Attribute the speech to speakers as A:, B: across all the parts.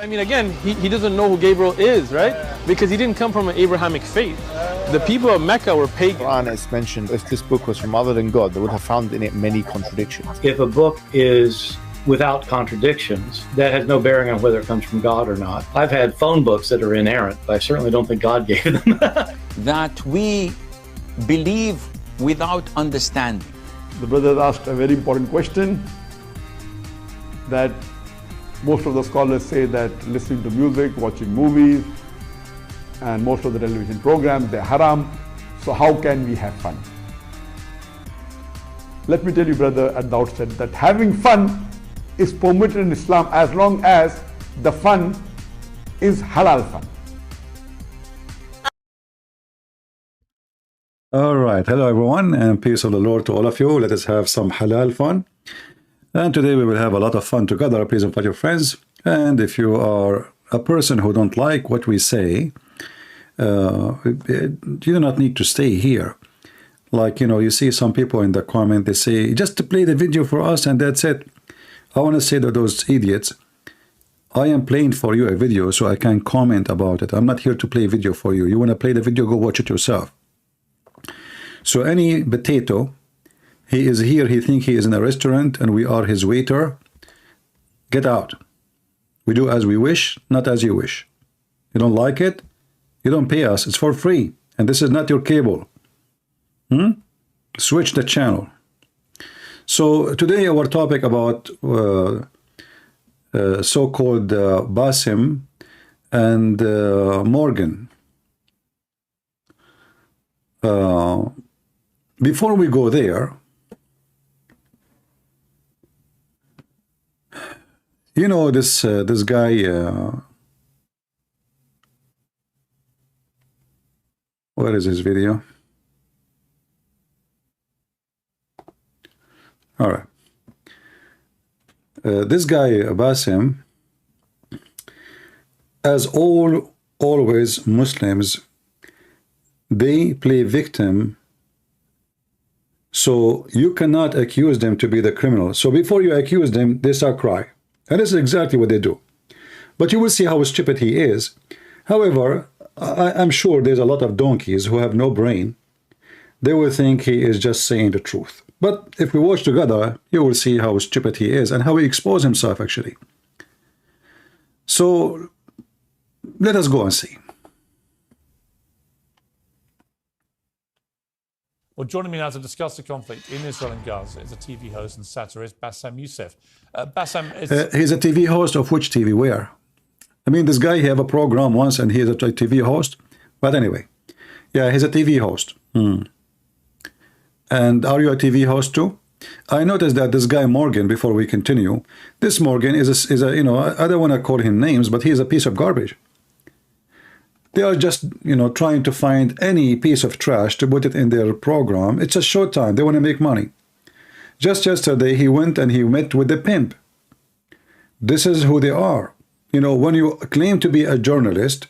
A: I mean, again, he doesn't know who Gabriel is, right? Because he didn't come from an Abrahamic faith. The people of Mecca were pagan.
B: Quran is mentioned. If this book was from other than God, they would have found in it many contradictions.
C: If a book is without contradictions, that has no bearing on whether it comes from God or not. I've had phone books that are inerrant, but I certainly don't think God gave them.
D: That we believe without understanding.
E: The brother asked a very important question, that most of the scholars say that listening to music, watching movies, and most of the television programs, they're haram. So how can we have fun? Let me tell you, brother, at the outset that having fun is permitted in Islam as long as the fun is halal fun.
F: All right. Hello, everyone, and peace of the Lord to all of you. Let us have some halal fun. And today we will have a lot of fun together. Please invite your friends. And if you are a person who don't like what we say, you do not need to stay here. Like, you know, you see some people in the comment, they say, just to play the video for us and that's it. I want to say to those idiots, I am playing for you a video so I can comment about it. I'm not here to play a video for you. You want to play the video, go watch it yourself. So any potato, he is here, he think he is in a restaurant and we are his waiter. Get out. We do as we wish, not as you wish. You don't like it? You don't pay us. It's for free. And this is not your cable. Switch the channel. So today our topic about so-called Basim and Morgan. Before we go there, you know, this guy, where is his video? All right. This guy, Basim, as always Muslims, they play victim. So you cannot accuse them to be the criminal. So before you accuse them, they start crying. And this is exactly what they do. But you will see how stupid he is. However, I'm sure there's a lot of donkeys who have no brain. They will think he is just saying the truth. But if we watch together, you will see how stupid he is and how he exposed himself, actually. So let us go and see.
G: Well, joining me now to discuss the conflict in Israel and Gaza is a TV host and satirist, Bassam Youssef. Bassam is...
F: he's a TV host of which TV? Where? I mean, this guy, he have a program once and he is a TV host. But anyway, yeah, he's a TV host. And are you a TV host too? I noticed that this guy Morgan, before we continue, this Morgan is a you know, I don't want to call him names, but he's a piece of garbage. They are just, you know, trying to find any piece of trash to put it in their program. It's a short time. They want to make money. Just yesterday, he went and he met with the pimp. This is who they are. You know, when you claim to be a journalist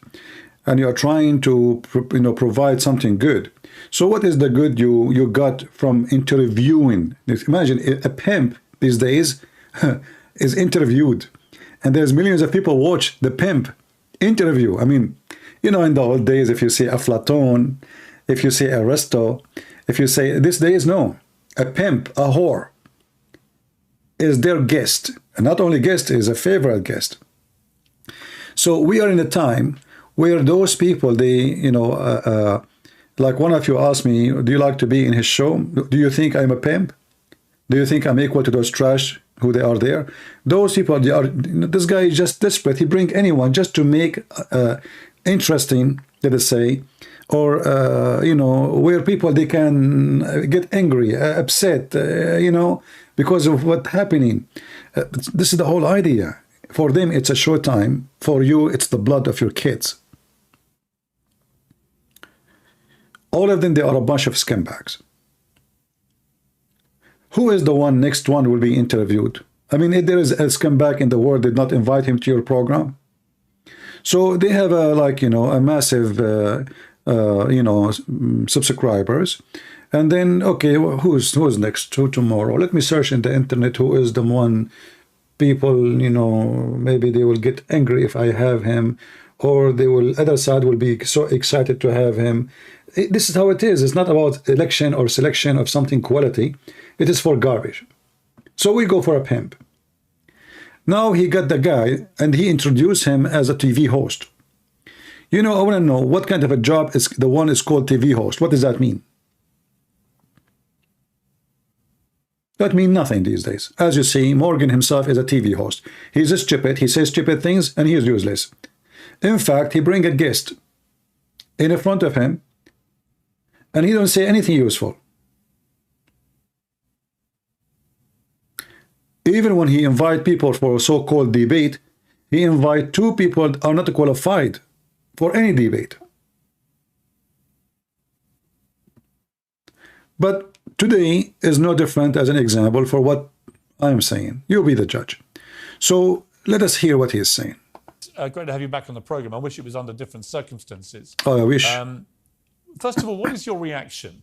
F: and you are trying to, you know, provide something good. So what is the good you got from interviewing? Imagine a pimp these days is interviewed. And there's millions of people watch the pimp interview. I mean, you know, in the old days, if you say Aflaton, if you say Aristo, if you say, these days, no. A pimp, a whore, is their guest. And not only guest, is a favorite guest. So we are in a time where those people, they, you know, like one of you asked me, do you like to be in his show? Do you think I'm a pimp? Do you think I'm equal to those trash who they are there? Those people, they are, this guy is just desperate. He bring anyone just to make interesting, let us say, or you know, where people they can get angry, upset, you know, because of what's happening. This is the whole idea. For them, it's a short time. For you, it's the blood of your kids. All of them, they are a bunch of scumbags. Who is the one next one will be interviewed? I mean, if there is a scumbag in the world, did not invite him to your program. So they have a, like, you know, a massive, you know, subscribers. And then, okay, who's next? Who tomorrow? Let me search in the internet who is the one people, you know, maybe they will get angry if I have him, or they will, other side will be so excited to have him. This is how it is. It's not about election or selection of something quality. It is for garbage. So we go for a pimp. Now he got the guy and he introduced him as a TV host. You know, I want to know what kind of a job is the one is called TV host. What does that mean? That means nothing these days. As you see, Morgan himself is a TV host. He's a stupid, he says stupid things, and he is useless. In fact, he bring a guest in front of him, and he don't say anything useful. Even when he invite people for a so-called debate, he invite two people that are not qualified for any debate. But today is no different as an example for what I'm saying. You'll be the judge. So let us hear what he is saying.
G: Great to have you back on the program. I wish it was under different circumstances.
F: Oh, I wish.
G: First of all, what is your reaction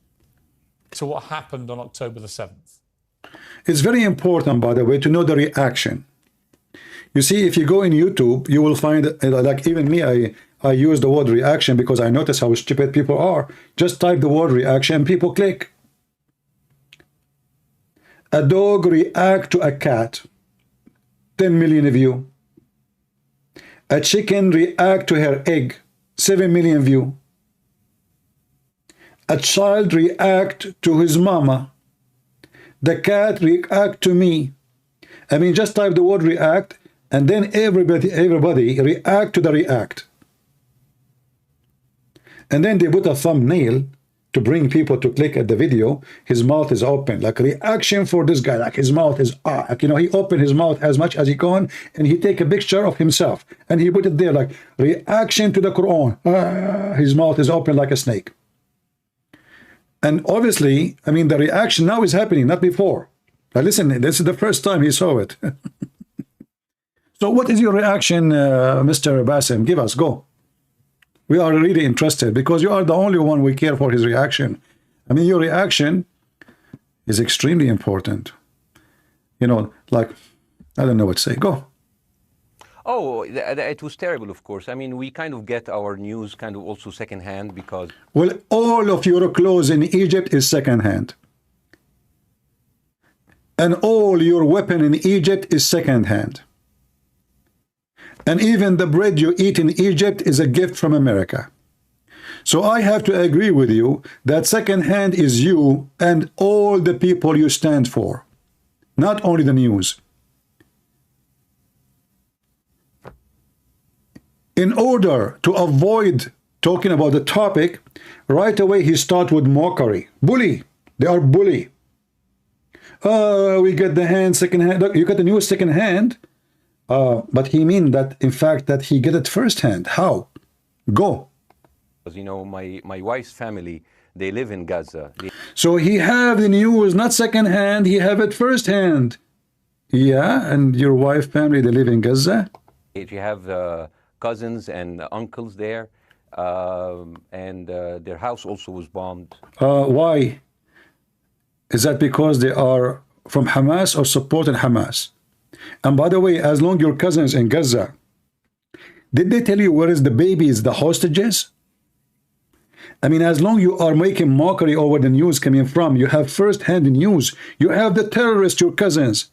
G: to what happened on October the 7th?
F: It's very important, by the way, to know the reaction. You see, if you go in YouTube, you will find, like even me, I use the word reaction because I notice how stupid people are. Just type the word reaction, people click. A dog react to a cat, 10 million view. A chicken react to her egg, 7 million view. A child react to his mama. The cat react to me. I mean, just type the word react, and then everybody react to the react. And then they put a thumbnail to bring people to click at the video. His mouth is open, like reaction for this guy, like his mouth is, like, you know, he opened his mouth as much as he can, and he take a picture of himself, and he put it there, like, reaction to the Quran. His mouth is open like a snake. And obviously, I mean, the reaction now is happening, not before. Now listen, this is the first time he saw it. So what is your reaction, Mr. Bassem? Give us, go. We are really interested because you are the only one we care for his reaction. I mean, your reaction is extremely important. You know, like, I don't know what to say. Go.
H: Oh, it was terrible, of course. I mean, we kind of get our news kind of also secondhand because...
F: Well, all of your clothes in Egypt is secondhand. And all your weapon in Egypt is secondhand. And even the bread you eat in Egypt is a gift from America. So I have to agree with you that secondhand is you and all the people you stand for, not only the news. In order to avoid talking about the topic, right away he starts with mockery. Bully. They are bully. We get the hand second hand. Look, you got the news second hand. But he mean that, in fact, that he get it first hand. How? Go.
H: Because, you know, my wife's family, they live in Gaza.
F: So he have the news not second hand, he have it first hand. Yeah, and your wife family, they live in Gaza?
H: You have cousins and uncles there, and their house also was bombed.
F: Why? Is that because they are from Hamas or supporting Hamas? And by the way, as long your cousins in Gaza, did they tell you where is the babies, the hostages? I mean, as long you are making mockery over the news coming from, you have first-hand news. You have the terrorists, your cousins.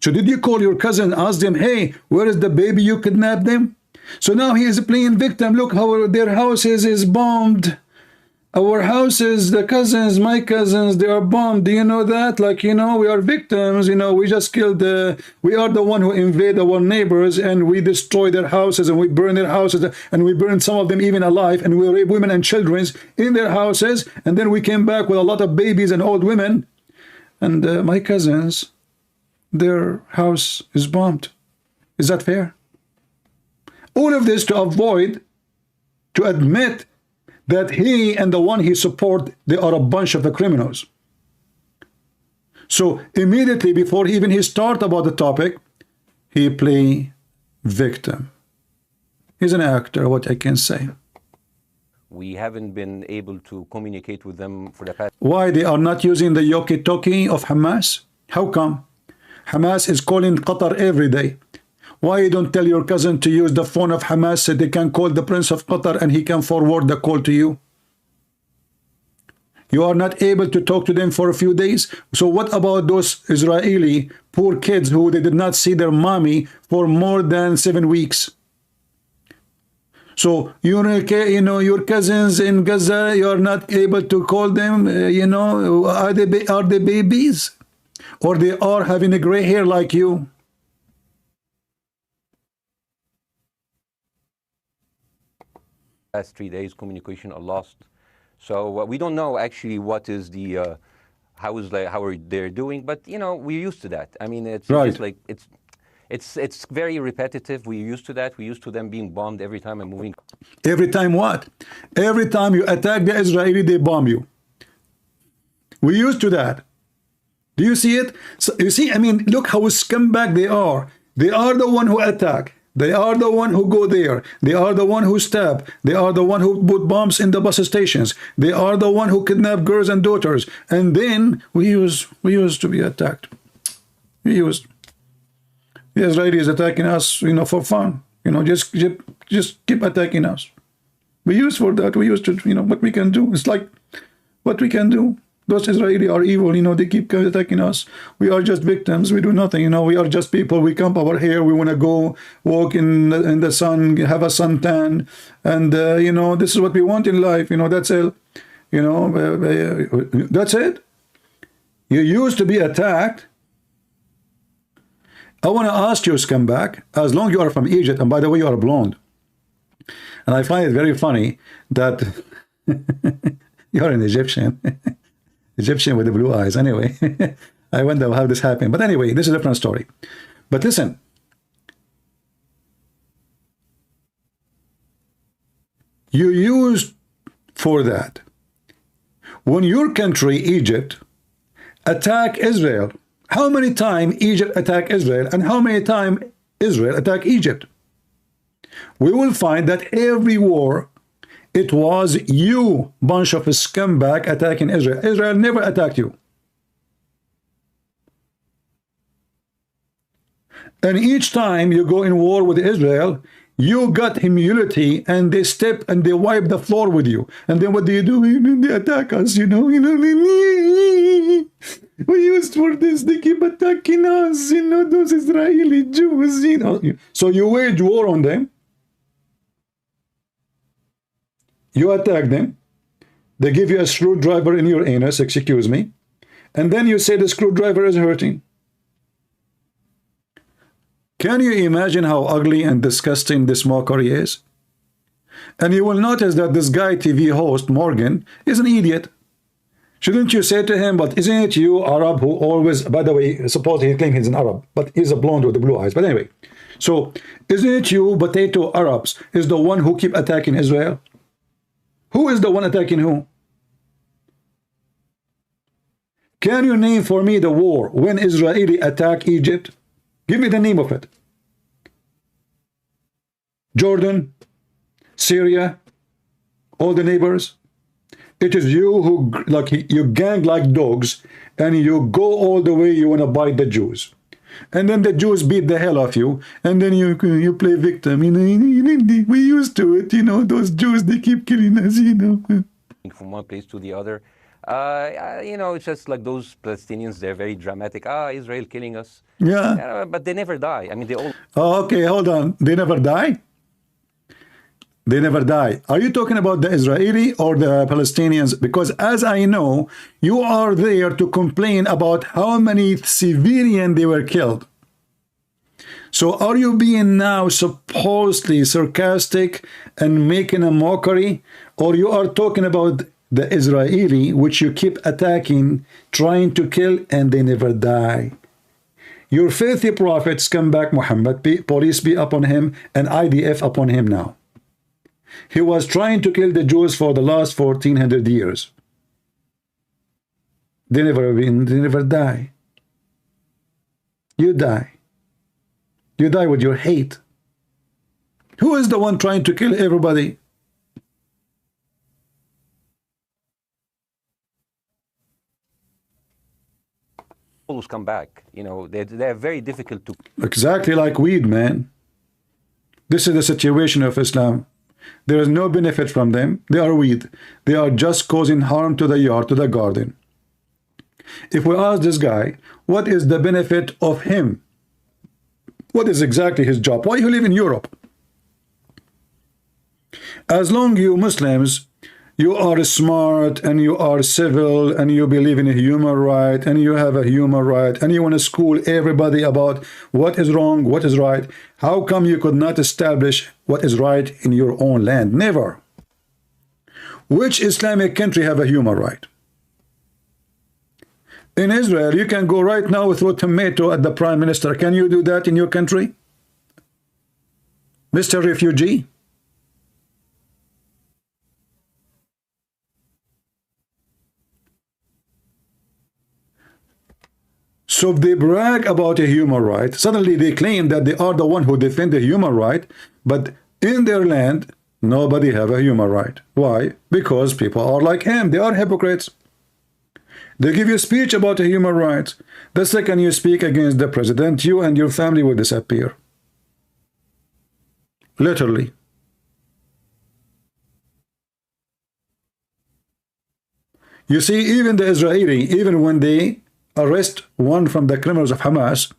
F: So did you call your cousin, ask them, hey, where is the baby you kidnapped them? So now he is playing victim. Look how their houses is bombed. Our houses, the cousins, my cousins, they are bombed. Do you know that? Like, you know, we are victims. You know, we just killed we are the one who invade our neighbors and we destroy their houses and we burn their houses and we burn some of them even alive and we rape women and children in their houses. And then we came back with a lot of babies and old women. And my cousins, their house is bombed. Is that fair? All of this to avoid, to admit that he and the one he support, they are a bunch of the criminals. So immediately before he start about the topic, he play victim. He's an actor, what I can say.
H: We haven't been able to communicate with them for the past...
F: Why they are not using the yoki-toki of Hamas? How come? Hamas is calling Qatar every day. Why you don't tell your cousin to use the phone of Hamas so they can call the Prince of Qatar and he can forward the call to you? You are not able to talk to them for a few days. So what about those Israeli poor kids who they did not see their mommy for more than 7 weeks? So you know your cousins in Gaza, you are not able to call them. You know, are they babies, or they are having a gray hair like you?
H: Last 3 days, communication are lost. So we don't know actually what is the how are they doing, but you know, we're used to that. I mean, it's
F: right.
H: Just like it's very repetitive. We're used to that. We're used to them being bombed every time and moving.
F: Every time what? Every time you attack the Israeli, they bomb you. We're used to that. Do you see it? So you see, I mean, look how scumbag they are. They are the one who attack. They are the one who go there. They are the one who stab. They are the one who put bombs in the bus stations. They are the one who kidnap girls and daughters. And then we used to be attacked. We used. The Israelis attacking us, you know, for fun. You know, just keep attacking us. We used for that. We used to, you know, what we can do. It's like what we can do. Those Israelis are evil, you know, they keep attacking us. We are just victims. We do nothing, you know. We are just people. We comb our hair. We want to go walk in the sun, have a suntan. And, you know, this is what we want in life. You know, that's it. You know, that's it. You used to be attacked. I want to ask you, scumbag, as long as you are from Egypt, and by the way, you are blonde. And I find it very funny that you're an Egyptian. Egyptian with the blue eyes. Anyway, I wonder how this happened. But anyway, this is a different story. But listen, you used for that. When your country, Egypt, attack Israel, how many times Egypt attack Israel and how many times Israel attack Egypt? We will find that every war, it was you, bunch of scumbag, attacking Israel. Israel never attacked you. And each time you go in war with Israel, you got humility and they step and they wipe the floor with you. And then what do? They attack us, you know. We used for this, they keep attacking us, you know, those Israeli Jews, you know. So you wage war on them. You attack them. They give you a screwdriver in your anus, excuse me. And then you say the screwdriver is hurting. Can you imagine how ugly and disgusting this mockery is? And you will notice that this guy, TV host, Morgan, is an idiot. Shouldn't you say to him, but isn't it you, Arab, who always, by the way, supposedly he claims he's an Arab, but he's a blonde with the blue eyes. But anyway, so isn't it you, potato Arabs, is the one who keep attacking Israel? Who is the one attacking who? Can you name for me the war when Israeli attack Egypt? Give me the name of it. Jordan, Syria, all the neighbors. It is you who, like, you gang like dogs and you go all the way, you want to bite the Jews. And then the Jews beat the hell off you, and then you play victim. You know, we used to it. You know, those Jews, they keep killing us. You know,
H: from one place to the other. You know, it's just like those Palestinians. They're very dramatic. Israel killing us.
F: Yeah,
H: but they never die. I mean, they all.
F: Oh, okay, hold on. They never die. They never die. Are you talking about the Israeli or the Palestinians? Because as I know, you are there to complain about how many civilians they were killed. So are you being now supposedly sarcastic and making a mockery? Or you are talking about the Israeli, which you keep attacking, trying to kill, and they never die? Your filthy prophets come back, Muhammad, police be upon him, and IDF upon him now. He was trying to kill the Jews for the last 1400 years. They never die. You die. You die with your hate. Who is the one trying to kill everybody?
H: always come back. You know, they're very difficult to.
F: Exactly like weed, man. This is the situation of Islam. There is no benefit from them. They are weed. They are just causing harm to the yard, to the garden. If we ask this guy, what is the benefit of him? What is exactly his job? Why you live in Europe? As long you Muslims, you are smart and you are civil and you believe in a human right and you have a human right and you want to school everybody about what is wrong, what is right. How come you could not establish what is right in your own land? Never. Which Islamic country have a human right? In Israel, you can go right now with a tomato at the prime minister. Can you do that in your country? Mr. Refugee? So if they brag about a human right, suddenly they claim that they are the one who defend the human right, but in their land, nobody have a human right. Why? Because people are like him. They are hypocrites. They give you a speech about the human rights. The second you speak against the president, you and your family will disappear. Literally. You see, even the Israeli, even when they arrest one from the criminals of Hamas,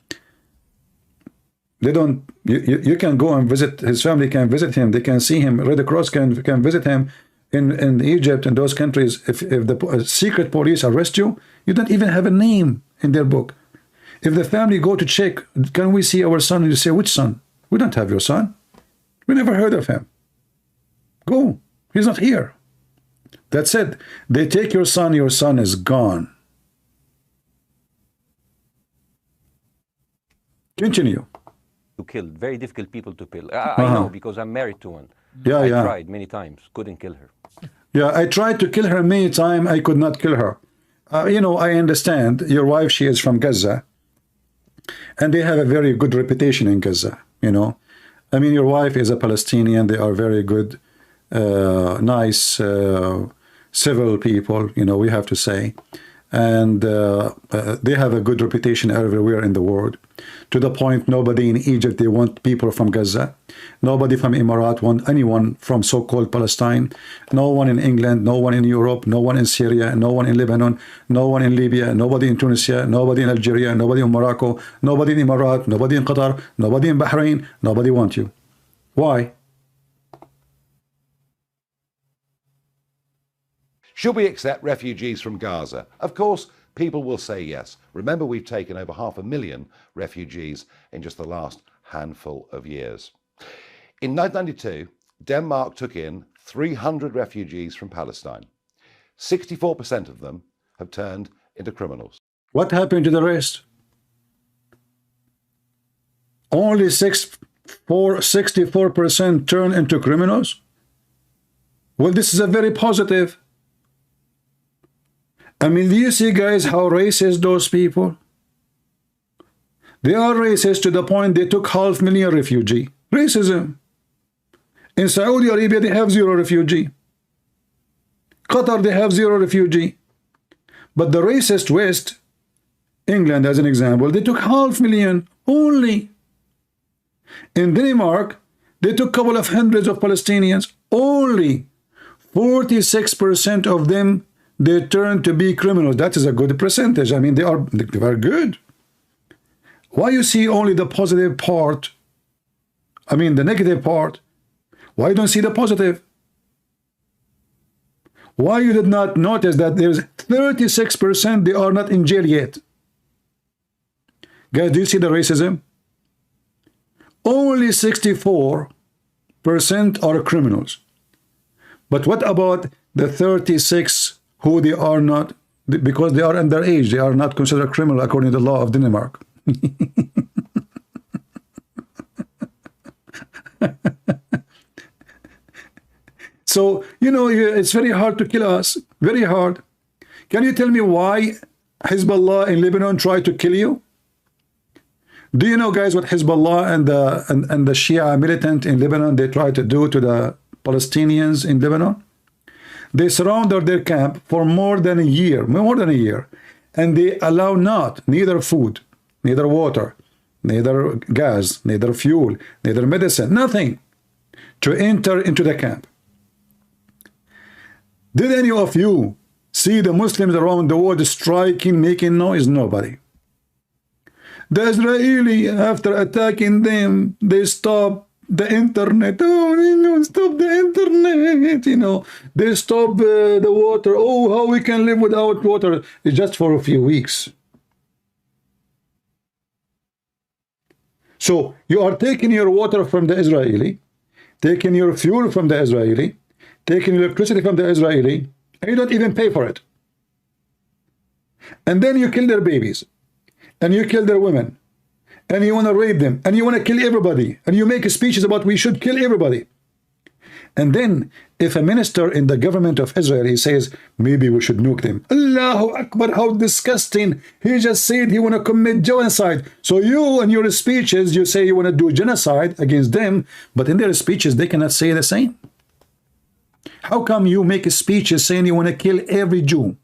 F: they don't, you can go and visit, his family can visit him, they can see him, Red Cross can visit him in Egypt and those countries. If the secret police arrest you, you don't even have a name in their book. If the family go to check, can we see our son? And you say, which son? We don't have your son. We never heard of him. Go, he's not here. That's it. They take your son is gone. Continue.
H: To kill, very difficult people to kill. I know because I'm married to one.
F: Yeah,
H: I tried many times, couldn't kill her.
F: Yeah, I tried to kill her many times. I could not kill her. You know, I understand your wife, she is from Gaza, and they have a very good reputation in Gaza, you know. I mean, your wife is a Palestinian. They are very good, nice, civil people, you know, we have to say. And they have a good reputation everywhere in the world, to the point nobody in Egypt, they want people from Gaza. Nobody from Emirat want anyone from so-called Palestine. No one in England, no one in Europe, no one in Syria, no one in Lebanon, no one in Libya, nobody in Tunisia, nobody in Algeria, nobody in Morocco, nobody in Emirat, nobody in Qatar, nobody in Bahrain. Nobody wants you. Why?
I: Should we accept refugees from Gaza? Of course, people will say yes. Remember, we've taken over 500,000 refugees in just the last handful of years. In 1992, Denmark took in 300 refugees from Palestine. 64% of them have turned into criminals.
F: What happened to the rest? Only 64% turn into criminals? Well, this is a very positive. I mean, do you see, guys, how racist those people? They are racist to the point they took 500,000 refugees. Racism. In Saudi Arabia, they have 0 refugee. Qatar, they have 0 refugee. But the racist West, England as an example, they took 500,000 only. In Denmark, they took a couple of hundreds of Palestinians only. 46% of them, they turn to be criminals. That is a good percentage. I mean, they are good. Why you see only the positive part? I mean, the negative part. Why you don't see the positive? Why you did not notice that there's 36% they are not in jail yet? Guys, do you see the racism? Only 64% are criminals. But what about the 36 who they are not, because they are underage, they are not considered criminal according to the law of Denmark? So, you know, it's very hard to kill us. Very hard. Can you tell me why Hezbollah in Lebanon tried to kill you? Do you know, guys, what Hezbollah and the Shia militant in Lebanon, they tried to do to the Palestinians in Lebanon? They surrounded their camp for more than a year, and they allow neither food, neither water, neither gas, neither fuel, neither medicine, nothing to enter into the camp. Did any of you see the Muslims around the world striking, making noise? Nobody. The Israeli, after attacking them, they stopped the internet. Oh, stop the internet. They stop the water. Oh, how we can live without water? It's just for a few weeks. So you are taking your water from the Israeli, taking your fuel from the Israeli, taking electricity from the Israeli, and you don't even pay for it. And then you kill their babies, and you kill their women, and you want to rape them, and you want to kill everybody, and you make speeches about we should kill everybody. And then if a minister in the government of Israel says maybe we should nuke them, Allahu Akbar, how disgusting. He just said he want to commit genocide. So you in your speeches you say you want to do genocide against them, but in their speeches they cannot say the same. How come you make speeches saying you want to kill every Jew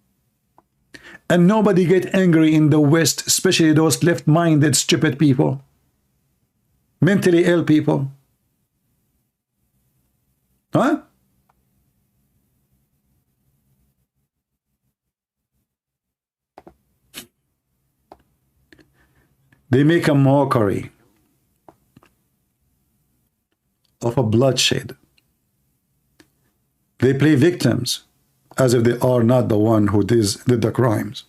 F: and nobody get angry in the West, especially those left-minded stupid people, mentally ill people? Huh? They make a mockery of a bloodshed. They play victims as if they are not the one who did the crimes.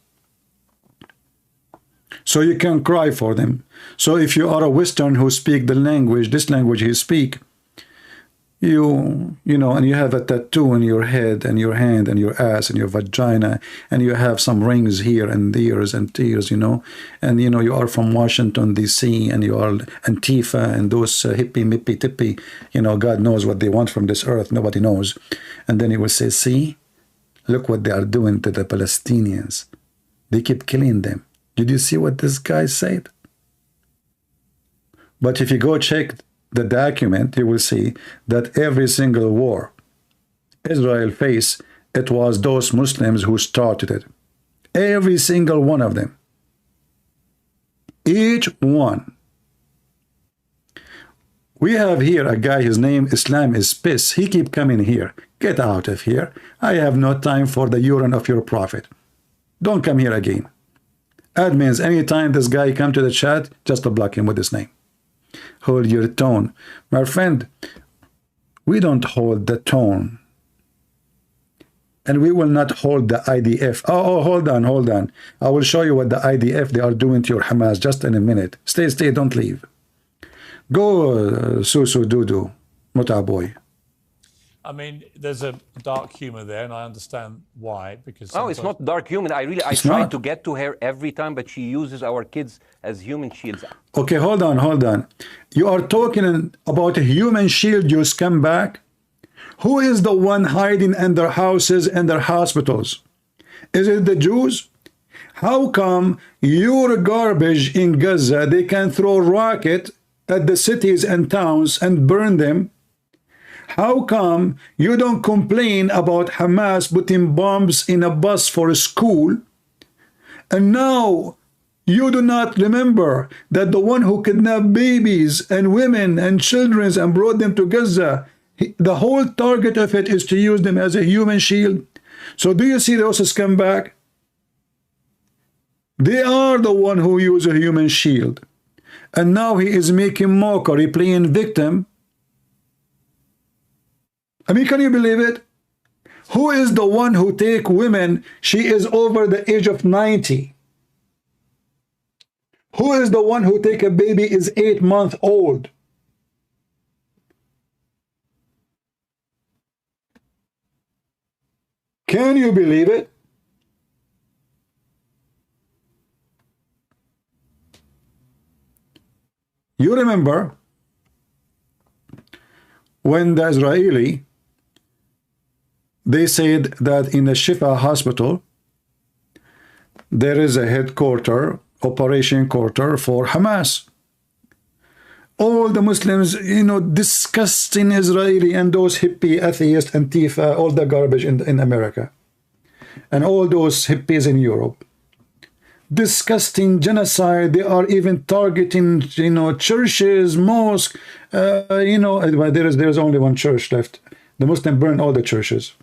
F: So you can cry for them. So if you are a Western who speak the language, this language he speak, you know, and you have a tattoo on your head and your hand and your ass and your vagina, and you have some rings here and there and tears, you know, and you know you are from Washington D.C. and you are Antifa and those hippie mippy tippy, you know, God knows what they want from this earth, nobody knows. And then he will say, see, look what they are doing to the Palestinians. They keep killing them. Did you see what this guy said? But if you go check the document, you will see that every single war Israel faced, it was those Muslims who started it. Every single one of them. Each one. We have here a guy, his name Islam is pissed. He keep coming here. Get out of here. I have no time for the urine of your prophet. Don't come here again. Admins, anytime this guy come to the chat, just to block him with his name. Hold your tone. My friend, we don't hold the tone. And we will not hold the IDF. Oh, hold on. I will show you what the IDF, they are doing to your Hamas just in a minute. Stay, don't leave. Go, Susu Dudu, Muta boy.
G: I mean, there's a dark humor there, and I understand why. Because
H: no, it's not dark humor. I try to get to her every time, but she uses our kids as human shields.
F: Okay, hold on. You are talking about a human shield, you scumbag. Who is the one hiding in their houses and their hospitals? Is it the Jews? How come your garbage in Gaza, they can throw rocket at the cities and towns and burn them? How come you don't complain about Hamas putting bombs in a bus for a school? And now you do not remember that the one who kidnapped babies and women and children and brought them to Gaza, the whole target of it is to use them as a human shield. So do you see those scumbag? They are the one who use a human shield. And now he is making mockery, playing victim. I mean, can you believe it? Who is the one who take women? She is over the age of 90. Who is the one who take a baby is 8 months old? Can you believe it? You remember when the Israeli, they said that in the Shifa hospital, there is a headquarter, operation quarter for Hamas. All the Muslims, you know, disgusting Israeli and those hippie, atheists, Antifa, all the garbage in America. And all those hippies in Europe. disgusting genocide. They are even targeting, you know, churches, mosques. You know, there's only one church left. The Muslim burn all the churches.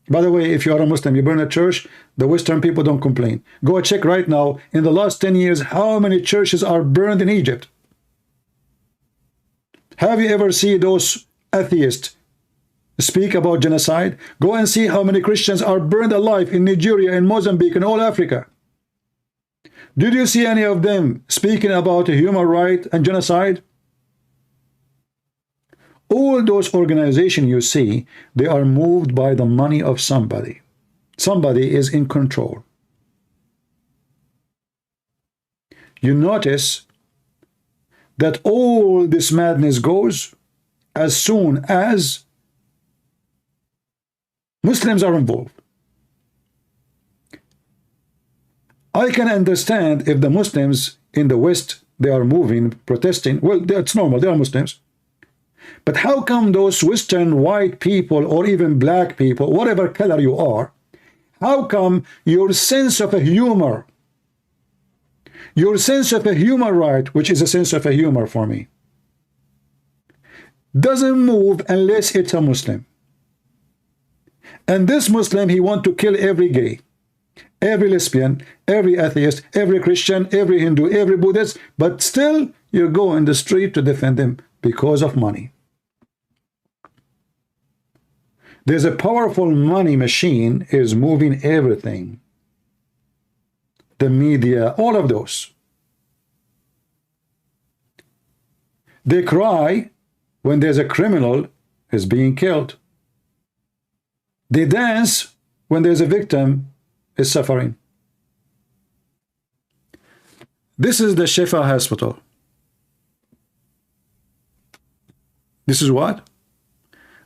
F: By the way, if you are a Muslim, you burn a church, the Western people don't complain. Go check right now, in the last 10 years, how many churches are burned in Egypt? Have you ever seen those atheists speak about genocide? Go and see how many Christians are burned alive in Nigeria, in Mozambique, in all Africa. Did you see any of them speaking about human rights and genocide? All those organizations you see, they are moved by the money of somebody. Somebody is in control. You notice that all this madness goes as soon as Muslims are involved. I can understand if the Muslims in the West, they are moving, protesting. Well, that's normal, they are Muslims. But how come those Western white people, or even black people, whatever color you are, how come your sense of a humor, your sense of a human right, which is a sense of a humor for me, doesn't move unless it's a Muslim? And this Muslim, he wants to kill every gay, every lesbian, every atheist, every Christian, every Hindu, every Buddhist, but still you go in the street to defend them because of money. There's a powerful money machine is moving everything. The media, all of those. They cry when there's a criminal is being killed. They dance when there's a victim is suffering. This is the Shifa hospital. This is what?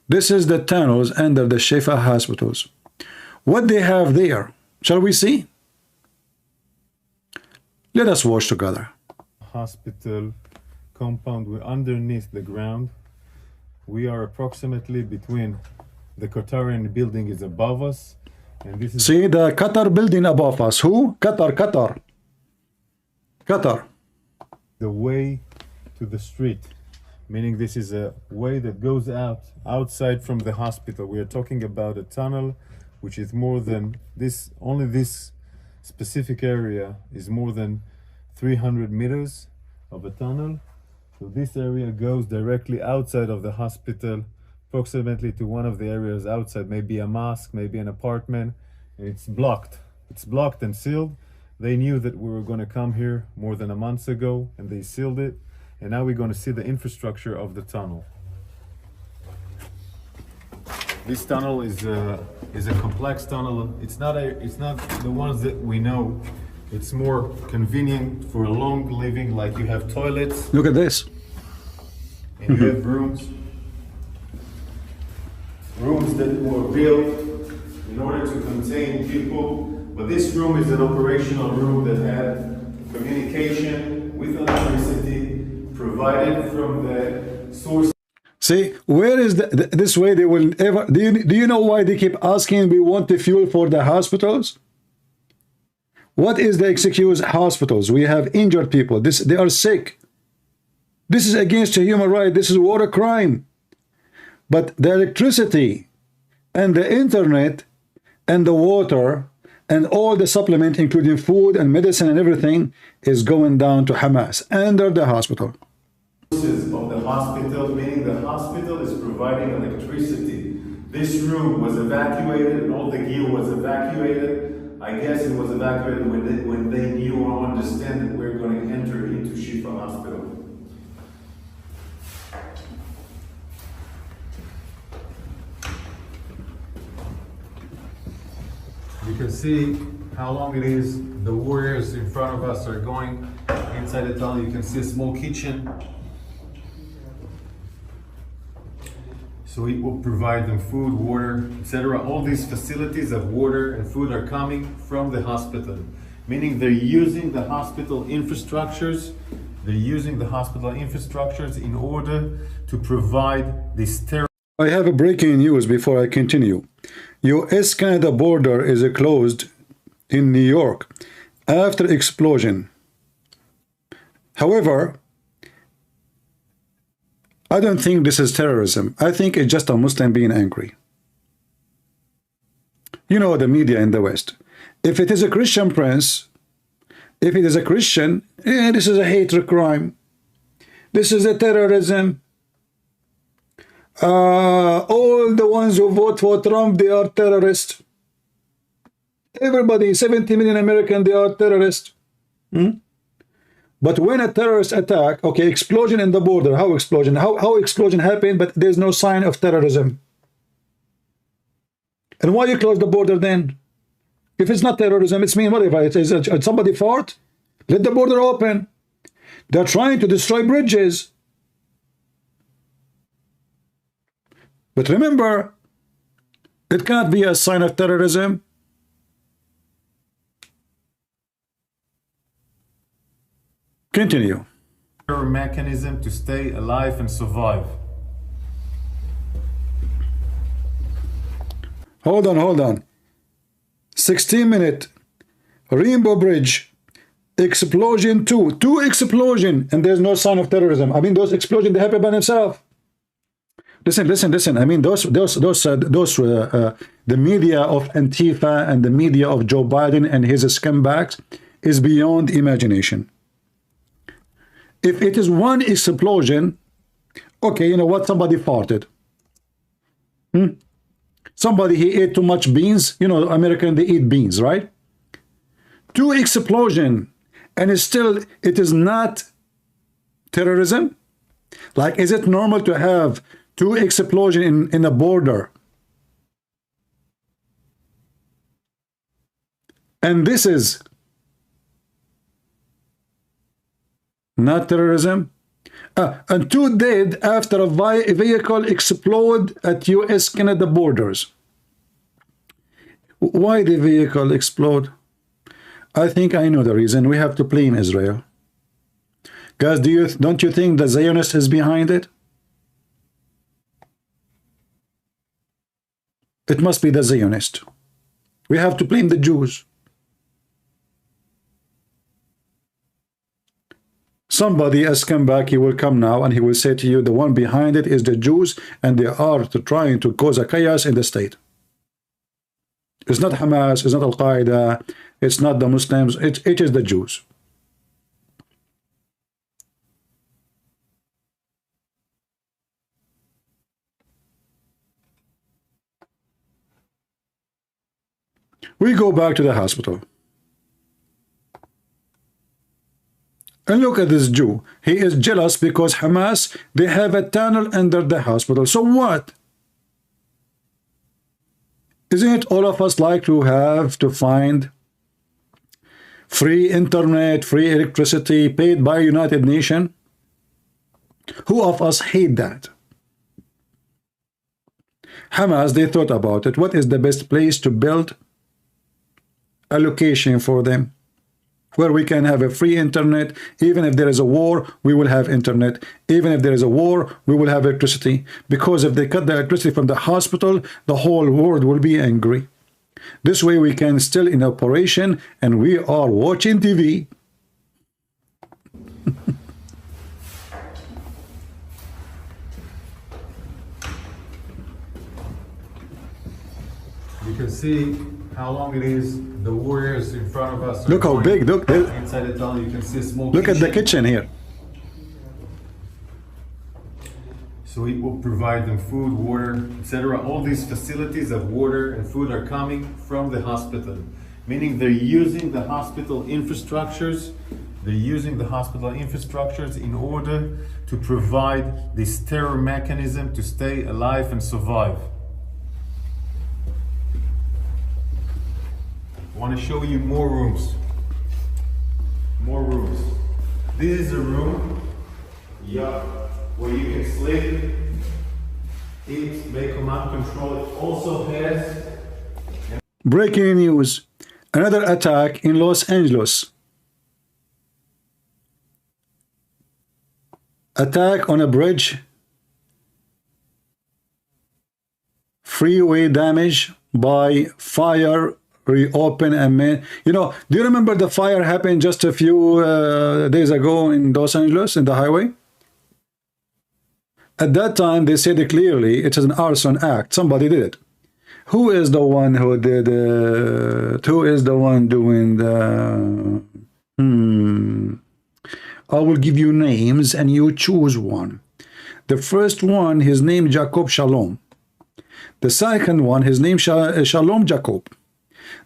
F: This is the tunnels under the Shifa hospitals. What they have there, shall we see? Let us watch together.
J: Hospital compound, we're underneath the ground. We are approximately between the Qatarian building is above us. And this is
F: see the Qatar building above us. Who? Qatar.
J: The way to the street. Meaning this is a way that goes outside from the hospital. We are talking about a tunnel which is more than this, only this specific area is more than 300 meters of a tunnel. So this area goes directly outside of the hospital, approximately to one of the areas outside, maybe a mosque, maybe an apartment. It's blocked. It's blocked and sealed. They knew that we were going to come here more than a month ago, and they sealed it. And now we're going to see the infrastructure of the tunnel. This tunnel is a complex tunnel. It's not the ones that we know. It's more convenient for a long living, like you have toilets.
F: Look at this.
J: And you have rooms that were built in order to contain people. But this room is an operational room that had communication with electricity provided from the source.
F: See, where is this way they will ever... Do you know why they keep asking, we want the fuel for the hospitals? What is the excuse? Hospitals. We have injured people. They are sick. This is against a human right. This is war crime. But the electricity and the internet and the water and all the supplement, including food and medicine and everything, is going down to Hamas under the hospital.
J: Of the hospital, meaning the hospital is providing electricity. This room was evacuated and all the gear was evacuated. I guess it was evacuated when they knew or understand that we're going to enter into Shifa Hospital. You can see how long it is. The warriors in front of us are going inside the tunnel. You can see a small kitchen. So it will provide them food, water, etc. All these facilities of water and food are coming from the hospital, meaning they're using the hospital infrastructures. They're using the hospital infrastructures in order to provide this
F: I have a breaking news before I continue. US-Canada border is closed in New York after explosion. However, I don't think this is terrorism. I think it's just a Muslim being angry. You know, the media in the West. If it is a Christian prince, if it is a Christian, this is a hatred crime. This is a terrorism. All the ones who vote for Trump, they are terrorists. Everybody, 70 million Americans, they are terrorists. But when a terrorist attack, okay, explosion in the border, how explosion? How explosion happened, but there's no sign of terrorism? And why you close the border then? If it's not terrorism, it's mean whatever. It's somebody fought, let the border open. They're trying to destroy bridges. But remember, it can't be a sign of terrorism. Continue.
J: Mechanism to stay alive and survive.
F: Hold on. 16-minute Rainbow Bridge explosion, two explosion, and there's no sign of terrorism. I mean, those explosions, they happen by themselves. Listen. I mean, those the media of Antifa and the media of Joe Biden and his scumbags is beyond imagination. If it is one explosion, okay, you know what? Somebody farted. Somebody, he ate too much beans. You know, American, they eat beans, right? Two explosion, and it is not terrorism. Like, is it normal to have two explosion in a border? And this is not terrorism. And two dead after a vehicle explode at US-Canada borders. Why the vehicle explode? I think I know the reason. We have to blame Israel. Guys, don't you think the Zionist is behind it? It must be the Zionist. We have to blame the Jews. Somebody has come back, he will come now and he will say to you, the one behind it is the Jews, and they are trying to cause a chaos in the state. It's not Hamas, it's not Al-Qaeda, it's not the Muslims, it is the Jews. We go back to the hospital. And look at this Jew. He is jealous because Hamas, they have a tunnel under the hospital. So what? Isn't it all of us like to have to find free internet, free electricity paid by United Nations? Who of us hate that? Hamas, they thought about it. What is the best place to build a location for them, where we can have a free internet? Even if there is a war, we will have internet. Even if there is a war, we will have electricity. Because if they cut the electricity from the hospital, the whole world will be angry. This way we can still in operation, and we are watching TV.
J: You can see how long it is. The warriors in front of us.
F: Look how big. Look
J: inside the tunnel. You can see a small.
F: Look at the kitchen here.
J: So it will provide them food, water, etc. All these facilities of water and food are coming from the hospital, meaning they're using the hospital infrastructures. They're using the hospital infrastructures in order to provide this terror mechanism to stay alive and survive. I want to show you more rooms. More rooms. This is a room, where you can sleep, eat, make command control. It also has...
F: Breaking news. Another attack in Los Angeles. Attack on a bridge. Freeway damage by fire reopen and you know, do you remember the fire happened just a few days ago in Los Angeles in the highway? At that time they said clearly it is an arson act. Somebody did it. Who is the one who did it? Who is the one doing the I will give you names and you choose one. The first one, his name Jacob Shalom. The second one, his name Shalom Jacob.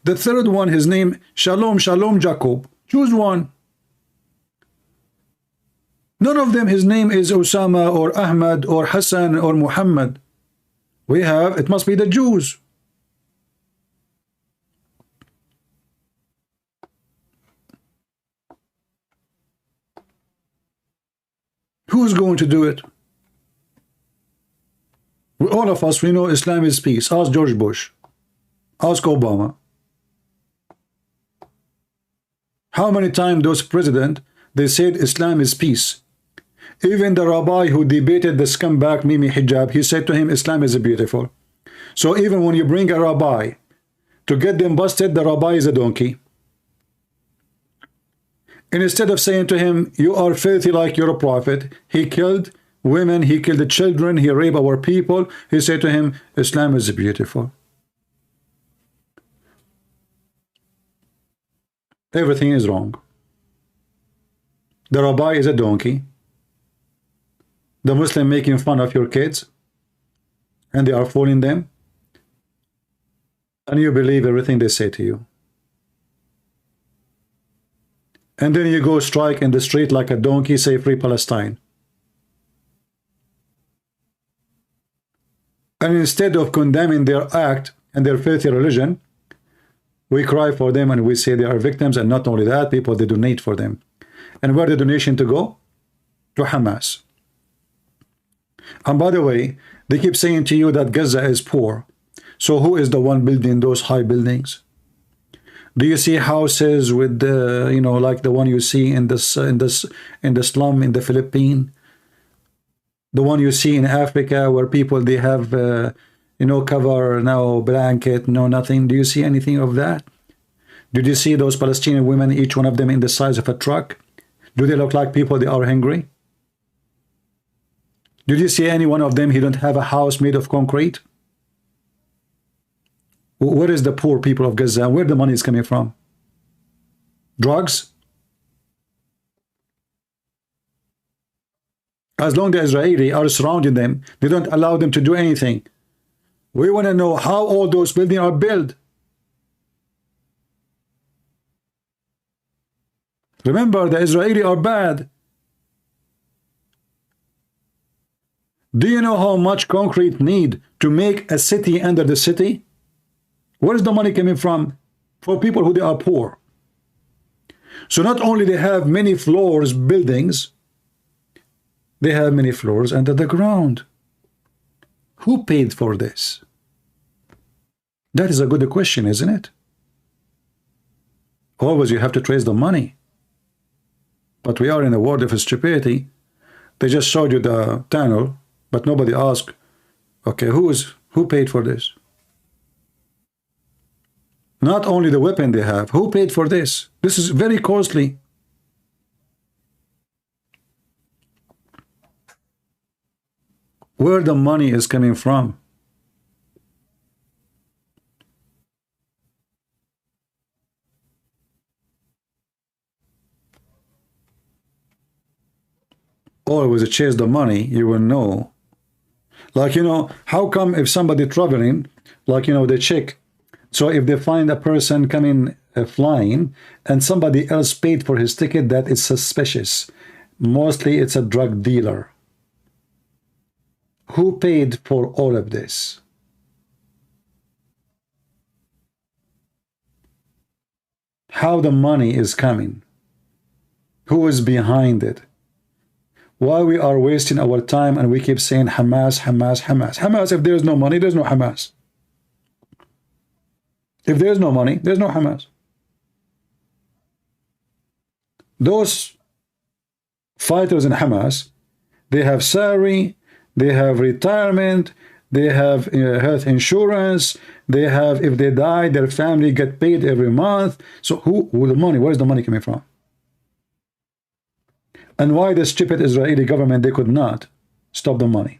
F: The third one, his name Shalom Jacob. Choose one. None of them, his name is Osama or Ahmad or Hassan or Muhammad. We have, it must be the Jews. Who's going to do it? All of us, we know Islam is peace. Ask George Bush. Ask Obama. How many times those presidents, they said Islam is peace. Even the rabbi who debated the scumbag Mimi Hijab, he said to him, Islam is beautiful. So even when you bring a rabbi to get them busted, the rabbi is a donkey. And instead of saying to him, you are filthy like you're a prophet, he killed women, he killed the children, he raped our people. He said to him, Islam is beautiful. Everything is wrong. The rabbi is a donkey. The Muslim making fun of your kids, and they are fooling them, and you believe everything they say to you. And then you go strike in the street like a donkey, say free Palestine. And instead of condemning their act and their filthy religion, we cry for them and we say they are victims. And not only that, people, they donate for them. And where the donation to go? To Hamas. And by the way, they keep saying to you that Gaza is poor. So who is the one building those high buildings? Do you see houses with the, you know, like the one you see in the slum in the Philippines? The one you see in Africa where people, they have, you know, cover, no blanket, no nothing. Do you see anything of that? Did you see those Palestinian women, each one of them in the size of a truck? Do they look like people, they are hungry? Did you see any one of them, he don't have a house made of concrete? Where is the poor people of Gaza? Where the money is coming from? Drugs? As long as the Israeli are surrounding them, they don't allow them to do anything. We want to know how all those buildings are built. Remember, the Israeli are bad. Do you know how much concrete need to make a city under the city? Where is the money coming from? For people who they are poor. So not only they have many floors, buildings, they have many floors under the ground. Who paid for this? That is a good question, isn't it? Always you have to trace the money. But we are in a world of stupidity. They just showed you the tunnel, but nobody asked, okay, who paid for this? Not only the weapon they have, who paid for this? This is very costly. Where the money is coming from? Always chase the money, you will know. Like, you know, how come if somebody traveling, like, you know, the check, so if they find a person coming flying and somebody else paid for his ticket, that is suspicious. Mostly it's a drug dealer. Who paid for all of this? How the money is coming? Who is behind it? Why we are wasting our time and we keep saying Hamas, Hamas, Hamas. Hamas, if there is no money, there's no Hamas. If there's no money, there's no Hamas. Those fighters in Hamas, they have salary, they have retirement, they have health insurance, they have, if they die, their family get paid every month. So who the money, where is the money coming from? And why the stupid Israeli government, they could not stop the money?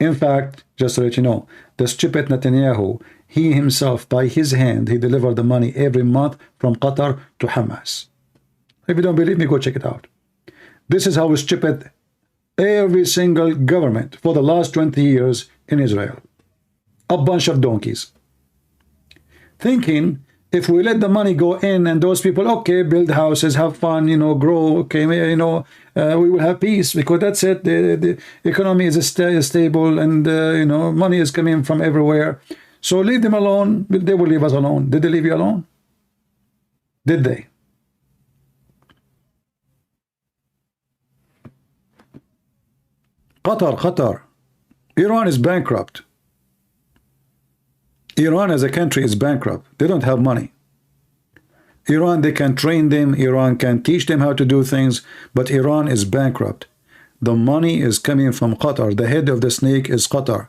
F: In fact, just to let you know, the stupid Netanyahu, he himself, by his hand, he delivered the money every month from Qatar to Hamas. If you don't believe me, go check it out. This is how stupid every single government for the last 20 years in Israel. A bunch of donkeys. Thinking if we let the money go in and those people, okay, build houses, have fun, you know, grow, okay, you know, we will have peace because that's it. The economy is stable and, you know, money is coming from everywhere. So leave them alone. They will leave us alone. Did they leave you alone? Did they? Qatar. Iran is bankrupt. Iran as a country is bankrupt. They don't have money. Iran, they can train them. Iran can teach them how to do things. But Iran is bankrupt. The money is coming from Qatar. The head of the snake is Qatar.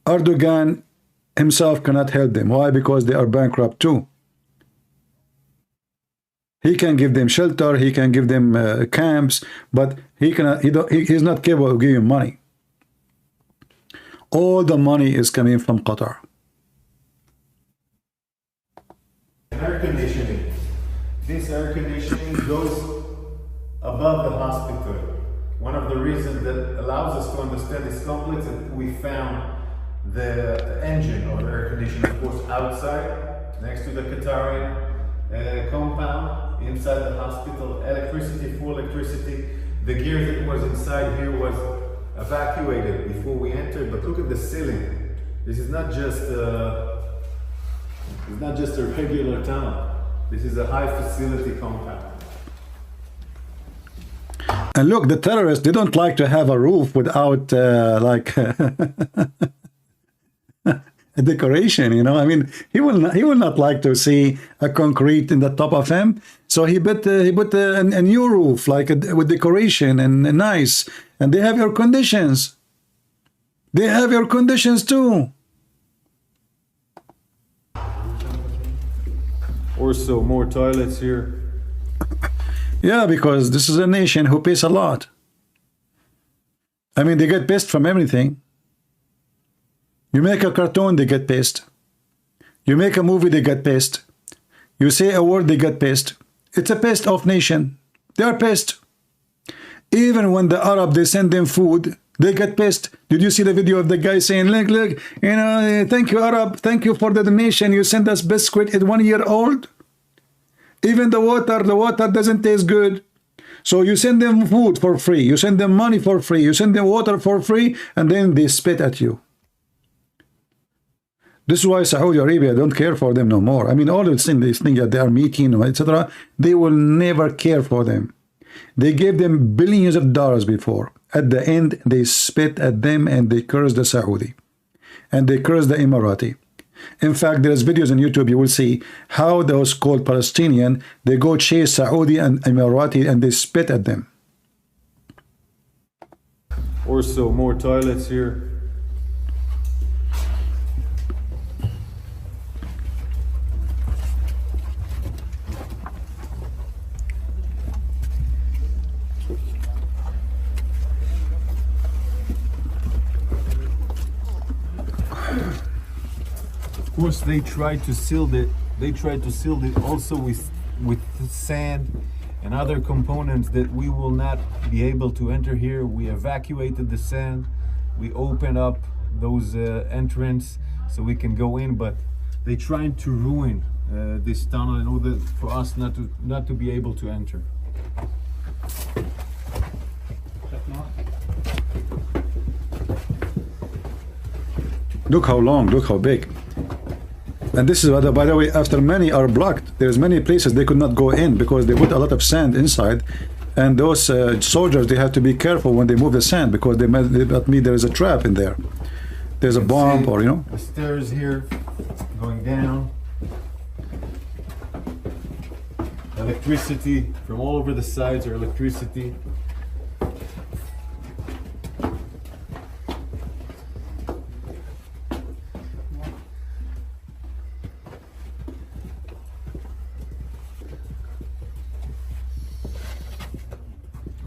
F: Erdogan himself cannot help them. Why? Because they are bankrupt too. He can give them shelter. He can give them camps. But he cannot. He's not capable of giving money. All the money is coming from Qatar.
J: Air conditioning. This air conditioning goes above the hospital. One of the reasons that allows us to understand this complex is that we found the engine of the air conditioning, of course, outside, next to the Qatari compound, inside the hospital, electricity, full electricity. The gear that was inside here was evacuated before we entered, but look at the ceiling. This is not just a regular tunnel. This is a high facility compound.
F: And look, the terrorists, they don't like to have a roof without like a decoration, you know. I mean, he will not like to see a concrete in the top of him. So he put a new roof, like with decoration and nice. And they have air conditions. They have air conditions too.
J: Also, more toilets here.
F: Yeah, because this is a nation who pays a lot. I mean, they get pissed from everything. You make a cartoon, they get pissed. You make a movie, they get pissed. You say a word, they get pissed. It's a pissed off nation. They are pissed. Even when the Arab, they send them food, they get pissed. Did you see the video of the guy saying, look, you know, thank you, Arab. Thank you for the donation. You send us biscuit at 1 year old. Even the water doesn't taste good. So you send them food for free. You send them money for free. You send them water for free. And then they spit at you. This is why Saudi Arabia don't care for them no more. I mean, all these things that they are meeting, etc., they will never care for them. They gave them billions of dollars before. At the end, they spit at them and they curse the Saudi. And they curse the Emirati. In fact, there's videos on YouTube, you will see how those called Palestinian, they go chase Saudi and Emirati and they spit at them.
J: Also, more toilets here. Of course, they tried to seal it. They tried to seal it also with sand and other components that we will not be able to enter here. We evacuated the sand. We opened up those entrance so we can go in, but they trying to ruin this tunnel in order for us not to be able to enter.
F: Look how long, look how big. And this is, by the way, after many are blocked, there's many places they could not go in because they put a lot of sand inside. And those soldiers, they have to be careful when they move the sand because they might mean there is a trap in there. There's a bomb or, you know.
J: The stairs here going down. Electricity from all over the sides are electricity.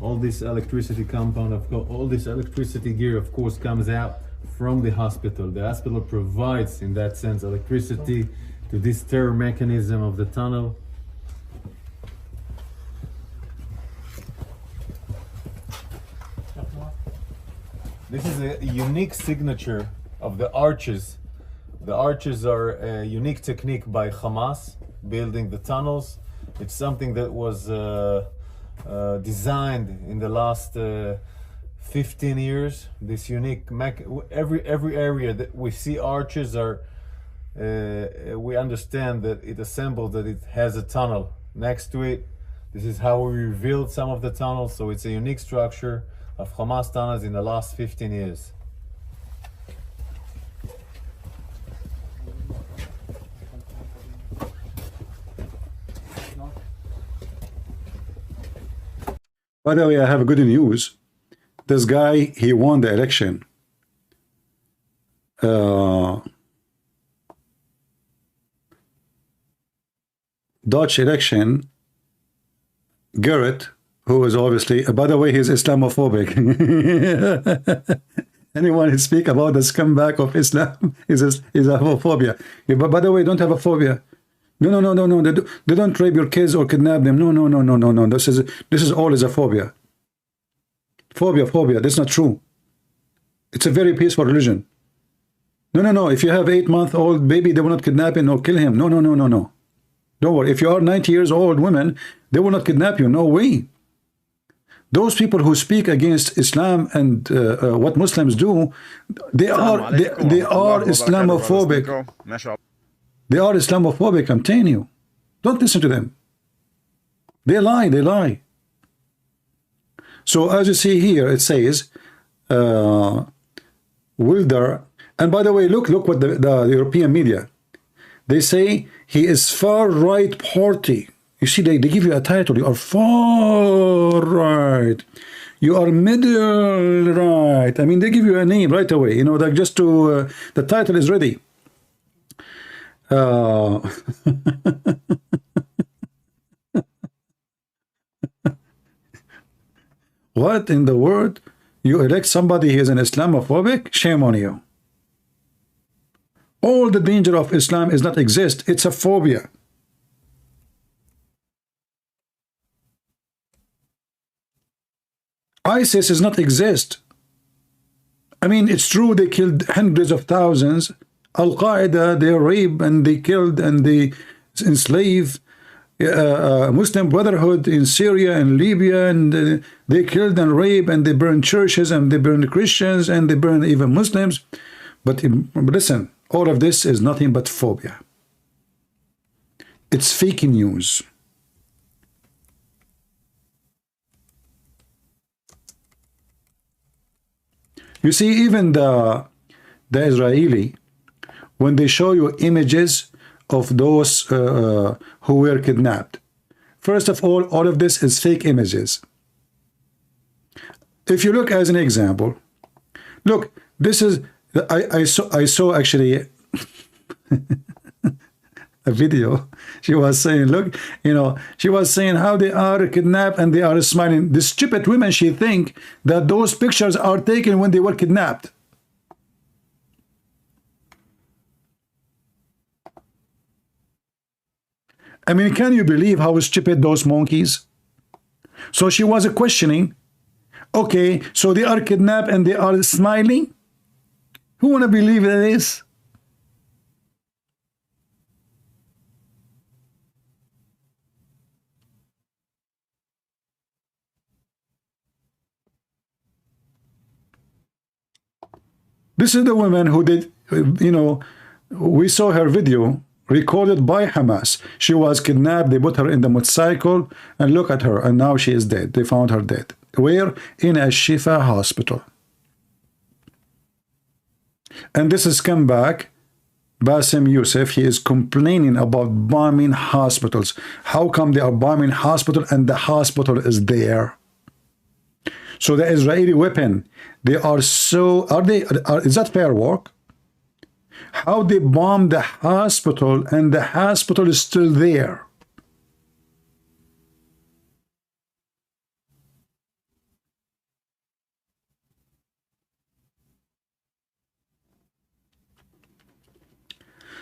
J: all this electricity compound, all this electricity gear, of course, comes out from the hospital. The hospital provides, in that sense, electricity to this stir mechanism of the tunnel. This is a unique signature of the arches. The arches are a unique technique by Hamas, building the tunnels. It's something that was designed in the last 15 years. This unique every area that we see arches are, we understand that it assembles, that it has a tunnel next to it. This is how we revealed some of the tunnels. So it's a unique structure of Hamas tunnels in the last 15 years.
F: By the way, I have good news. This guy, he won the election. Dutch election. Garrett, who is obviously, by the way, he's Islamophobic. Anyone who speak about the scumbag of Islam is Islamophobia. Yeah, but by the way, don't have a phobia. No. They don't rape your kids or kidnap them. No. This is all is a phobia. Phobia. That's not true. It's a very peaceful religion. No. If you have 8-month-old baby, they will not kidnap him or kill him. No. Don't worry. If you are 90 years old women, they will not kidnap you. No way. Those people who speak against Islam and what Muslims do, they are Islamophobic. They are Islamophobic, I'm telling you. Don't listen to them. They lie. So as you see here, it says, Wilder, and by the way, look what the European media, they say he is far right party. You see, they give you a title. You are far right. You are middle right. I mean, they give you a name right away. You know, like just to the title is ready. What in the world? You elect somebody who is an Islamophobic? Shame on you. All the danger of Islam is not exist. It's a phobia. ISIS does not exist. I mean, it's true they killed hundreds of thousands. Al-Qaeda, they rape and they killed and they enslaved Muslim Brotherhood in Syria and Libya, and they killed and raped and they burned churches and they burned Christians and they burned even Muslims. But listen, all of this is nothing but phobia. It's fake news. You see, even the Israeli, when they show you images of those who were kidnapped, first of all of this is fake images. If you look as an example, look, this is I saw actually a video. She was saying, look, you know, she was saying how they are kidnapped and they are smiling. The stupid women, she think that those pictures are taken when they were kidnapped. I mean, can you believe how stupid those monkeys? So she was questioning, okay, so they are kidnapped and they are smiling? Who want to believe this? This is the woman who did, you know, we saw her video recorded by Hamas. She was kidnapped, they put her in the motorcycle, and look at her, and now she is dead. They found her dead. Where? In a Shifa hospital. And this has come back. Bassem Youssef, he is complaining about bombing hospitals. How come they are bombing hospital and the hospital is there? So the Israeli weapon, they are so, is that fair work? How they bomb the hospital and the hospital is still there?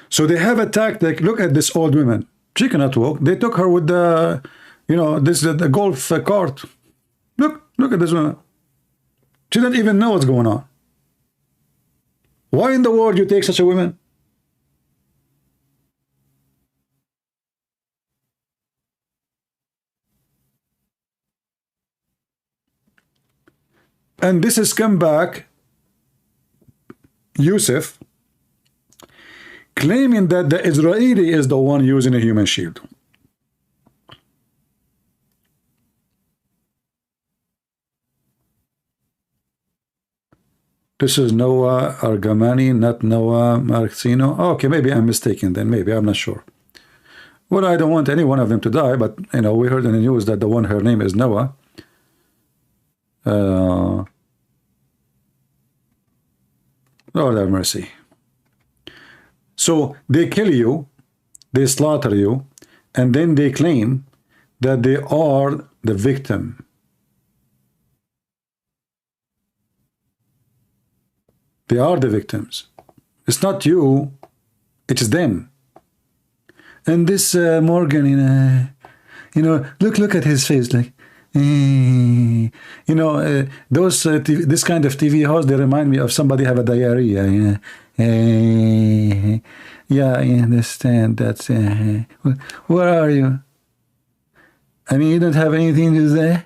F: So they have a tactic. Look at this old woman. She cannot walk. They took her with the, you know, this the golf cart. Look at this woman. She doesn't even know what's going on. Why in the world you take such a woman? And this has come back, Yusuf, claiming that the Israeli is the one using a human shield. This is Noah Argamani, not Noah Marcino. Okay, maybe I'm mistaken then. Maybe, I'm not sure. Well, I don't want any one of them to die, but, you know, we heard in the news that the one, her name is Noah. Lord have mercy. So they kill you, they slaughter you, and then they claim that they are the victim. They are the victims. It's not you, it's them. And this Morgan, you know, look at his face, like, you know, those this kind of TV hosts, they remind me of somebody have a diarrhea. You know? Yeah, I understand. That's where are you? I mean, you don't have anything to say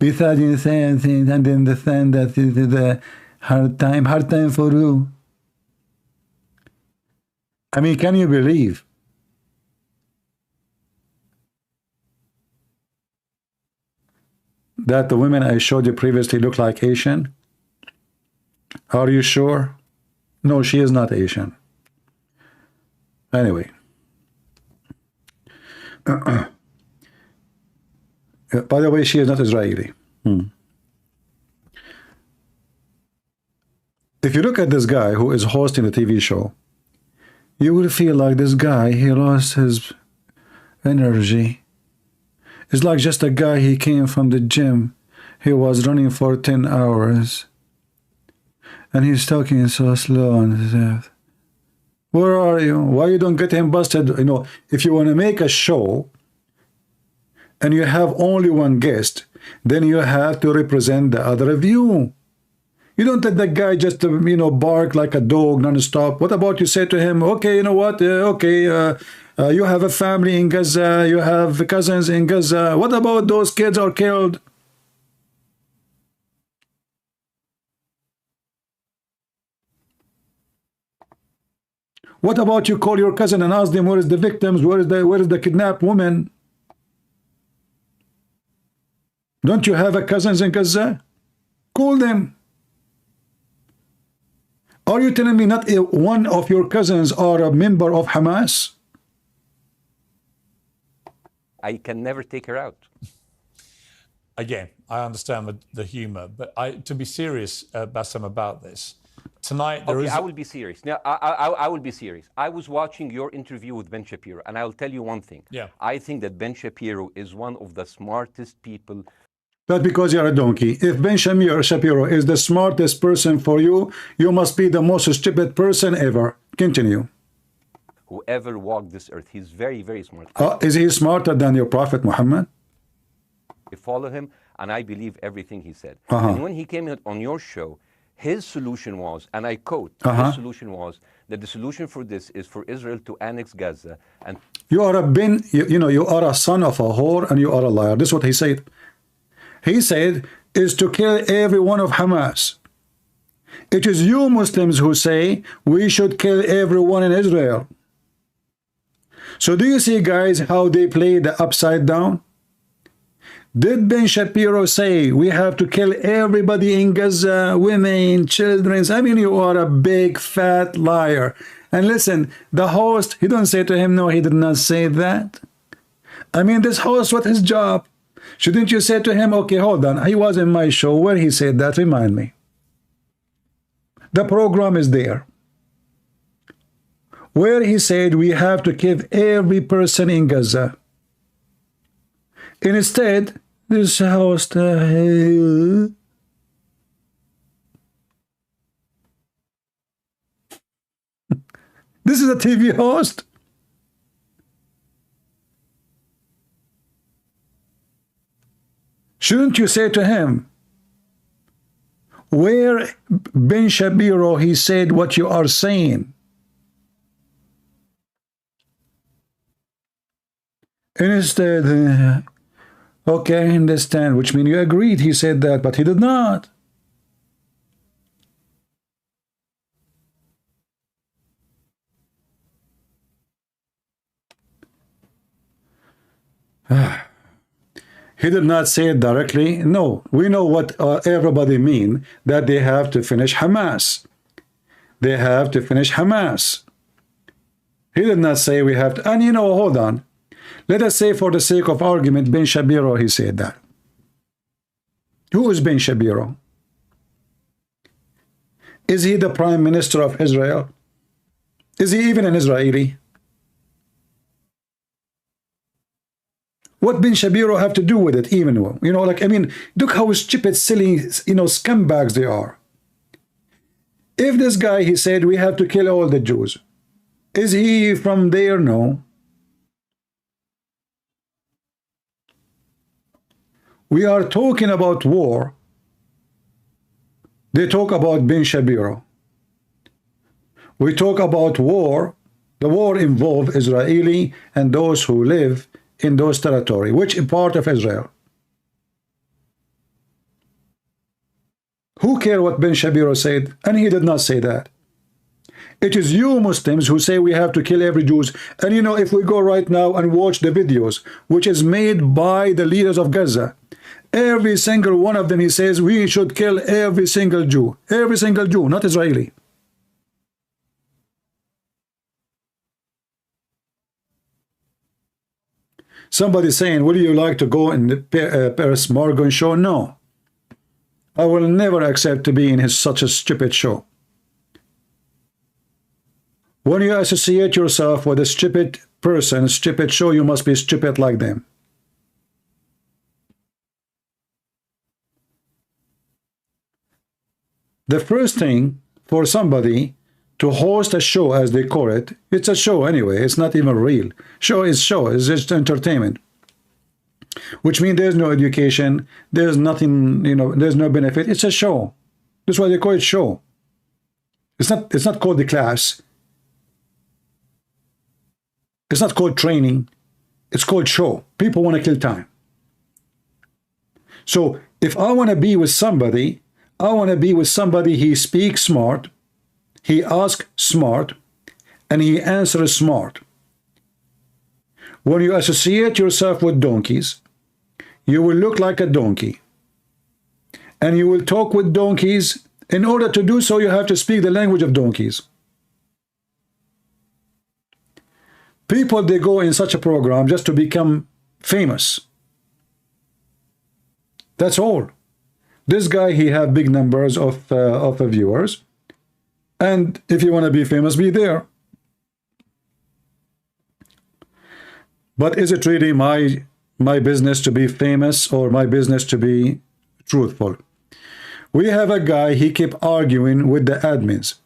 F: besides you say anything, and then the thing that is the hard time for you. I mean, can you believe? That the women I showed you previously look like Asian? Are you sure? No, she is not Asian. Anyway. By the way, she is not Israeli. If you look at this guy who is hosting a TV show, you will feel like this guy, he lost his energy. It's like just a guy, he came from the gym. He was running for 10 hours. And he's talking so slow and stuff. Where are you? Why you don't get him busted? You know, if you want to make a show and you have only one guest, then you have to represent the other view. You don't let that guy just, you know, bark like a dog non-stop. What about you say to him, okay, you know what, you have a family in Gaza, you have cousins in Gaza. What about those kids are killed? What about you call your cousin and ask them where is the victims, where is the kidnapped woman? Don't you have a cousins in Gaza? Call them. Are you telling me not one of your cousins are a member of Hamas?
H: I can never take her out.
G: Again, I understand the humor, but to be serious, Bassem, about this, tonight there is...
H: I will be serious. Now, I will be serious. I was watching your interview with Ben Shapiro, and I'll tell you one thing.
G: Yeah.
H: I think that Ben Shapiro is one of the smartest people.
F: That's because you're a donkey. If Ben Shapiro is the smartest person for you, you must be the most stupid person ever. Continue.
H: Whoever walked this earth, he's very, very smart.
F: Is he smarter than your Prophet Muhammad?
H: I follow him, and I believe everything he said. And when he came on your show, his solution was, and I quote, his solution was that the solution for this is for Israel to annex Gaza. And
F: you are you are a son of a whore and you are a liar. This is what he said. He said, is to kill every one of Hamas. It is you Muslims who say we should kill everyone in Israel. So do you see, guys, how they play the upside down? Did Ben Shapiro say we have to kill everybody in Gaza, women, children? I mean, you are a big fat liar. And listen, the host, he don't say to him, no, he did not say that. I mean, this host, what his job? Shouldn't you say to him, okay, hold on, he was in my show where he said that, remind me. The program is there. Where he said we have to kill every person in Gaza. Instead, this host, you This is a TV host. Shouldn't you say to him, where Ben Shapiro, he said what you are saying? And instead, okay, I understand, which means you agreed he said that, but he did not. He did not say it directly. No, we know what everybody mean, that they have to finish Hamas. They have to finish Hamas. He did not say we have to, and you know, hold on. Let us say for the sake of argument, Ben Shapiro, he said that. Who is Ben Shapiro? Is he the Prime Minister of Israel? Is he even an Israeli? What Ben Shapiro have to do with it even? You know, like, I mean, look how stupid, silly, you know, scumbags they are. If this guy, he said, we have to kill all the Jews. Is he from there? No. We are talking about war. They talk about Ben Shapiro. We talk about war. The war involves Israeli and those who live in those territories, which is part of Israel. Who cares what Ben Shapiro said? And he did not say that. It is you Muslims who say we have to kill every Jew. And you know, if we go right now and watch the videos, which is made by the leaders of Gaza, every single one of them, he says we should kill every single Jew. Every single Jew, not Israeli. Somebody saying, would you like to go in the Paris Morgan show? No. I will never accept to be in such a stupid show. When you associate yourself with a stupid person, a stupid show, you must be stupid like them. The first thing for somebody to host a show, as they call it, it's a show anyway, it's not even real. Show, it's just entertainment. Which means there's no education, there's nothing, you know, there's no benefit. It's a show. That's why they call it show. It's not called the class. It's not called training. It's called show. People want to kill time. So if I want to be with somebody, I want to be with somebody, he speaks smart, he asks smart, and he answers smart. When you associate yourself with donkeys, you will look like a donkey. And you will talk with donkeys. In order to do so, you have to speak the language of donkeys. People, they go in such a program just to become famous. That's all. This guy, he have big numbers of viewers. And if you want to be famous, be there. But is it really my business to be famous or my business to be truthful? We have a guy, he keep arguing with the admins.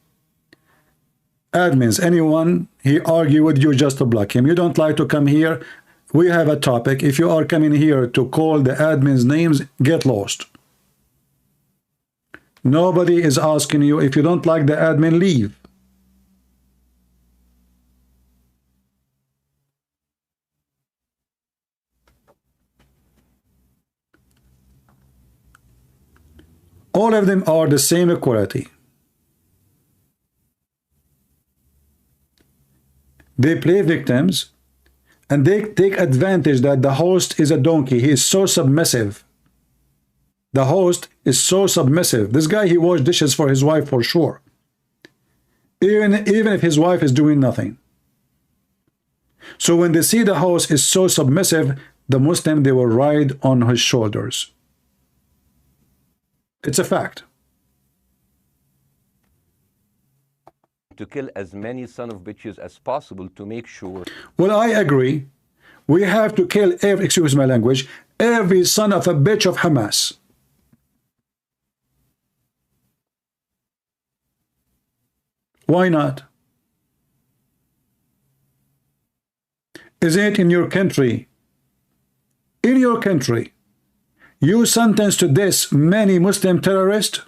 F: Admins, anyone, he argue with you just to block him. You don't like to come here, we have a topic. If you are coming here to call the admins names, get lost. Nobody is asking you. If you don't like the admin, leave. All of them are the same equality. They play victims and they take advantage that the host is a donkey. He is so submissive. The host is so submissive. This guy, he washes dishes for his wife for sure. Even if his wife is doing nothing. So when they see the host is so submissive, the Muslim, they will ride on his shoulders. It's a fact.
H: To kill as many son of bitches as possible to make sure.
F: Well, I agree. We have to kill every, excuse my language, every son of a bitch of Hamas. Why not? Is it in your country? In your country, you sentenced to this many Muslim terrorists?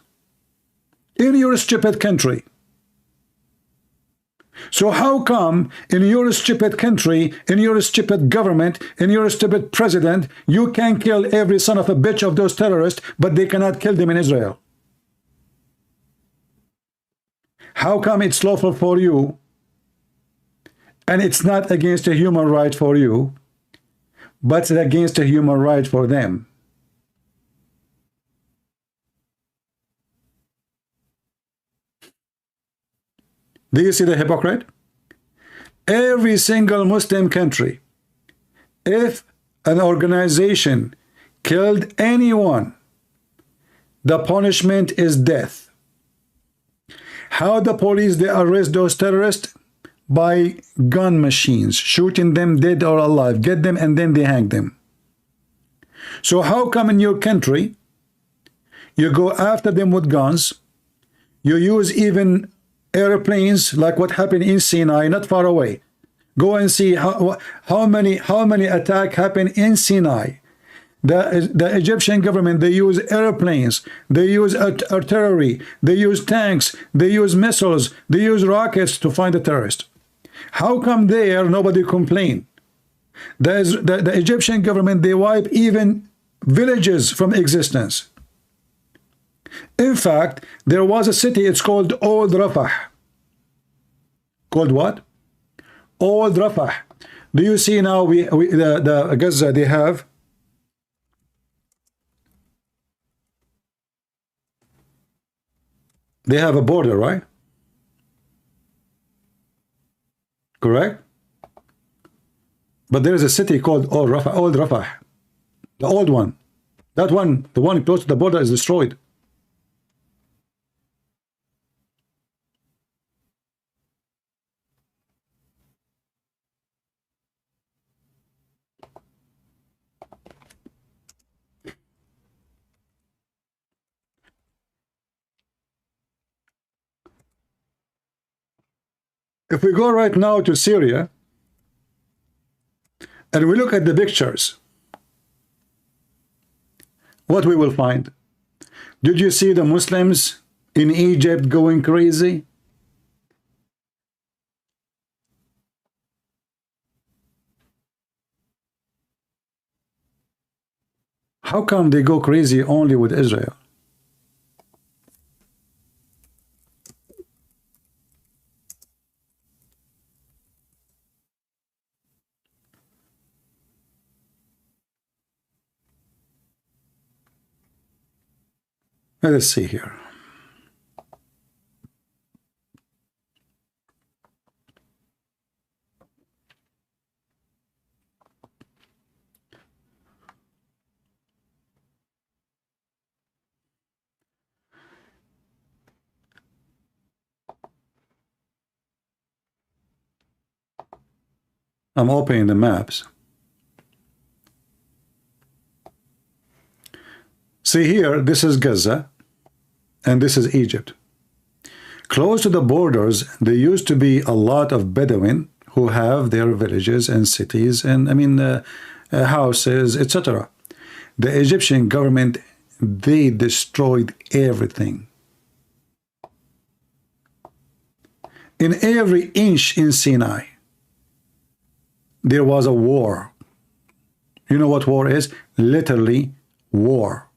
F: In your stupid country. So how come in your stupid country, in your stupid government, in your stupid president, you can kill every son of a bitch of those terrorists, but they cannot kill them in Israel? How come it's lawful for you and it's not against a human right for you, but it's against a human right for them? Do you see the hypocrite? Every single Muslim country, if an organization killed anyone, the punishment is death. How the police, they arrest those terrorists? By gun machines, shooting them dead or alive, get them and then they hang them. So how come in your country, you go after them with guns, you use even airplanes like what happened in Sinai, not far away. Go and see how many attacks happen in Sinai. The Egyptian government, they use airplanes, they use artillery, they use tanks, they use missiles, they use rockets to find the terrorists. How come there nobody complain? The Egyptian government, they wipe even villages from existence. In fact, there was a city, it's called Old Rafah. Called what? Old Rafah. Do you see now the Gaza they have? They have a border, right? Correct? But there is a city called Old Rafah. The old one. That one, the one close to the border, is destroyed. If we go right now to Syria and we look at the pictures, what we will find? Did you see the Muslims in Egypt going crazy? How come they go crazy only with Israel? Let us see here. I'm opening the maps. See here, this is Gaza. And this is Egypt. Close to the borders, there used to be a lot of Bedouin who have their villages and cities and houses, etc. The Egyptian government, they destroyed everything. In every inch in Sinai, there was a war. You know what war is? Literally war.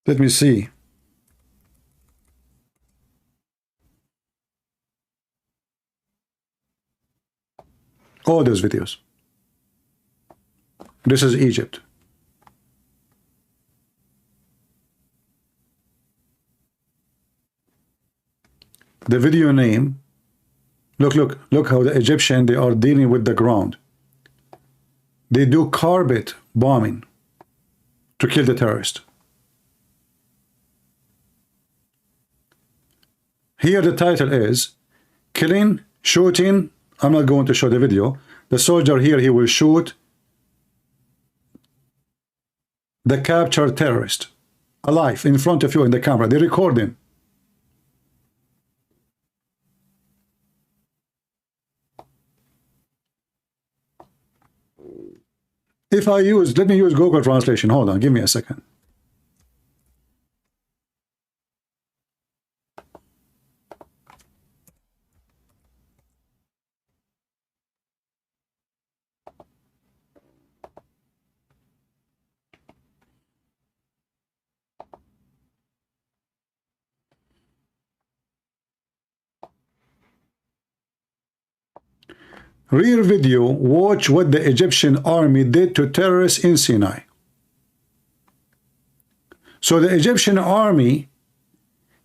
F: Let me see. All those videos. This is Egypt. The video name, look how the Egyptian, they are dealing with the ground. They do carpet bombing to kill the terrorist. Here the title is killing, shooting, I'm not going to show the video, The soldier here, he will shoot the captured terrorist alive in front of you in the camera. They record him. If I use, let me use Google Translation. Hold on, give me a second. Rear video, watch what the Egyptian army did to terrorists in Sinai. So the Egyptian army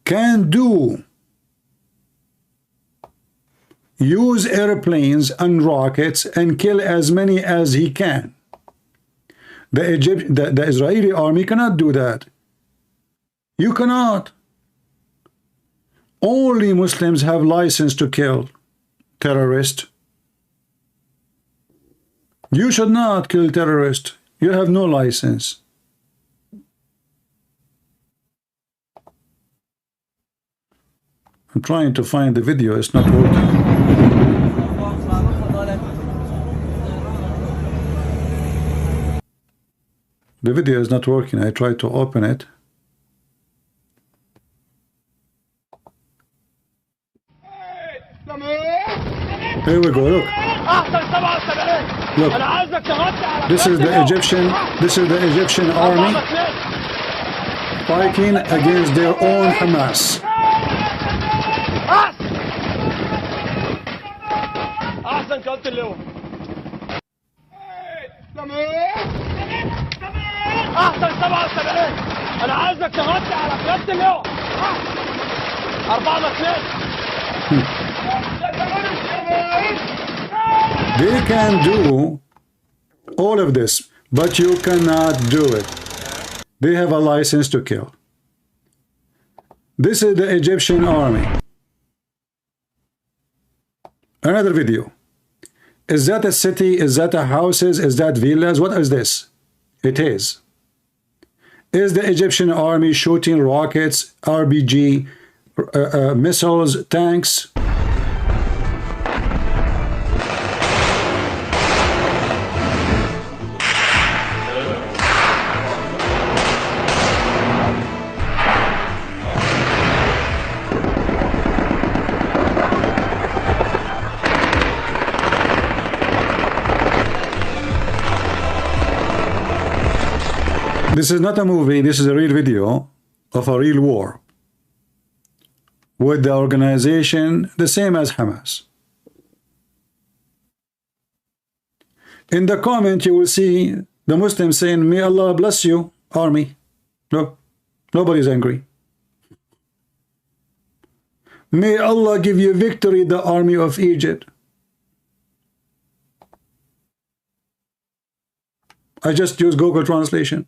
F: can use airplanes and rockets and kill as many as he can. The Israeli army cannot do that. You cannot. Only Muslims have license to kill terrorists. You should not kill terrorists. You have no license. I'm trying to find the video. It's not working. The video is not working. I tried to open it. Here we go. Look. Look, this is the Egyptian army fighting against their own Hamas. They can do all of this, but you cannot do it. They have a license to kill. This is the Egyptian army. Another video. Is that a city? Is that a houses? Is that villas? What is this? It is. Is the Egyptian army shooting rockets, RPG, missiles, tanks? This is not a movie, this is a real video of a real war with the organization the same as Hamas. In the comment you will see the Muslims saying, may Allah bless you, army. Look, nobody's angry. May Allah give you victory, the army of Egypt. I just use Google Translation.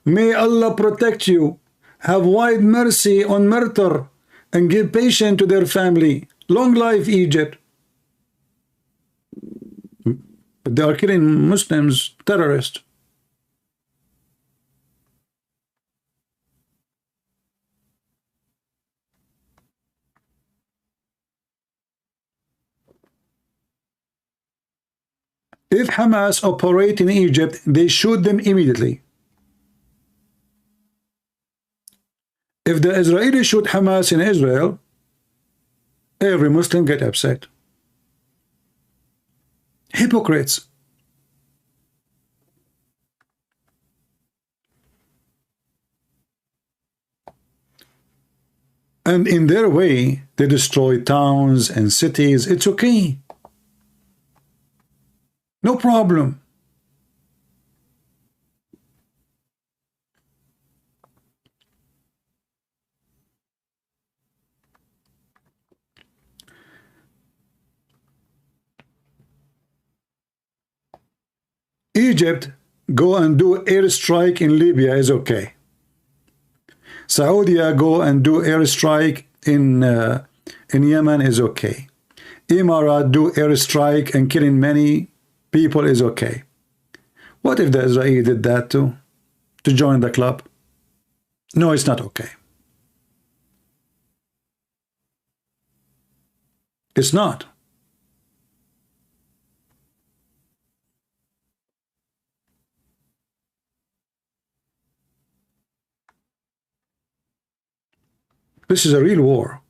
F: May Allah protect you, have wide mercy on murder, and give patience to their family. Long life, Egypt. But they are killing Muslims, terrorists. If Hamas operate in Egypt, they shoot them immediately. If the Israelis shoot Hamas in Israel, every Muslim get upset. Hypocrites. And in their way, they destroy towns and cities. It's okay. No problem. Egypt go and do airstrike in Libya is okay. Saudi go and do airstrike in Yemen is okay. Emirates do airstrike and killing many people is okay. What if the Israeli did that too? To join the club? No, it's not okay. It's not. This is a real war.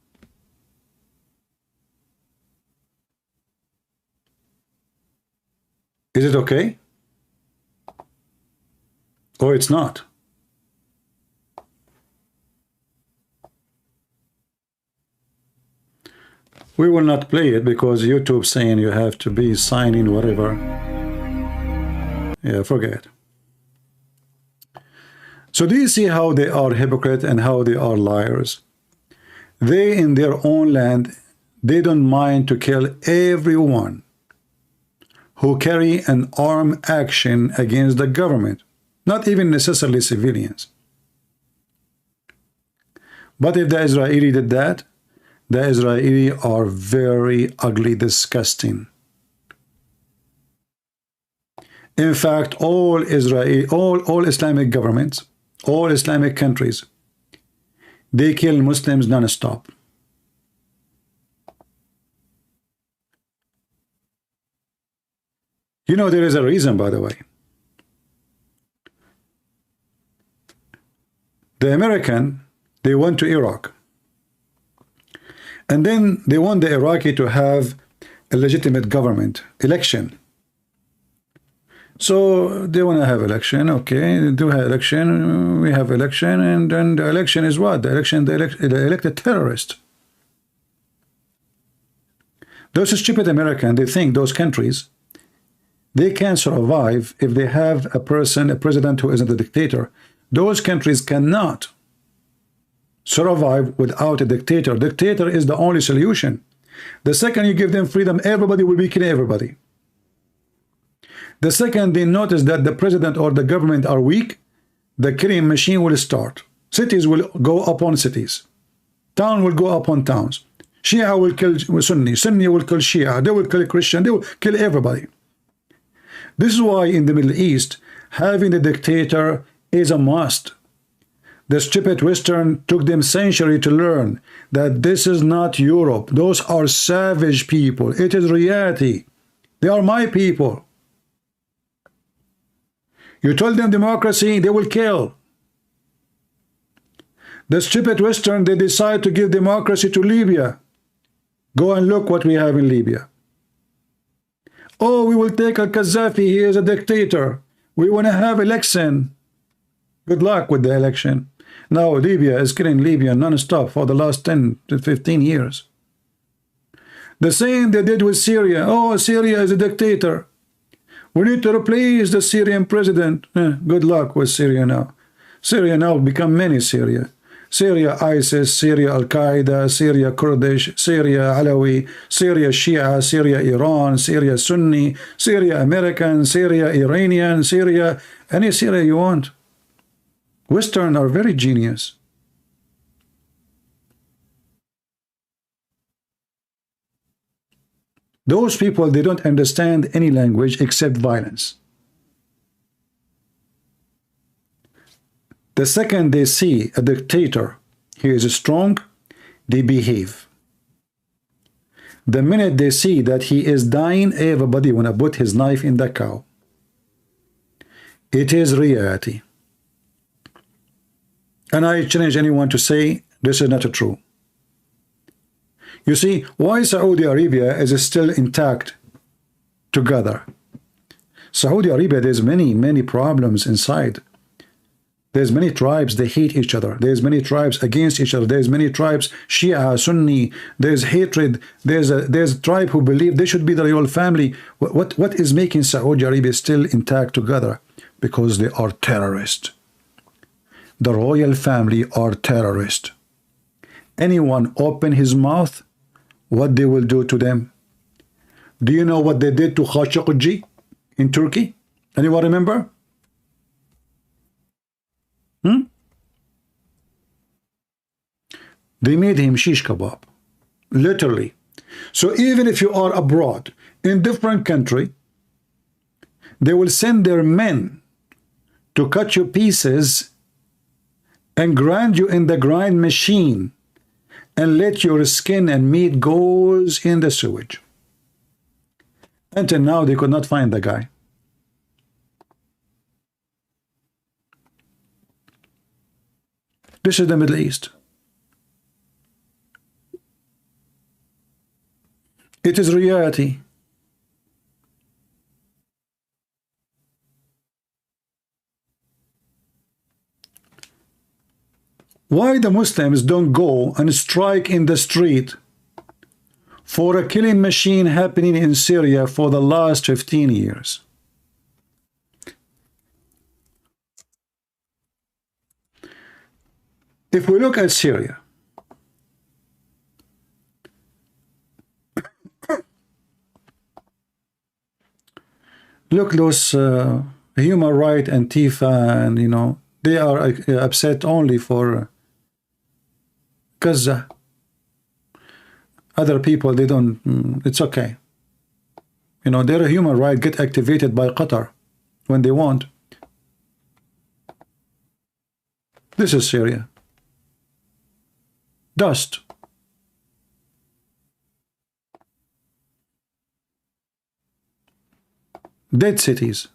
F: Is it okay? Or it's not? We will not play it because YouTube saying you have to be signing whatever. Yeah, forget. So do you see how they are hypocrite and how they are liars? They in their own land, they don't mind to kill everyone who carry an armed action against the government, not even necessarily civilians. But if the Israeli did that, the Israeli are very ugly, disgusting. In fact, all Islamic governments, all Islamic countries, they kill Muslims non-stop. You know, there is a reason, by the way. The American, they went to Iraq. And then they want the Iraqi to have a legitimate government, election. So they want to have election, okay, they do have election, we have election, and then the election is what? The election, they elect a terrorist. Those stupid Americans, they think those countries, they can survive if they have a president who isn't a dictator. Those countries cannot survive without a dictator. Dictator is the only solution. The second you give them freedom, everybody will be killing everybody. The second they notice that the president or the government are weak, the killing machine will start. Cities will go upon cities. Town will go upon towns. Shia will kill Sunni. Sunni will kill Shia. They will kill Christian. They will kill everybody. This is why in the Middle East, having a dictator is a must. The stupid Western took them centuries to learn that this is not Europe. Those are savage people. It is reality. They are my people. You told them democracy, they will kill. The stupid Western, they decide to give democracy to Libya. Go and look what we have in Libya. Oh, we will take al-Qaddafi, he is a dictator. We want to have election. Good luck with the election. Now Libya is killing Libya non-stop for the last 10 to 15 years. The same they did with Syria. Oh, Syria is a dictator. We need to replace the Syrian president. Good luck with Syria now. Syria now become many Syria. Syria ISIS, Syria Al-Qaeda, Syria Kurdish, Syria Alawi, Syria Shia, Syria Iran, Syria Sunni, Syria American, Syria Iranian, Syria, any Syria you want. Western are very genius. Those people, they don't understand any language except violence. The second they see a dictator, he is strong, they behave. The minute they see that he is dying, everybody want to put his knife in the cow. It is reality. And I challenge anyone to say this is not true. You see, why Saudi Arabia is still intact together? Saudi Arabia, there's many problems inside. There's many tribes, they hate each other. There's many tribes against each other. There's many tribes, Shia, Sunni. There's hatred. There's a tribe who believe they should be the royal family. What is making Saudi Arabia still intact together? Because they are terrorists. The royal family are terrorists. Anyone open his mouth, what they will do to them? Do you know what they did to Khashoggi in Turkey? Anyone remember? They made him shish kebab. Literally. So even if you are abroad in different country, they will send their men to cut you pieces and grind you in the grind machine and let your skin and meat goes in the sewage. Until now, they could not find the guy. This is the Middle East. It is reality. Why the Muslims don't go and strike in the street for a killing machine happening in Syria for the last 15 years? If we look at Syria, look those human rights Antifa, and you know, they are upset only for Gaza. Other people, they don't, it's okay. You know, their human right get activated by Qatar when they want. This is Syria. Dust. Dead cities.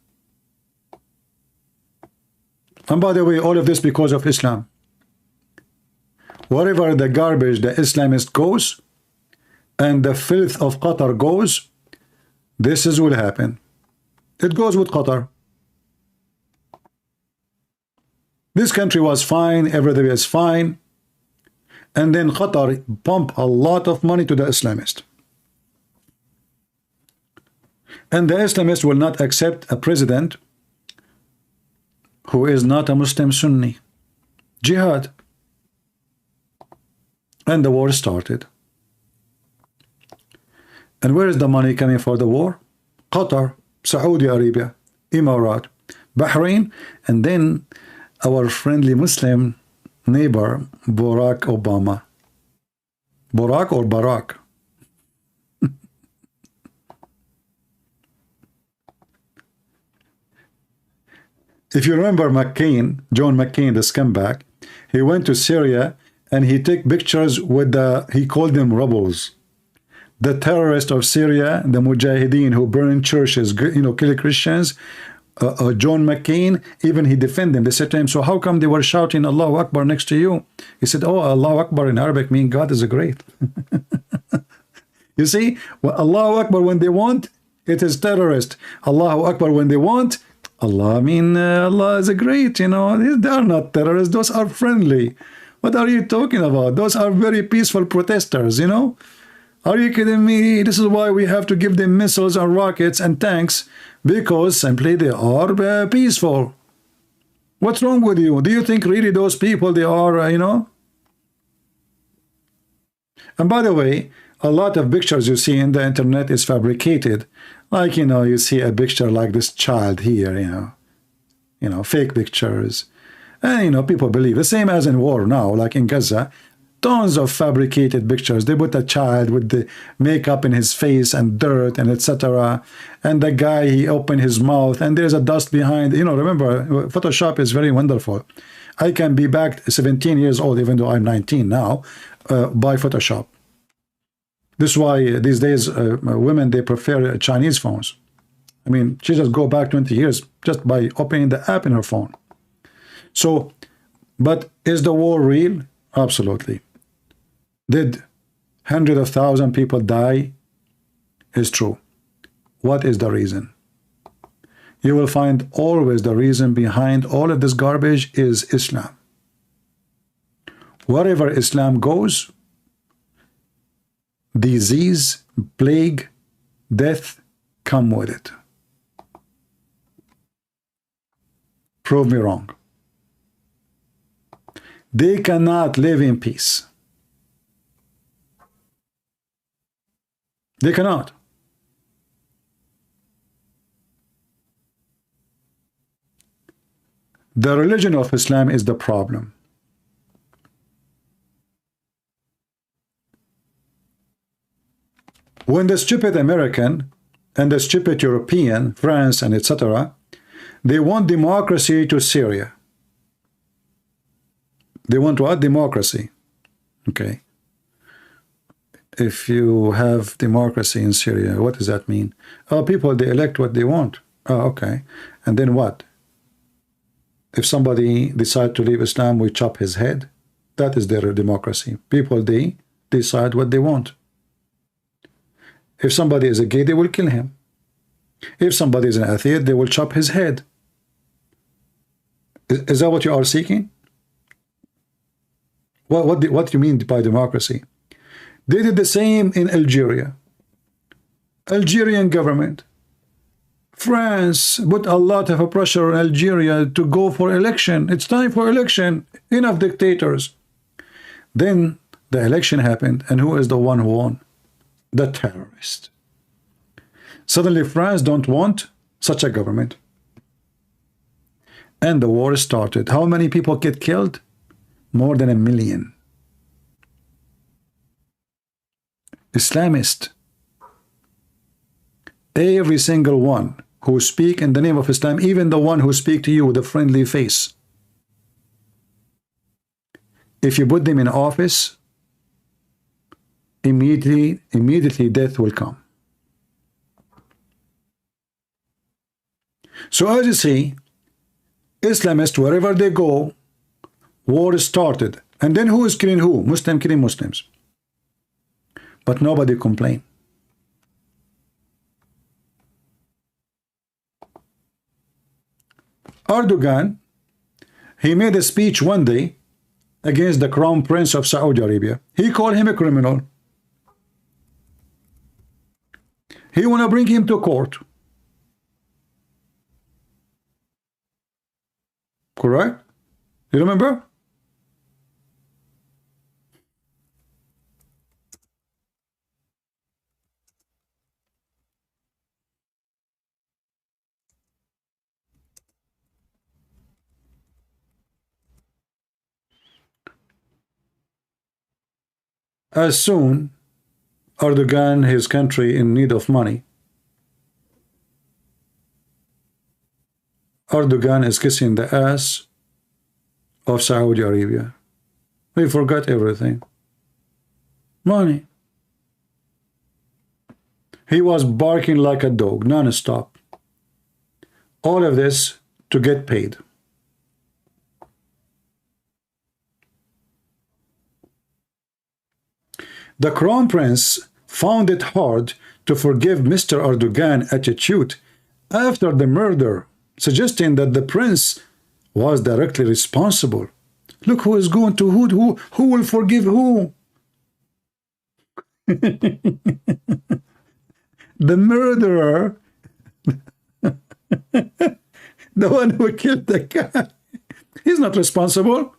F: And by the way, all of this because of Islam. Wherever the garbage the Islamist goes and the filth of Qatar goes, this is will happen. It goes with Qatar. This country was fine, everything is fine, and then Qatar pump a lot of money to the Islamist. And the Islamists will not accept a president who is not a Muslim Sunni. Jihad. And the war started. And where is the money coming for the war? Qatar, Saudi Arabia, Emirat, Bahrain, and then our friendly Muslim neighbor, Barack Obama. Barack or Barack? If you remember McCain, John McCain, the scumbag, he went to Syria and he took pictures with the, he called them rebels. The terrorists of Syria, the Mujahideen who burn churches, you know, kill Christians. John McCain, even he defended them. They said to him, so how come they were shouting Allahu Akbar next to you? He said, oh, Allahu Akbar in Arabic means God is a great. You see, well, Allahu Akbar when they want, it is terrorist. Allahu Akbar when they want, Allah, I mean, Allah is a great, you know, they are not terrorists, those are friendly. What are you talking about? Those are very peaceful protesters, you know? Are you kidding me? This is why we have to give them missiles and rockets and tanks, because simply they are peaceful. What's wrong with you? Do you think really those people, they are, you know? And by the way, a lot of pictures you see in the internet is fabricated. Like, you know, you see a picture like this child here, you know, fake pictures. And, you know, people believe the same as in war now, like in Gaza, tons of fabricated pictures. They put a child with the makeup in his face and dirt and etc. And the guy, he opened his mouth and there's a dust behind. You know, remember, Photoshop is very wonderful. I can be back 17 years old, even though I'm 19 now, by Photoshop. This is why these days women, they prefer Chinese phones. I mean, she just go back 20 years just by opening the app in her phone. So, but is the war real? Absolutely. Did hundreds of thousands of people die? Is true. What is the reason? You will find always the reason behind all of this garbage is Islam. Wherever Islam goes, disease, plague, death come with it. Prove me wrong. They cannot live in peace. They cannot. The religion of Islam is the problem. When the stupid American and the stupid European, France and etc., they want democracy to Syria. They want what? Democracy. Okay. If you have democracy in Syria, what does that mean? Oh, people, they elect what they want. Oh, okay. And then what? If somebody decides to leave Islam, we chop his head. That is their democracy. People, they decide what they want. If somebody is a gay, they will kill him. If somebody is an atheist, they will chop his head. Is that what you are seeking? What do you mean by democracy? They did the same in Algeria. Algerian government. France put a lot of pressure on Algeria to go for election. It's time for election. Enough dictators. Then the election happened, and who is the one who won? The terrorist. Suddenly France don't want such a government. And the war started. How many people get killed? More than 1 million. Islamist. Every single one who speak in the name of Islam, even the one who speak to you with a friendly face, if you put them in office, immediately death will come. So as you see, Islamists, wherever they go, war started. And then who is killing who? Muslim killing Muslims. But nobody complained. Erdogan, he made a speech one day against the Crown Prince of Saudi Arabia. He called him a criminal. He want to bring him to court. Correct? You remember? As soon Erdogan, his country in need of money, Erdogan is kissing the ass of Saudi Arabia. We forgot everything. Money. He was barking like a dog, non-stop. All of this to get paid. The Crown Prince found it hard to forgive Mr. Erdogan's attitude after the murder, suggesting that the prince was directly responsible. Look who is going to who will forgive who? The murderer, the one who killed the guy, he's not responsible.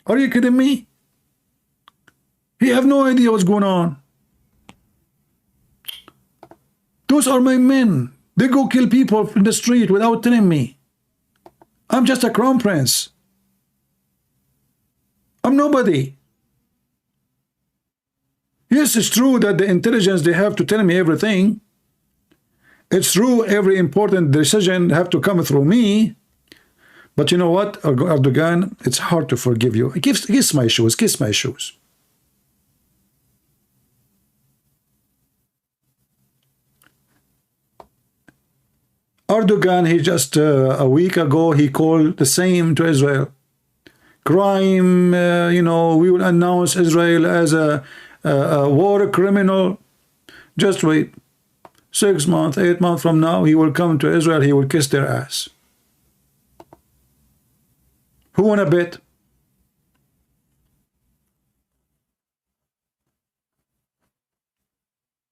F: Are you kidding me? He have no idea what's going on. Those are my men. They go kill people in the street without telling me. I'm just a crown prince. I'm nobody. Yes, it's true that the intelligence, they have to tell me everything. It's true every important decision have to come through me. But you know what, Erdogan, it's hard to forgive you. Kiss my shoes, kiss my shoes. Erdogan, he just a week ago, he called the same to Israel. Crime, you know, we will announce Israel as a war criminal. Just wait. 6 months, 8 months from now, he will come to Israel, he will kiss their ass. Who wanna bet?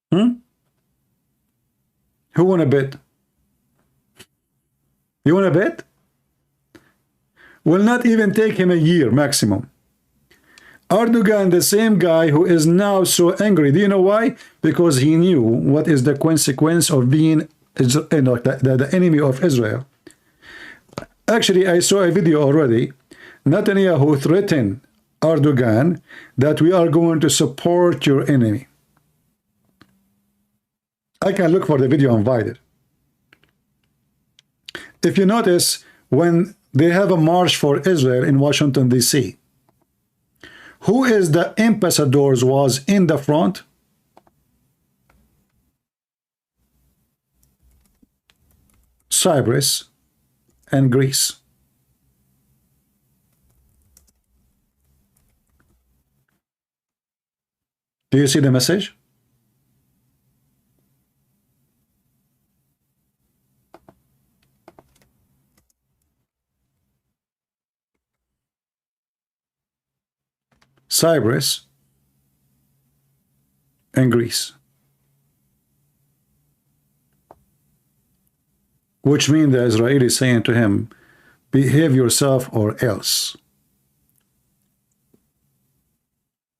F: Who wanna bet? You wanna bet? Will not even take him a year maximum. Erdogan, the same guy who is now so angry. Do you know why? Because he knew what is the consequence of being the enemy of Israel. Actually, I saw a video already. Netanyahu threatened Erdogan that we are going to support your enemy. I can look for the video and find it. If you notice, when they have a march for Israel in Washington, D.C., who is the ambassadors was in the front? Cyprus and Greece. Do you see the message? Cyprus and Greece. Which means the Israeli saying to him, behave yourself or else.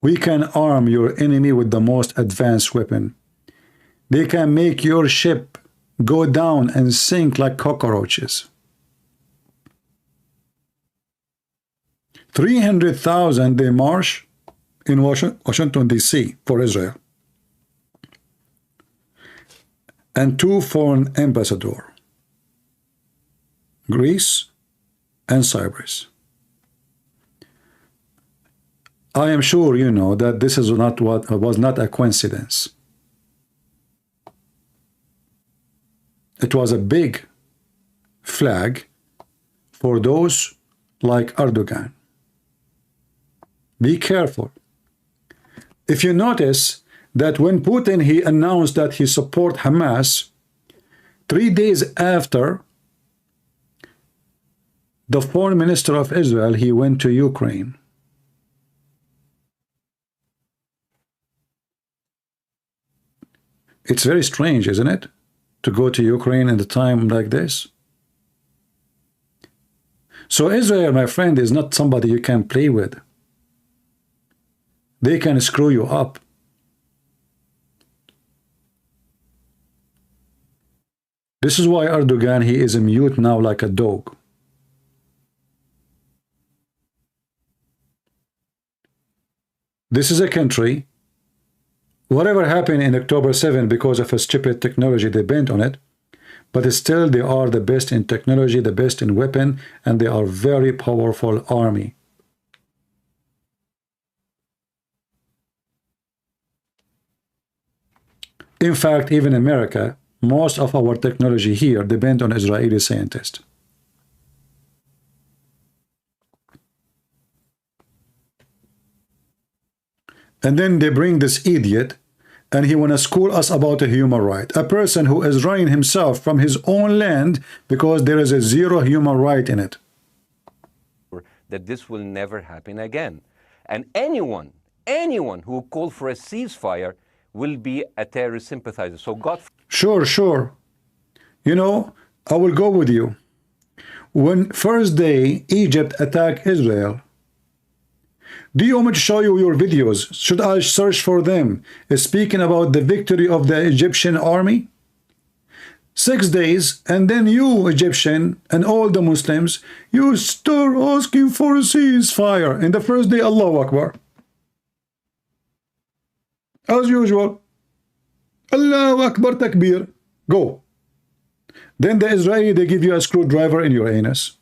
F: We can arm your enemy with the most advanced weapon. They can make your ship go down and sink like cockroaches. 300,000 they march in Washington, D.C. for Israel. And 2 foreign ambassadors, Greece and Cyprus. I am sure you know that this is not what was not a coincidence. It was a big flag for those like Erdogan. Be careful. If you notice that when Putin he announced that he support Hamas, 3 days after, the foreign minister of Israel he went to Ukraine. It's very strange, isn't it, to go to Ukraine at a time like this? So Israel, my friend, is not somebody you can play with. They can screw you up. This is why Erdogan, he is mute now like a dog. This is a country, whatever happened in October 7 because of a stupid technology, they bent on it, but still they are the best in technology, the best in weapon, and they are very powerful army. In fact, even America, most of our technology here depend on Israeli scientists. And then they bring this idiot, and he want to school us about a human right. A person who is running himself from his own land because there is a zero human right in it.
H: That this will never happen again. And anyone who call for a ceasefire will be a terrorist sympathizer. So God...
F: Sure. You know, I will go with you. When first day Egypt attacked Israel, do you want me to show you your videos? Should I search for them? Speaking about the victory of the Egyptian army? 6 days, and then you, Egyptian, and all the Muslims, you start asking for a ceasefire. In the first day, Allahu Akbar. As usual. Allahu Akbar Takbir. Go. Then the Israeli, they give you a screwdriver in your anus.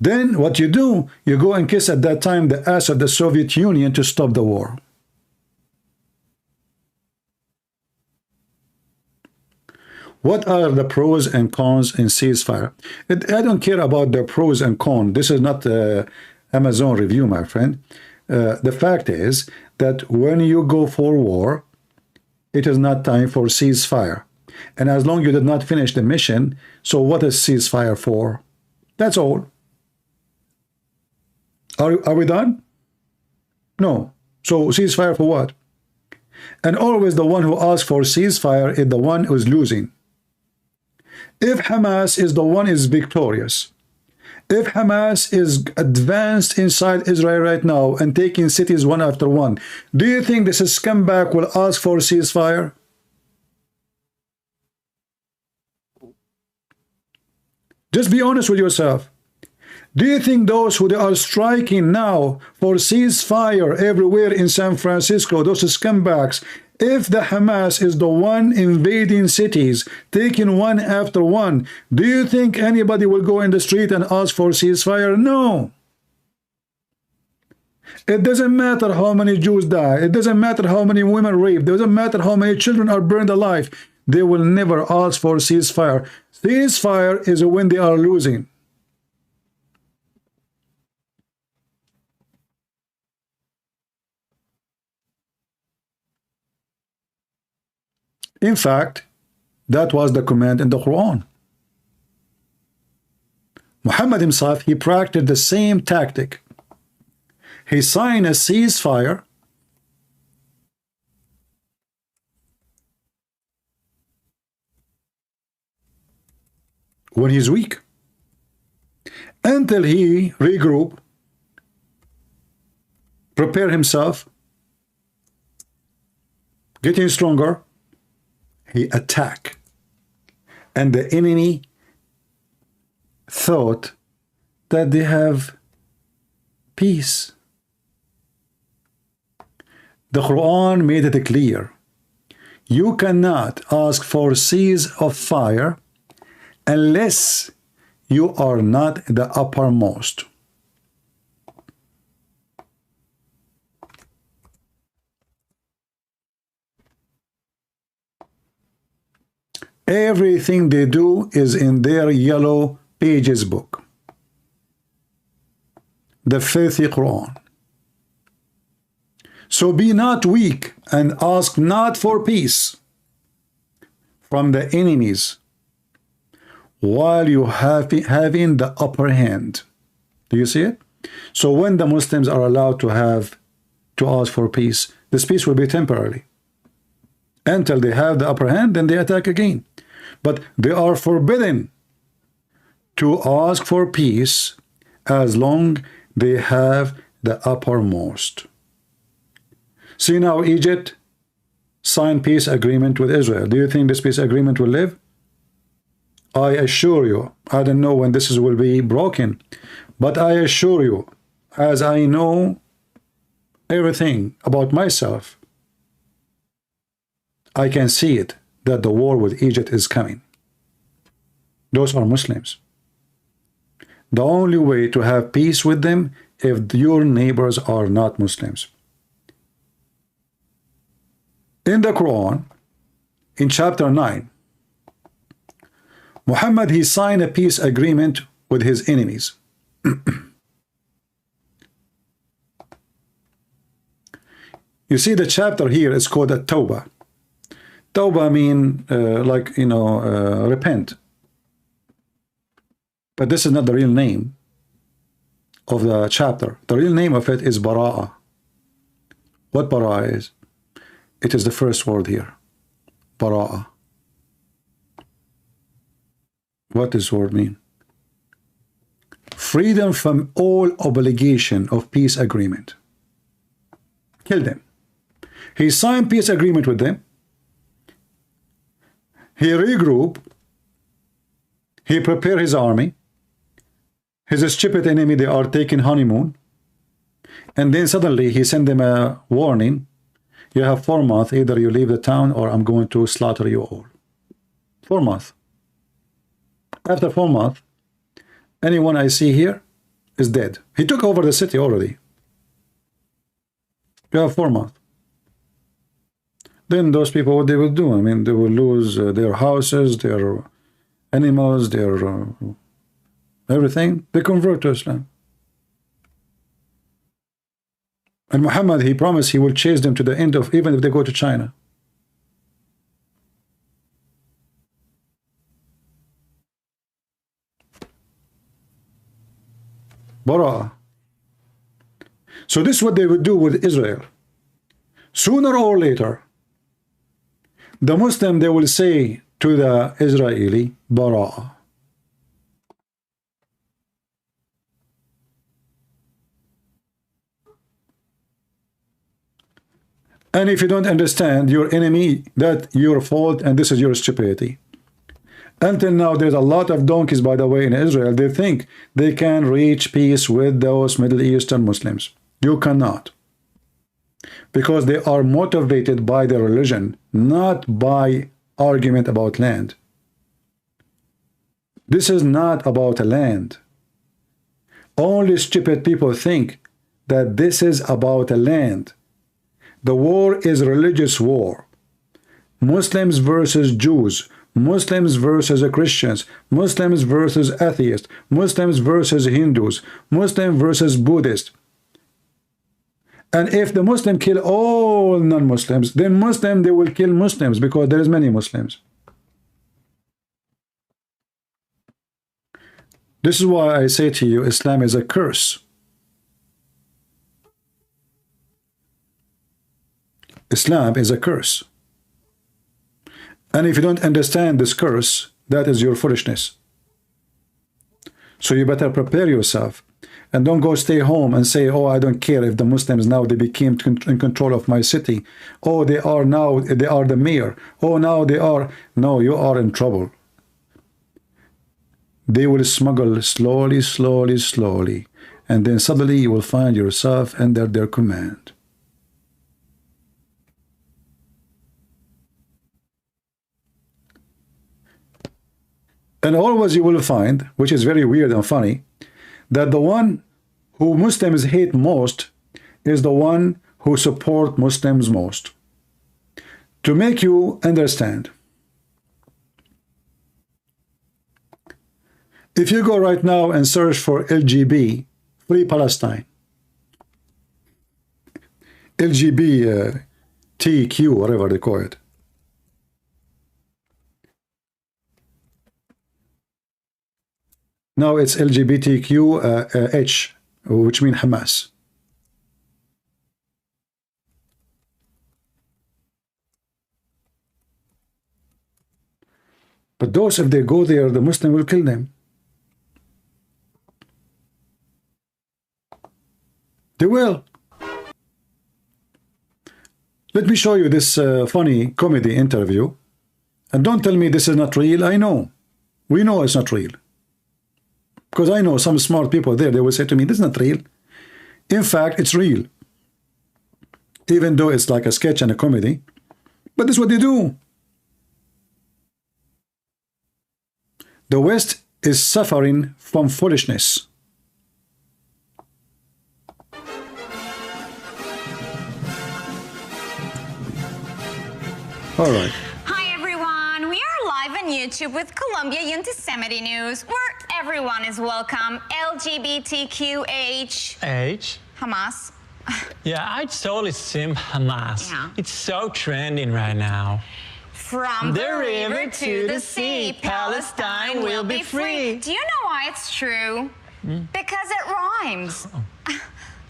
F: Then what you do, you go and kiss at that time the ass of the Soviet Union to stop the war. What are the pros and cons in ceasefire? I don't care about the pros and cons. This is not Amazon review, my friend. The fact is that when you go for war, it is not time for ceasefire. And as long as you did not finish the mission, so what is ceasefire for? That's all. Are we done? No. So ceasefire for what? And always the one who asks for ceasefire is the one who is losing. If Hamas is the one who is victorious, if Hamas is advanced inside Israel right now and taking cities one after one, do you think this scumbag will ask for ceasefire? Just be honest with yourself. Do you think those who are striking now for ceasefire everywhere in San Francisco, those scumbags, If the Hamas is the one invading cities, taking one after one, do you think anybody will go in the street and ask for ceasefire? No. It doesn't matter how many Jews die. It doesn't matter how many women raped. It doesn't matter how many children are burned alive. They will never ask for ceasefire. Ceasefire is when they are losing. In fact, that was the command in the Quran. Muhammad himself, he practiced the same tactic. He signed a ceasefire when he's weak, until he regroup, prepare himself, getting stronger, he attack. And the enemy thought that they have peace. The Quran made it clear. You cannot ask for cease of fire unless you are not the uppermost. Everything they do is in their yellow pages book. The filthy Quran. So be not weak and ask not for peace from the enemies while you having the upper hand. Do you see it? So when the Muslims are allowed to ask for peace, this peace will be temporary. Until they have the upper hand, then they attack again. But they are forbidden to ask for peace as long they have the uppermost. See now, Egypt signed peace agreement with Israel. Do you think this peace agreement will live? I assure you, I don't know when this will be broken, but I assure you, as I know everything about myself, I can see it, that the war with Egypt is coming. Those are Muslims. The only way to have peace with them if your neighbors are not Muslims. In the Quran, in chapter 9, Muhammad, he signed a peace agreement with his enemies. You see, the chapter here is called a Tawbah. Tawbah mean repent. But this is not the real name of the chapter. The real name of it is Bara'ah. What Bara'ah is? It is the first word here. Bara'ah. What does this word mean? Freedom from all obligation of peace agreement. Kill them. He signed peace agreement with them. He regrouped. He prepared his army. His stupid enemy, they are taking honeymoon. And then suddenly he sent them a warning. You have 4 months. Either you leave the town or I'm going to slaughter you all. 4 months. After 4 months, anyone I see here is dead. He took over the city already. You have 4 months. Then those people, what they will do? I mean, they will lose their houses, their animals, their everything. They convert to Islam. And Muhammad, he promised he will chase them to the end of, even if they go to China. Bara'ah. So this is what they would do with Israel. Sooner or later, the Muslim, they will say to the Israeli, Bara'ah. And if you don't understand your enemy, that's your fault and this is your stupidity. Until now, there's a lot of donkeys, by the way, in Israel. They think they can reach peace with those Middle Eastern Muslims. You cannot. because they are motivated by their religion, not by argument about land. This is not about a land. Only stupid people think that this is about a land. The war is religious war. Muslims versus Jews, Muslims versus Christians, Muslims versus atheists, Muslims versus Hindus, Muslim versus Buddhists. And if the Muslim kill all non-Muslims, then Muslim, they will kill Muslims because there is many Muslims. This is why I say to you, Islam is a curse. Islam is a curse. And if you don't understand this curse, that is your foolishness. So you better prepare yourself. And don't go stay home and say, oh, I don't care if the Muslims now they became in control of my city. Oh, they are now, they are the mayor. Oh, now they are. No, you are in trouble. They will smuggle slowly, slowly, slowly. And then suddenly you will find yourself under their command. And always you will find, which is very weird and funny, that the one who Muslims hate most is the one who support Muslims most. To make you understand, if you go right now and search for LGB, Free Palestine, LGBTQ, whatever they call it, now it's LGBTQH, which means Hamas. But those, if they go there, the Muslim will kill them. They will. Let me show you this funny comedy interview. And don't tell me this is not real. I know. We know it's not real. Because I know some smart people there, they will say to me, this is not real. In fact, it's real. Even though it's like a sketch and a comedy. But this is what they do. The West is suffering from foolishness. All right.
K: YouTube with Colombia Anti-Semitic News, where everyone is welcome. LGBTQH.
L: H?
K: Hamas.
L: Yeah, I totally sim Hamas. Yeah. It's so trending right now.
K: From the river to the sea, Palestine will be free. Do you know why it's true? Because it rhymes. Oh.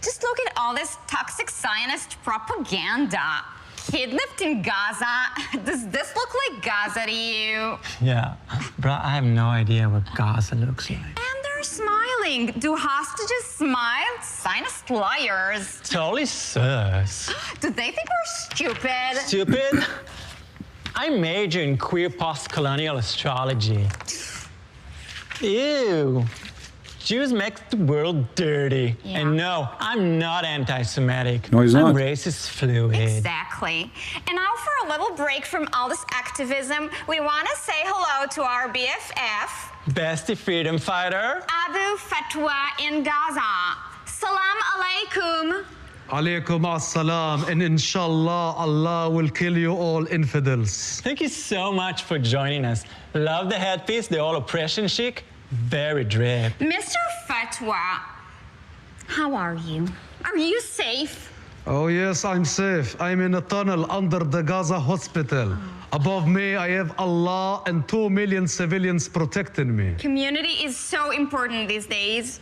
K: Just look at all this toxic Zionist propaganda. Kidnapped in Gaza. Does this look like Gaza to you?
L: Yeah, bro, I have no idea what Gaza looks like.
K: And they're smiling. Do hostages smile? Zionist liars.
L: Totally sus.
K: Do they think we're stupid?
L: Stupid? I major in queer post-colonial astrology. Ew. Jews make the world dirty. Yeah. And no, I'm not anti-Semitic.
F: No, he's not.
L: I'm racist fluid.
K: Exactly. And now for a little break from all this activism, we want to say hello to our BFF.
L: Bestie freedom fighter.
K: Abu Fatwa in Gaza. Salam alaikum.
M: Alaikum as-salam. And inshallah, Allah will kill you all infidels.
L: Thank you so much for joining us. Love the headpiece, the all oppression chic. Very drip.
K: Mr. Fatwa, how are you? Are you safe?
M: Oh, yes, I'm safe. I'm in a tunnel under the Gaza hospital. Above me, I have Allah and 2 million civilians protecting me.
K: Community is so important these days.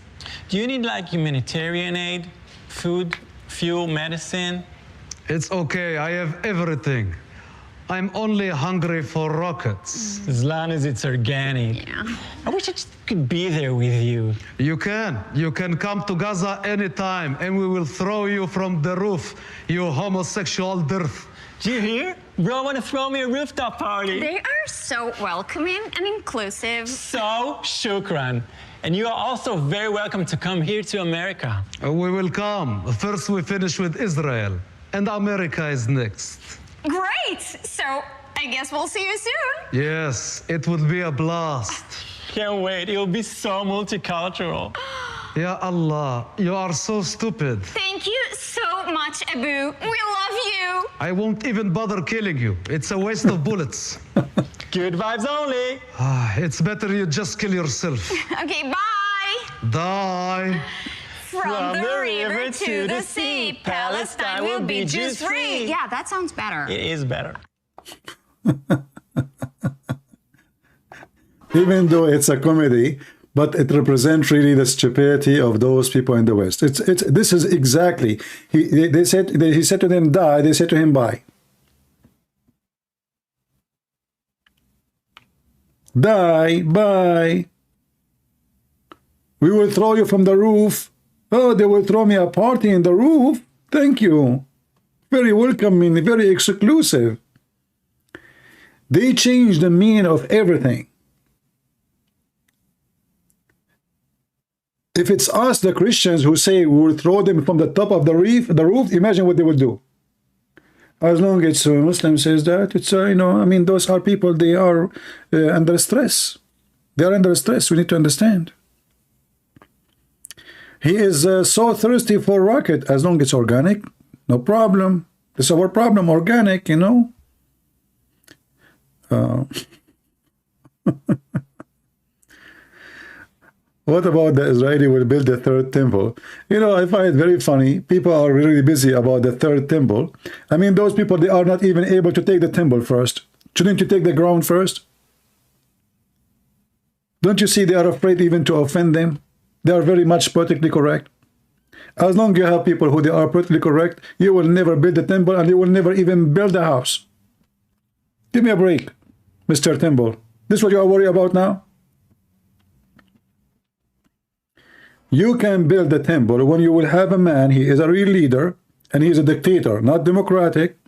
L: Do you need like humanitarian aid, food, fuel, medicine?
M: It's okay. I have everything. I'm only hungry for rockets.
L: As long as it's organic.
K: Yeah.
L: I wish I just could be there with you.
M: You can. You can come to Gaza anytime, and we will throw you from the roof, you homosexual dirt.
L: Do you hear? Bro, want to throw me a rooftop party.
K: They are so welcoming and inclusive.
L: So shukran. And you are also very welcome to come here to America.
M: We will come. First, we finish with Israel. and America is next.
K: Great! So I guess we'll see you soon.
M: Yes, it would be a blast.
L: Can't wait. It'll be so multicultural.
M: Ya Allah, you are so stupid.
K: Thank you so much, Abu. We love you.
M: I won't even bother killing you. It's a waste of bullets.
L: Good vibes only.
M: It's better you just kill yourself.
K: Okay, bye.
M: Die.
K: From the river to the sea, Palestine will be Jews free. Yeah, that sounds better.
L: It is better.
F: Even though it's a comedy, but it represents really the stupidity of those people in the West. This is exactly, he said to them die, they said to him bye. Die, bye. We will throw you from the roof. Oh, they will throw me a party in the roof. Thank you. Very welcoming, very exclusive. They changed the meaning of everything. If it's us, the Christians, who say we will throw them from the top of the roof, imagine what they will do. As long as a Muslim says that, it's you know, I mean, those are people. They are under stress. They are under stress. We need to understand. He is so thirsty for rocket. As long as it's organic, no problem. It's our problem. Organic, you know. What about the Israeli will build the third temple? You know, I find it very funny. People are really busy about the third temple. I mean, those people, they are not even able to take the temple first. Shouldn't you take the ground first? Don't you see they are afraid even to offend them? They are very much politically correct. As long as you have people who they are politically correct, you will never build the temple and you will never even build a house. Give me a break, Mr. Temple. This is what you are worried about now? You can build the temple when you will have a man, he is a real leader, and he is a dictator, not democratic.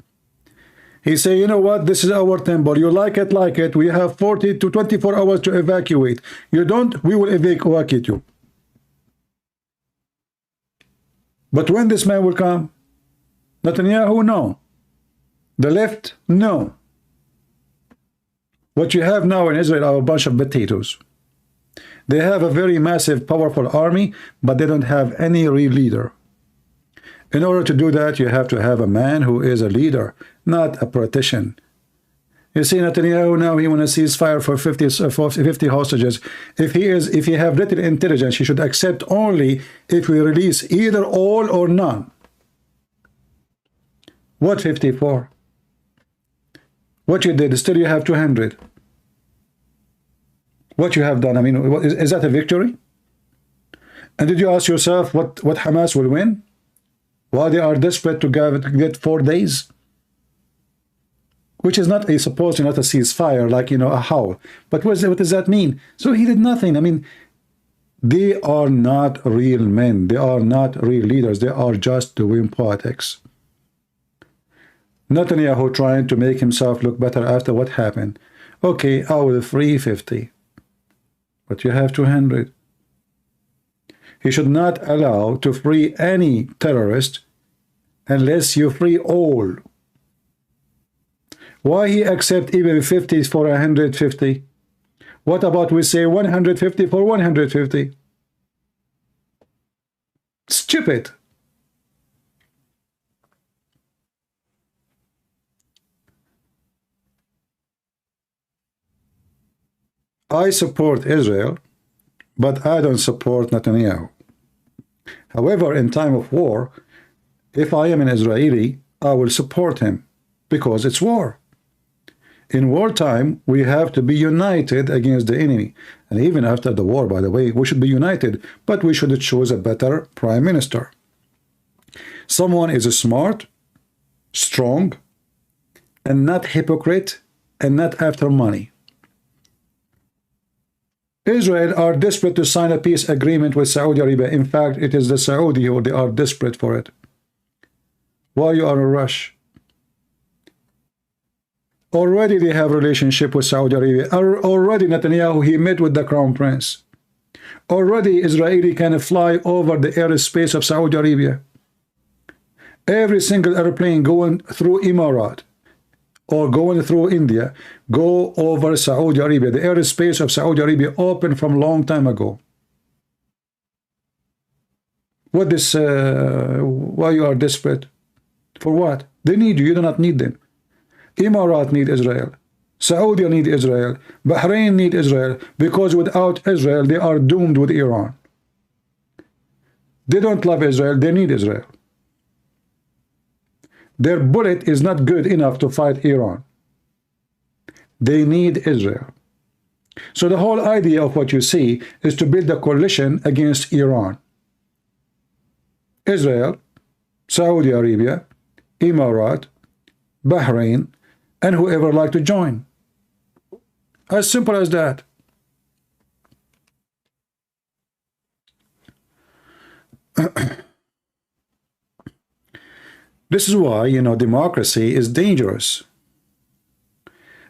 F: He say, you know what, this is our temple. You like it. We have 40 to 24 hours to evacuate. You don't, we will evacuate you. But when this man will come? Netanyahu, no. The left, no. What you have now in Israel are a bunch of potatoes. They have a very massive, powerful army, but they don't have any real leader. In order to do that, you have to have a man who is a leader, not a politician. You see, Netanyahu now, he wants to cease fire for 50 hostages. If he have little intelligence, he should accept only if we release either all or none. What 54? What you did, still you have 200. What you have done, I mean, is that a victory? And did you ask yourself what Hamas will win? While they are desperate to get 4 days? Which is not supposedly not a ceasefire, like, you know, a howl. But what does that mean? So he did nothing. I mean, they are not real men. They are not real leaders. They are just doing politics. Netanyahu trying to make himself look better after what happened. Okay, I will free 50. But you have 200. He should not allow to free any terrorist unless you free all. Why he accept even 50 for 150? What about we say 150 for 150? Stupid. I support Israel, but I don't support Netanyahu. However, in time of war, if I am an Israeli, I will support him because it's war. In wartime, we have to be united against the enemy. And even after the war, by the way, we should be united, but we should choose a better prime minister. Someone is smart, strong, and not hypocrite, and not after money. Israel are desperate to sign a peace agreement with Saudi Arabia. In fact, it is the Saudi who they are desperate for it. Why you are in a rush? Already they have a relationship with Saudi Arabia. Already Netanyahu, he met with the crown prince. Already Israeli can fly over the airspace of Saudi Arabia. Every single airplane going through Emirat or going through India go over Saudi Arabia. The airspace of Saudi Arabia opened from long time ago. What this? Why you are desperate? For what? They need you. You do not need them. Emirat need Israel. Saudi need Israel. Bahrain need Israel, because without Israel they are doomed with Iran. They don't love Israel. They need Israel. Their bullet is not good enough to fight Iran. They need Israel. So the whole idea of what you see is to build a coalition against Iran. Israel, Saudi Arabia, Emirat, Bahrain, and whoever like to join. As simple as that. This is why, you know, democracy is dangerous.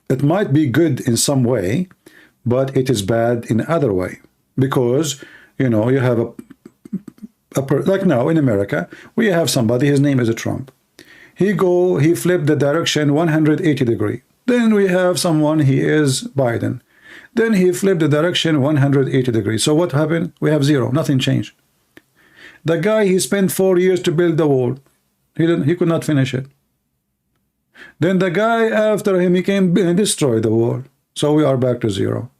F: It might be good in some way, but it is bad in other way. Because, you know, you have like now in America, we have somebody, his name is a Trump. He flipped the direction 180 degree. Then we have someone, he is Biden. Then he flipped the direction 180 degrees. So what happened? We have zero, nothing changed. The guy, he spent 4 years to build the wall. He could not finish it. Then the guy after him, he came and destroyed the wall. So we are back to zero.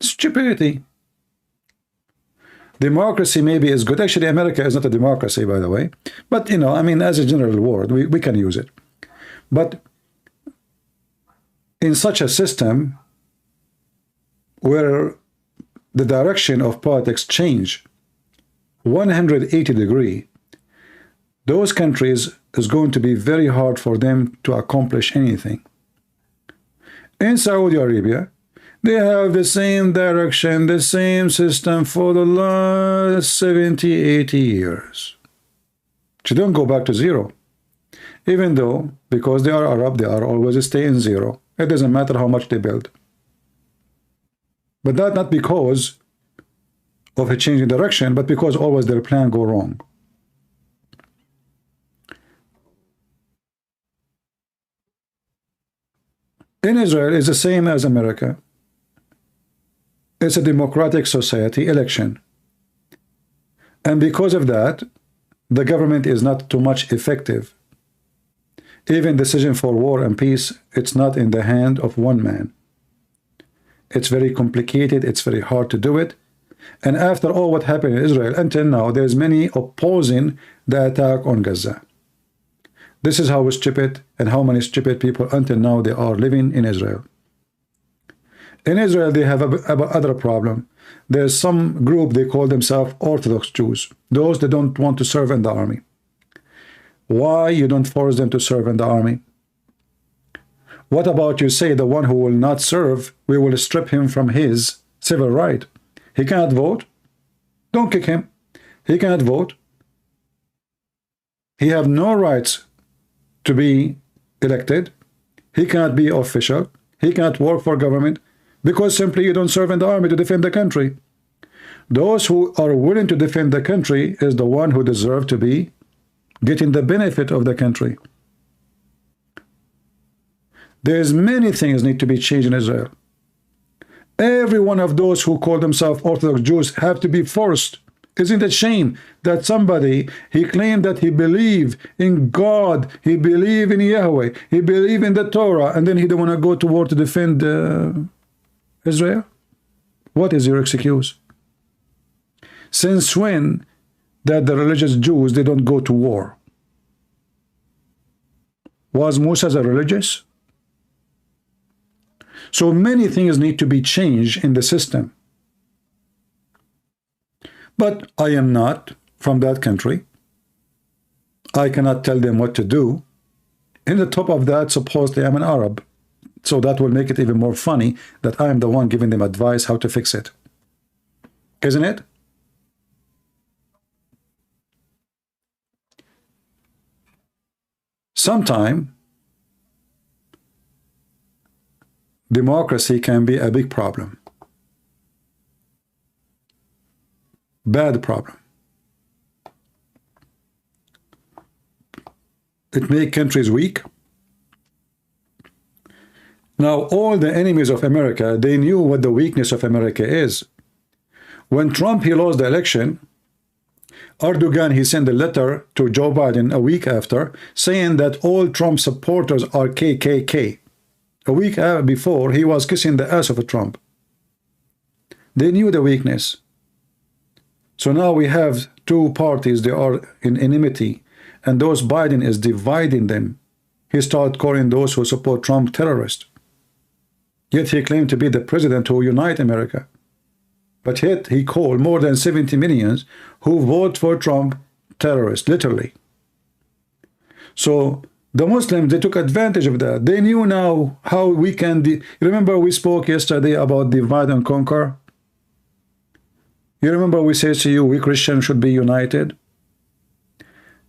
F: Stupidity. Democracy maybe is good. Actually, America is not a democracy, by the way. But, you know, I mean, as a general word, we can use it. But in such a system where the direction of politics change 180 degree, those countries is going to be very hard for them to accomplish anything. In Saudi Arabia, they have the same direction, the same system for the last 70, 80 years. So don't go back to zero. Even though, because they are Arab, they are always stay in zero. It doesn't matter how much they build. But that not because of a change in direction, but because always their plan go wrong. In Israel, it's the same as America. It's a democratic society election. And because of that, the government is not too much effective. Even decision for war and peace, it's not in the hand of one man. It's very complicated, it's very hard to do it. And after all what happened in Israel, until now, there's many opposing the attack on Gaza. This is how stupid and how many stupid people until now they are living in Israel. In Israel, they have other problem. There's some group, they call themselves Orthodox Jews. Those that don't want to serve in the army. Why you don't force them to serve in the army? What about you say the one who will not serve, we will strip him from his civil right? He cannot vote? Don't kick him. He cannot vote. He have no rights to be elected. He cannot be official. He cannot work for government because simply you don't serve in the army to defend the country. Those who are willing to defend the country is the one who deserve to be getting the benefit of the country. There's many things need to be changed in Israel. Every one of those who call themselves Orthodox Jews have to be forced. Isn't it a shame that somebody, he claimed that he believed in God, he believed in Yahweh, he believed in the Torah, and then he don't want to go to war to defend Israel? What is your excuse? Since when that the religious Jews, they don't go to war? Was Musa a religious? So many things need to be changed in the system. But I am not from that country. I cannot tell them what to do. In the top of that, supposedly I'm an Arab. So that will make it even more funny that I am the one giving them advice how to fix it. Isn't it? Sometime, democracy can be a big problem. Bad problem. It makes countries weak. Now, all the enemies of America, they knew what the weakness of America is. When Trump, he lost the election, Erdogan, he sent a letter to Joe Biden a week after saying that all Trump supporters are KKK. A week before, he was kissing the ass of Trump. They knew the weakness. So now we have two parties, they are in enmity, and those Biden is dividing them. He started calling those who support Trump terrorists. Yet he claimed to be the president who unite America. But yet he called more than 70 million who vote for Trump terrorists, literally. So the Muslims, they took advantage of that. They knew now how we can... Remember we spoke yesterday about divide and conquer? You remember we said to you, we Christians should be united?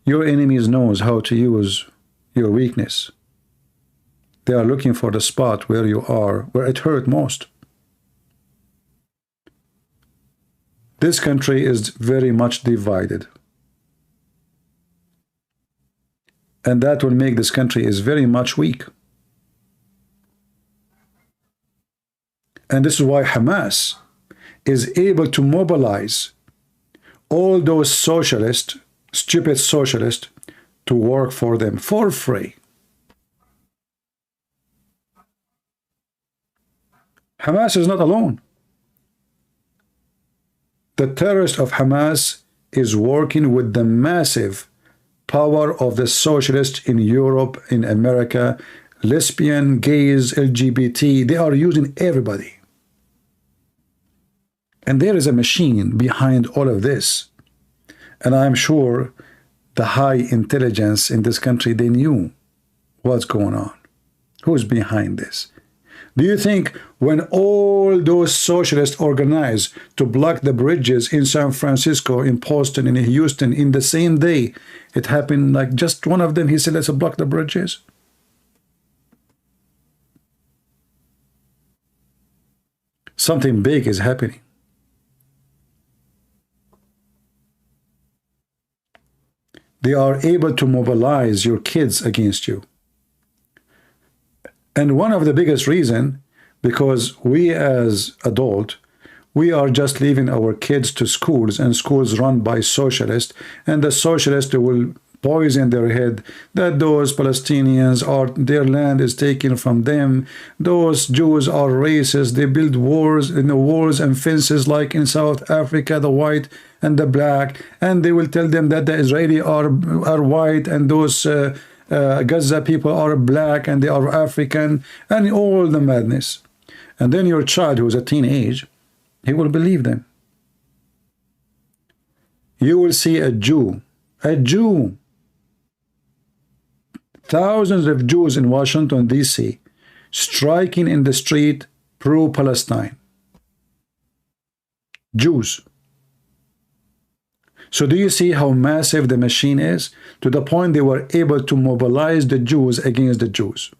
F: Your enemies knows how to use your weakness. They are looking for the spot where you are, where it hurt most. This country is very much divided. And that will make this country is very much weak. And this is why Hamas is able to mobilize all those socialists, stupid socialists, to work for them for free. Hamas is not alone. The terrorist of Hamas is working with the massive power of the socialists in Europe, in America, lesbian, gays, LGBT. They are using everybody. And there is a machine behind all of this. And I'm sure the high intelligence in this country, they knew what's going on. Who's behind this? Do you think when all those socialists organized to block the bridges in San Francisco, in Boston, in Houston, in the same day, it happened like just one of them, he said, let's block the bridges? Something big is happening. They are able to mobilize your kids against you. And one of the biggest reason, because we as adults, we are just leaving our kids to schools, and schools run by socialists, and the socialists will poison their head that those Palestinians are, their land is taken from them, those Jews are racist, they build wars in the walls and fences like in South Africa, the white and the black, and they will tell them that the Israeli are white and those Gaza people are black and they are African, and all the madness. And then your child who's a teenage, he will believe them. You will see a Jew, thousands of Jews in Washington, D.C., striking in the street pro-Palestine. Jews. So do you see how massive the machine is? To the point they were able to mobilize the Jews against the Jews.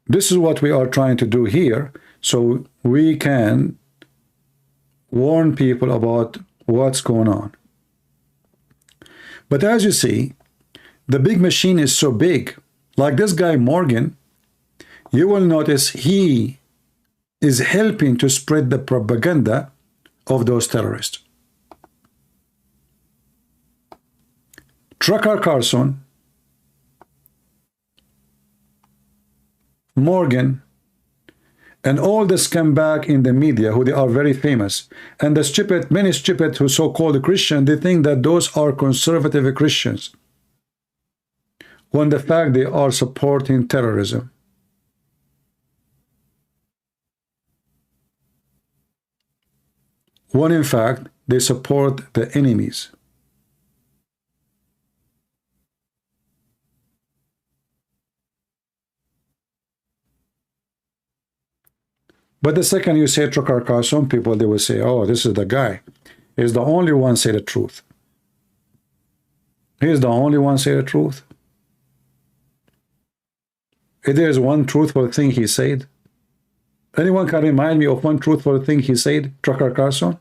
F: This is what we are trying to do here, so we can warn people about what's going on. But as you see, the big machine is so big. Like this guy Morgan, you will notice he is helping to spread the propaganda of those terrorists. Tucker Carlson, Morgan, and all the scumbag in the media who they are very famous, and the stupid, many stupid who so-called Christian, they think that those are conservative Christians, when the fact they are supporting terrorism. When in fact they support the enemies. But the second you say Tucker Carlson, people, they will say, oh, this is the guy. He's the only one say the truth. He's the only one say the truth. If there is one truthful thing he said, anyone can remind me of one truthful thing he said, Tucker Carlson?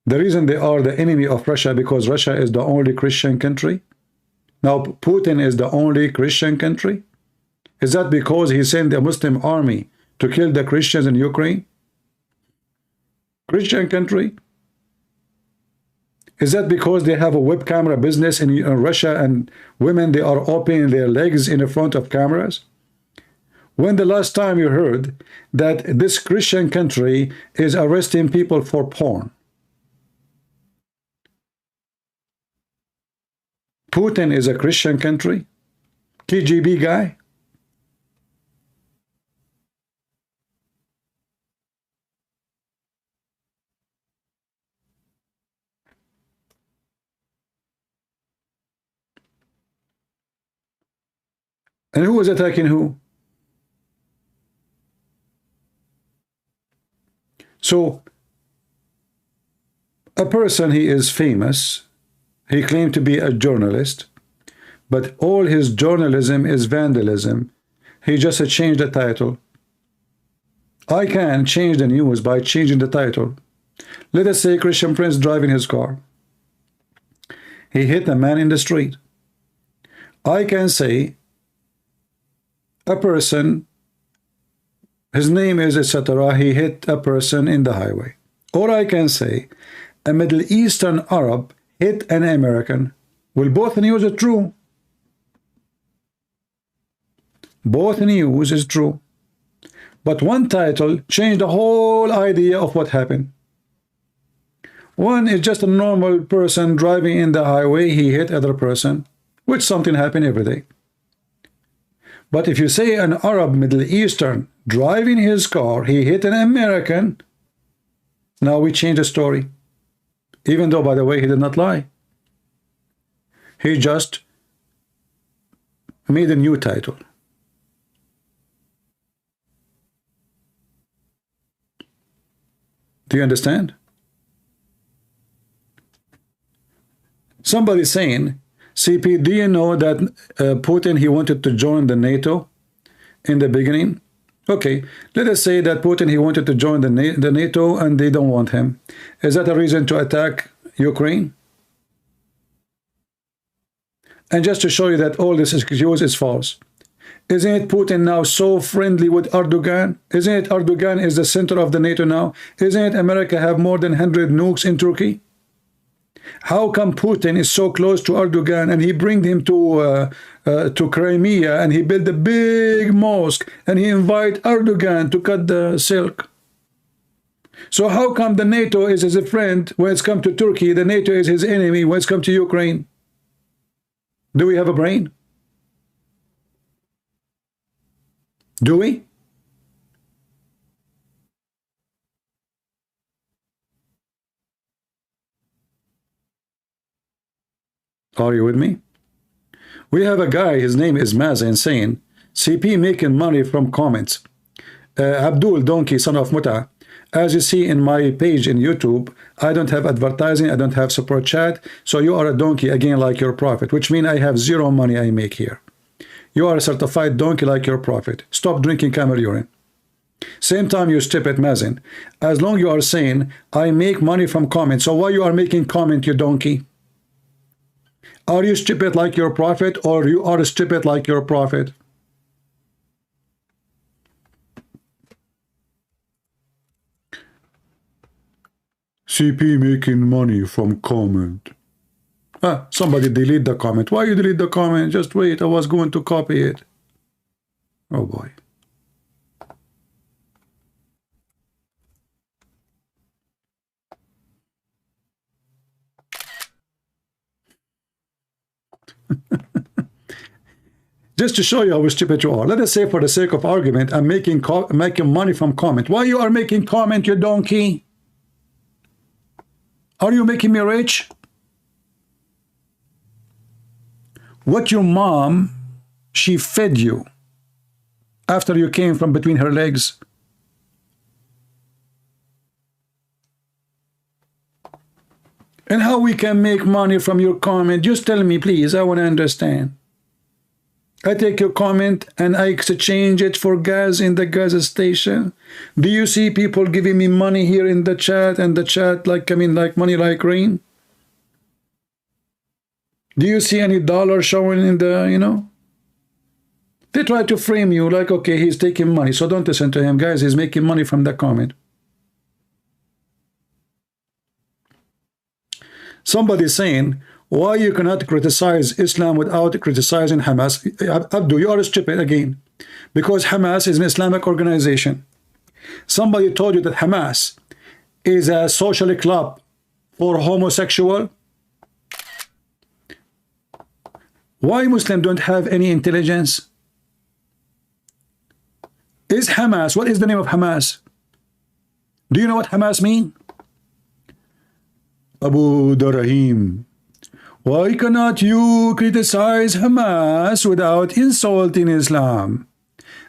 F: The reason they are the enemy of Russia because Russia is the only Christian country. Now Putin is the only Christian country. Is that because he sent a Muslim army to kill the Christians in Ukraine? Christian country? Is that because they have a web camera business in Russia and women, they are opening their legs in front of cameras? When the last time you heard that this Christian country is arresting people for porn? Putin is a Christian country? KGB guy? And who is attacking who? So, a person, he is famous, he claimed to be a journalist, but all his journalism is vandalism. He just changed the title. I can change the news by changing the title. Let us say Christian Prince driving his car. He hit a man in the street. I can say a person, his name is etc., he hit a person in the highway. Or I can say a Middle Eastern Arab hit an American. Will both news are true? Both news is true. But one title changed the whole idea of what happened. One is just a normal person driving in the highway, he hit other person, which something happen every day. But if you say an Arab Middle Eastern driving his car, he hit an American, now we change the story. Even though, by the way, he did not lie. He just made a new title. Do you understand? Somebody saying, CP, do you know that Putin, he wanted to join the NATO in the beginning? Okay, let us say that Putin, he wanted to join the NATO and they don't want him. Is that a reason to attack Ukraine? And just to show you that all this excuse is false. Isn't it Putin now so friendly with Erdogan? Isn't it Erdogan is the center of the NATO now? Isn't it America have more than 100 nukes in Turkey? How come Putin is so close to Erdogan and he bring him to Crimea and he built a big mosque and he invite Erdogan to cut the silk? So how come the NATO is his friend when it's come to Turkey, the NATO is his enemy when it's come to Ukraine? Do we have a brain? Do we? Are you with me? We have a guy, his name is Mazen, saying, CP making money from comments. Abdul Donkey, son of Muta, as you see in my page in YouTube, I don't have advertising, I don't have support chat, so you are a donkey again like your prophet, which means I have zero money I make here. You are a certified donkey like your prophet. Stop drinking camel urine. Same time you stupid Mazen. As long you are saying, I make money from comments, so why you are making comment, you donkey? Are you stupid like your prophet, or you are stupid like your prophet? CP making money from comment. Somebody delete the comment. Why you delete the comment? Just wait, I was going to copy it. Oh boy. Just to show you how stupid you are, let us say for the sake of argument, I'm making money from comment. Why you are making comment, you donkey? Are you making me rich? What your mom, she fed you after you came from between her legs? And how we can make money from your comment? Just tell me, please. I want to understand. I take your comment and I exchange it for gas in the gas station. Do you see people giving me money here in the chat, and the chat like like money like rain? Do you see any dollar showing in the, They try to frame you like, okay, he's taking money, so don't listen to him. Guys, he's making money from the comment. Somebody saying, why you cannot criticize Islam without criticizing Hamas? Abdu, you are stupid again. Because Hamas is an Islamic organization. Somebody told you that Hamas is a social club for homosexual. Why Muslims don't have any intelligence? Is Hamas, what is the name of Hamas? Do you know what Hamas mean? Abu Darahim. Why cannot you criticize Hamas without insulting Islam?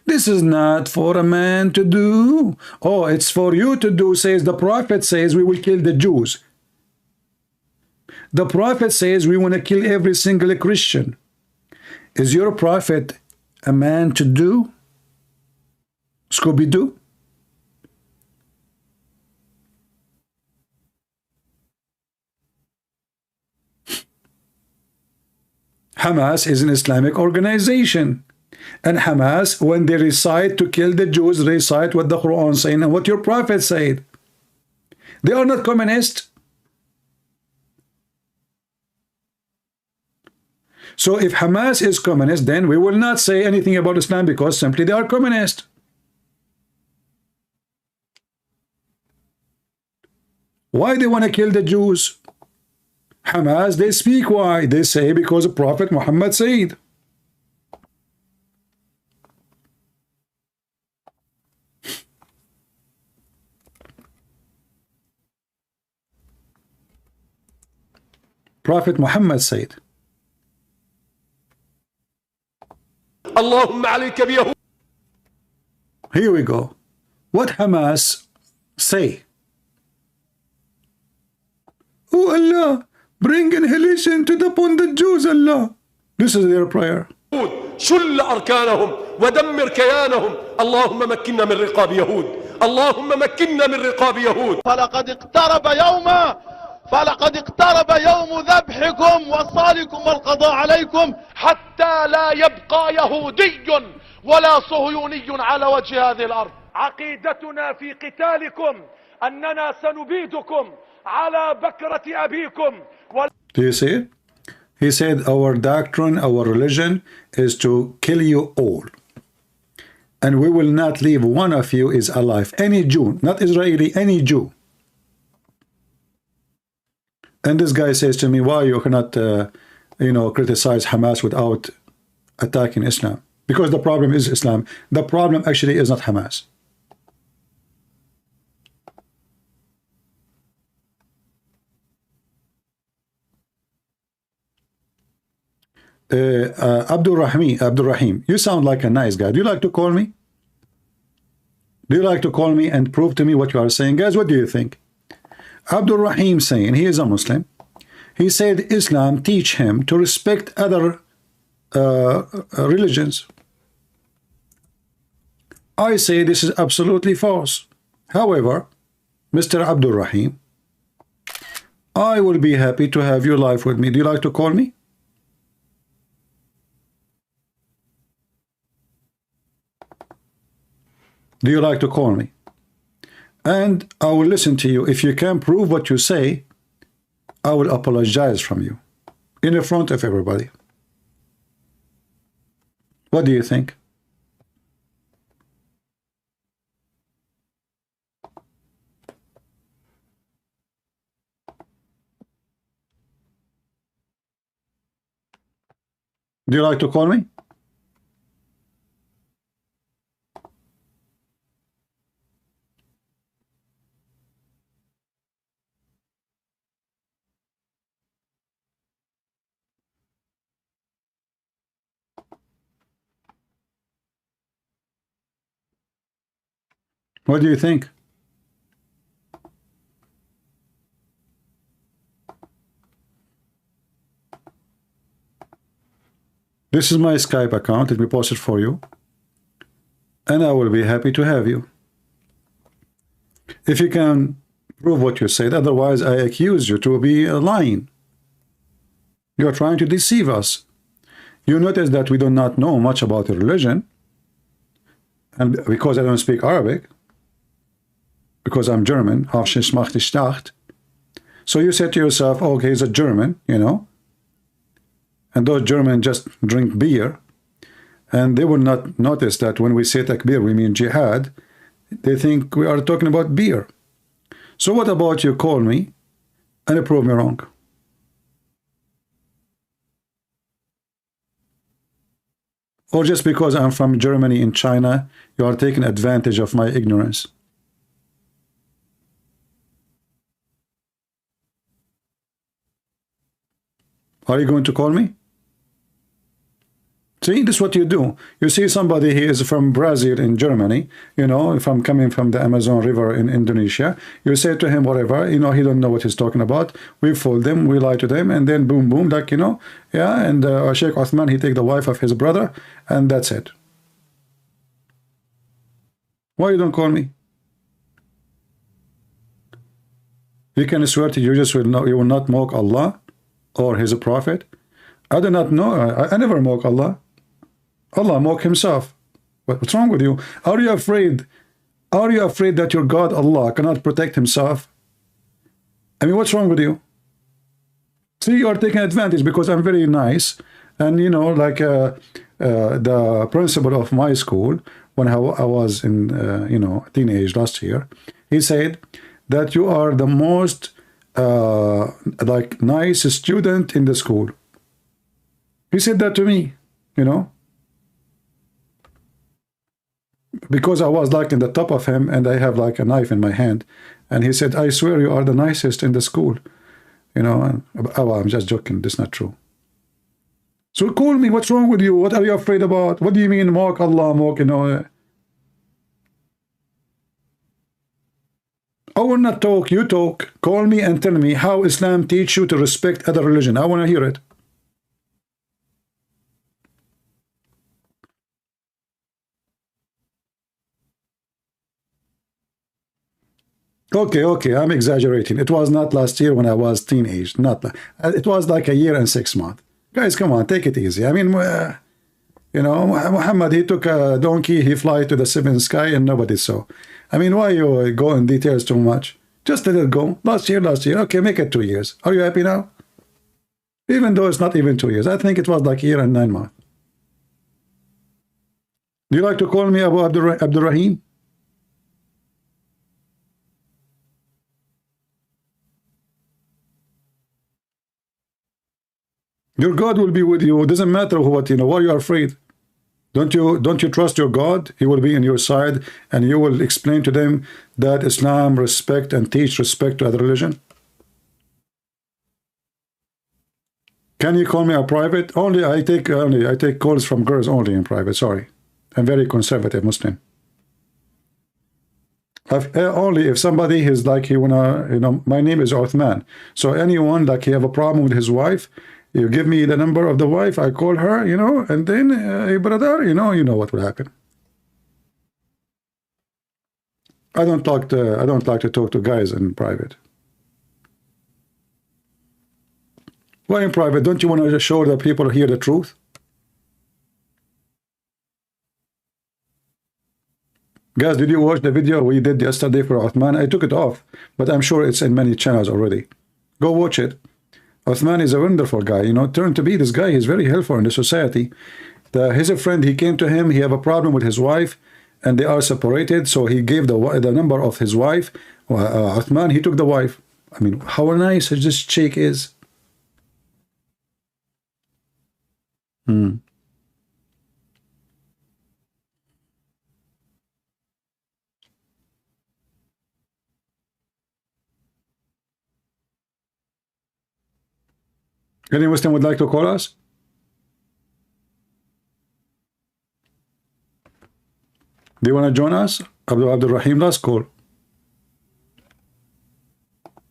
F: This is not for a man to do. Oh, it's for you to do, says the Prophet says we will kill the Jews. The Prophet says we want to kill every single Christian. Is your Prophet a man to do? Scooby-Doo? Hamas is an Islamic organization. And Hamas, when they recite to kill the Jews, recite what the Quran saying and what your Prophet said. They are not communist. So if Hamas is communist, then we will not say anything about Islam because simply they are communist. Why they want to kill the Jews? Hamas, they speak why. They say because Prophet Muhammad said. Prophet Muhammad said. Here we go. What Hamas say? Oh Allah, bring annihilation to upon the Jews, Allah. This is their prayer.
N: شل أركانهم ودمر كيانهم اللهم مكننا من رقاب يهود اللهم مكننا من رقاب يهود
O: فلقد اقترب يوم ذبحكم وصالكم والقضاء عليكم حتى لا يبقى يهودي ولا صهيوني على وجه هذه الأرض. عقيدتنا في قتالكم أننا سنبيدكم على بكرة أبيكم.
F: Do you see it? He said our doctrine, our religion is to kill you all. And we will not leave one of you is alive. Any Jew, not Israeli, any Jew. And this guy says to me, why you cannot, criticize Hamas without attacking Islam? Because the problem is Islam. The problem actually is not Hamas. Abdul Rahim, you sound like a nice guy. Do you like to call me? Do you like to call me and prove to me what you are saying? Guys, what do you think? Abdul Rahim saying, he is a Muslim. He said Islam teach him to respect other religions. I say this is absolutely false. However, Mr. Abdul Rahim, I will be happy to have your life with me. Do you like to call me? Do you like to call me? And I will listen to you. If you can prove what you say, I will apologize from you in the front of everybody. What do you think? Do you like to call me? What do you think? This is my Skype account. Let me post it for you. And I will be happy to have you. If you can prove what you said, otherwise I accuse you to be lying. You're trying to deceive us. You notice that we do not know much about your religion. And because I don't speak Arabic, because I'm German, so you said to yourself, oh, okay, he's a German, you know, and those Germans just drink beer, and they will not notice that when we say takbir, we mean jihad. They think we are talking about beer. So what about you call me and prove me wrong? Or just because I'm from Germany in China, you are taking advantage of my ignorance. Are you going to call me? See, this is what you do. You see somebody, he is from Brazil in Germany, you know, if I'm coming from the Amazon River in Indonesia, you say to him whatever, you know, he don't know what he's talking about. We fool them, we lie to them, and then boom, boom, like, you know, yeah, and Sheikh Uthman, he take the wife of his brother, and that's it. Why you don't call me? You can swear to you just will not, you will not mock Allah or his prophet. I do not know. I never mock Allah. Allah mock himself. What's wrong with you? Are you afraid? Are you afraid that your God Allah cannot protect himself? I mean, what's wrong with you? See, you are taking advantage because I'm very nice, and you know, like the principal of my school, when I was in you know, teenage last year, he said that you are the most like nice student in the school. He said that to me, you know, because I was like in the top of him and I have like a knife in my hand, and he said, I swear you are the nicest in the school, you know. And, oh, I'm just joking, that's not true. So call me, what's wrong with you? What are you afraid about? What do you mean mock Allah, mock, you know? I will not talk, you talk. Call me and tell me how Islam teach you to respect other religion. I want to hear it. Okay, I'm exaggerating. It was not last year when I was teenage. Not, it was like a year and 6 months. Guys, come on, take it easy. I mean, you know, Muhammad, he took a donkey, he fly to the seventh sky, and nobody saw. I mean, why you go in details too much? Just let it go. Last year. Okay, make it 2 years. Are you happy now? Even though it's not even 2 years. I think it was like a year and 9 months. Do you like to call me Abu Abdurrahim? Your God will be with you. It doesn't matter what, you know, why you are afraid. Don't you trust your God? He will be on your side, and you will explain to them that Islam respect and teach respect to other religion. Can you call me a private? I take calls from girls only in private. Sorry, I'm very conservative Muslim. Only if somebody is like, you wanna, you know, my name is Uthman. So anyone like he have a problem with his wife, you give me the number of the wife, I call her, you know, and then, hey brother, you know what will happen. I don't like to talk to guys in private. Why in private? Don't you want to show the people here the truth? Guys, did you watch the video we did yesterday for Uthman? I took it off, but I'm sure it's in many channels already. Go watch it. Uthman is a wonderful guy, you know, turned to be this guy. He's very helpful in the society. His friend, he came to him, he have a problem with his wife, and they are separated, so he gave the number of his wife. Uthman, he took the wife. I mean, how nice this sheikh is. Any Muslim would like to call us? Do you want to join us? Abdul Rahim, last call.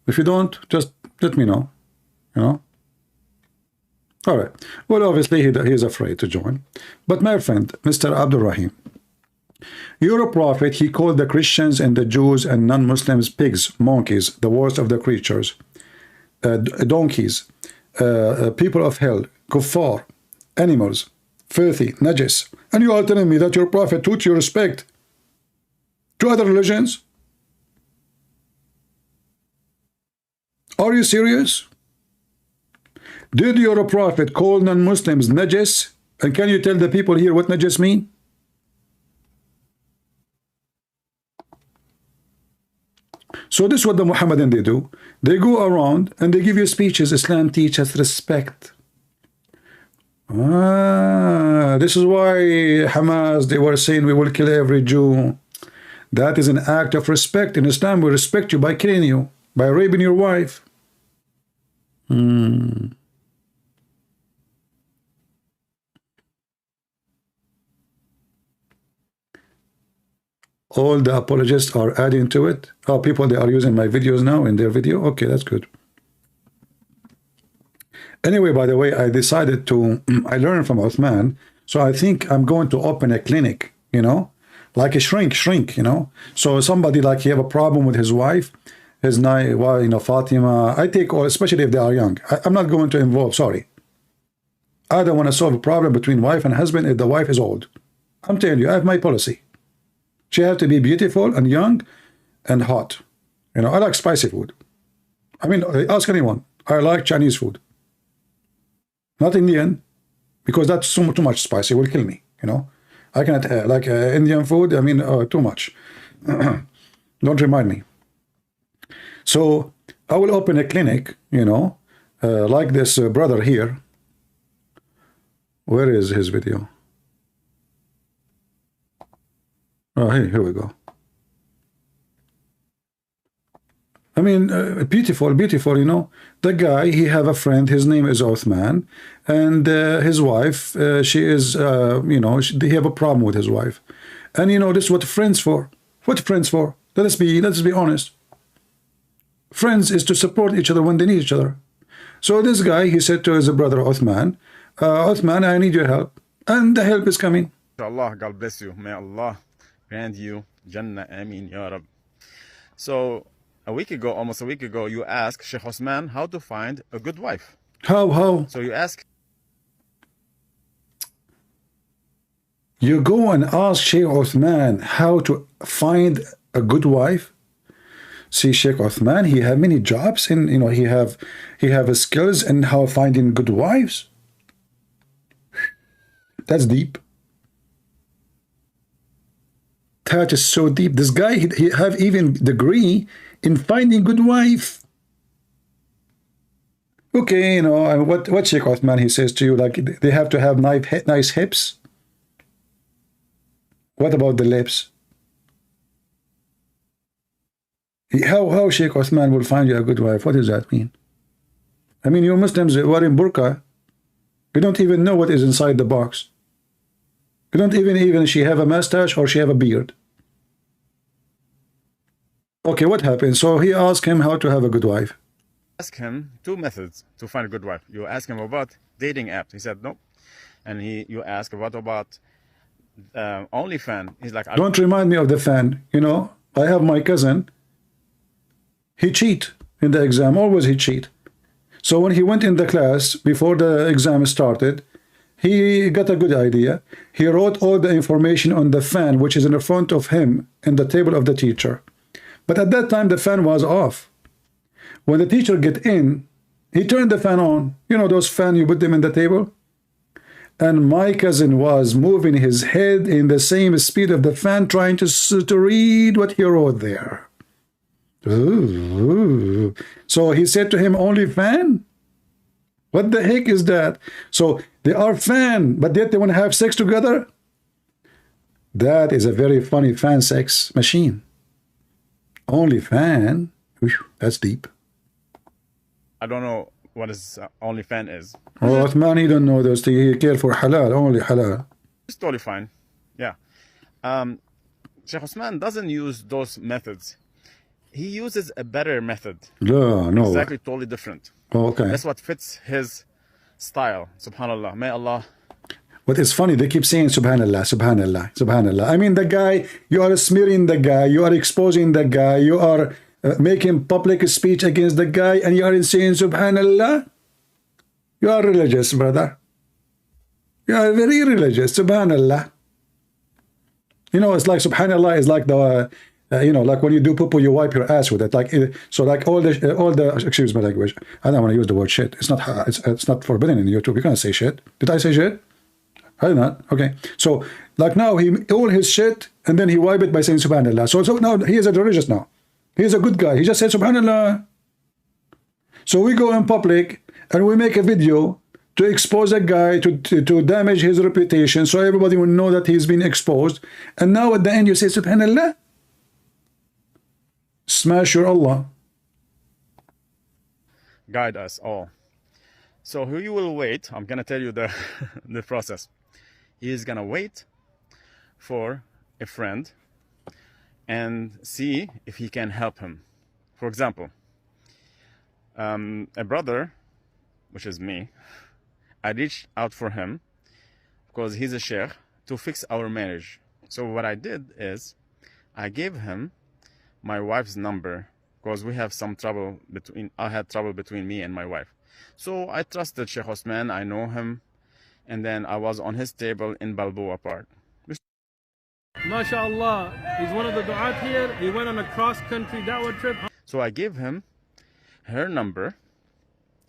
F: If you don't, just let me know. You know? All right. Well, obviously, he's afraid to join. But my friend, Mr. Abdul Rahim, your prophet, he called the Christians and the Jews and non-Muslims pigs, monkeys, the worst of the creatures, donkeys, people of hell, kuffar, animals, filthy, najis. And you are telling me that your prophet taught you respect to other religions? Are you serious? Did your prophet call non-Muslims najis? And can you tell the people here what najis mean? So this is what the Muhammadan they do. They go around and they give you speeches. Islam teaches respect. This is why Hamas, they were saying we will kill every Jew. That is an act of respect. In Islam, we respect you by killing you, by raping your wife. All the apologists are adding to it. Oh, people, they are using my videos now in their video. Okay, that's good. Anyway, by the way, I decided to, I learned from Uthman, so I think I'm going to open a clinic, you know, like a shrink, you know. So somebody like he have a problem with his wife, his well, you know, Fatima, I take all, especially if they are young. I'm not going to involve, sorry. I don't want to solve a problem between wife and husband if the wife is old. I'm telling you, I have my policy. She has to be beautiful and young and hot. You know, I like spicy food. I mean, ask anyone. I like Chinese food. Not Indian, because that's too much spicy. It will kill me, you know. I cannot, like Indian food, I mean, too much. Don't remind me. So, I will open a clinic, you know, like this brother here. Where is his video? Oh, hey, here we go. I mean, beautiful, beautiful, you know. The guy, he have a friend, his name is Uthman, and his wife, she is, you know, they have a problem with his wife. And, you know, this is what friends for. What friends for? Let us be honest. Friends is to support each other when they need each other. So this guy, he said to his brother Uthman, Uthman, I need your help. And the help is coming.
P: Allah, God bless you. May Allah grant you Jannah, Ameen, Ya Rab. So, almost a week ago, you asked Sheikh Osman how to find a good wife.
F: How?
P: So you ask.
F: You go and ask Sheikh Osman how to find a good wife? See, Sheikh Osman, he have many jobs and, you know, he have skills in how finding good wives. That's deep. That is so deep. This guy, he have even degree in finding good wife. Okay, you know, what Sheikh Uthman, he says to you, like, they have to have nice hips. What about the lips? How Sheikh Uthman will find you a good wife? What does that mean? I mean, you Muslims wearing burqa, you don't even know what is inside the box. You don't even she have a mustache or she have a beard. Okay, what happened? So he asked him how to have a good wife.
P: Ask him 2 methods to find a good wife. You ask him about dating apps. He said no. And you ask what about OnlyFans. He's like,
F: don't remind me of the fan. You know, I have my cousin. He cheat in the exam. Always he cheat. So when he went in the class before the exam started, he got a good idea. He wrote all the information on the fan, which is in the front of him in the table of the teacher. But at that time, the fan was off. When the teacher get in, he turned the fan on. You know those fans, you put them in the table? And my cousin was moving his head in the same speed of the fan, trying to read what he wrote there. Ooh. So he said to him, only fan? What the heck is that? So they are fan, but yet they want to have sex together? That is a very funny fan sex machine. Only fan? That's deep.
P: I don't know what is OnlyFans is.
F: Oh, Uthman, he don't know those things. He care for halal, only halal.
P: It's totally fine. Yeah. Sheikh Osman doesn't use those methods. He uses a better method.
F: No.
P: Exactly, totally different.
F: Oh, okay.
P: That's what fits his style. Subhanallah. May Allah.
F: But it's funny, they keep saying subhanallah, subhanallah, subhanallah. I mean, the guy, you are smearing the guy, you are exposing the guy, you are making public speech against the guy, and you are saying subhanallah. You are religious, brother. You are very religious, subhanallah. You know, it's like subhanallah is like the you know, like when you do poo-poo, you wipe your ass with it. Like so, like all the excuse my language. I don't want to use the word shit. It's not forbidden in YouTube. You can't say shit. Did I say shit? I did not. Okay. So like now he all his shit and then he wipe it by saying subhanallah. So now he is a religious now. He is a good guy. He just said subhanallah. So we go in public and we make a video to expose a guy, to damage his reputation, so everybody will know that he's been exposed. And now at the end you say subhanallah. Smash your Allah.
P: Guide us all. So who you will wait, I'm gonna tell you the the process. He is gonna wait for a friend and see if he can help him. For example, a brother, which is me, I reached out for him because he's a sheikh to fix our marriage. So what I did is I gave him my wife's number because we have some trouble I had trouble between me and my wife. So I trusted Sheikh Osman, I know him, and then I was on his table in Balboa Park.
A: MashaAllah, he's one of the du'at here. He went on a cross-country da'wah trip.
P: So I gave him her number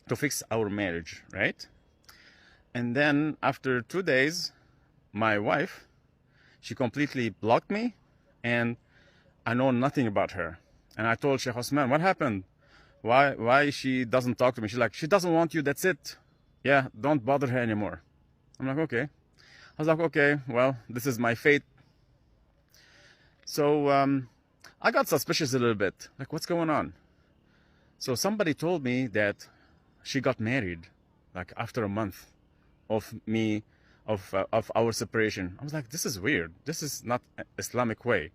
P: to fix our marriage, right? And then after 2 days, my wife, she completely blocked me and I know nothing about her. And I told Sheikh Osman, what happened? Why she doesn't talk to me? She's like, she doesn't want you, that's it. Yeah, don't bother her anymore. I'm like, okay. I was like, okay, well, this is my fate. So I got suspicious a little bit. Like, what's going on? So somebody told me that she got married, like after a month of our separation. I was like, this is weird. This is not Islamic way.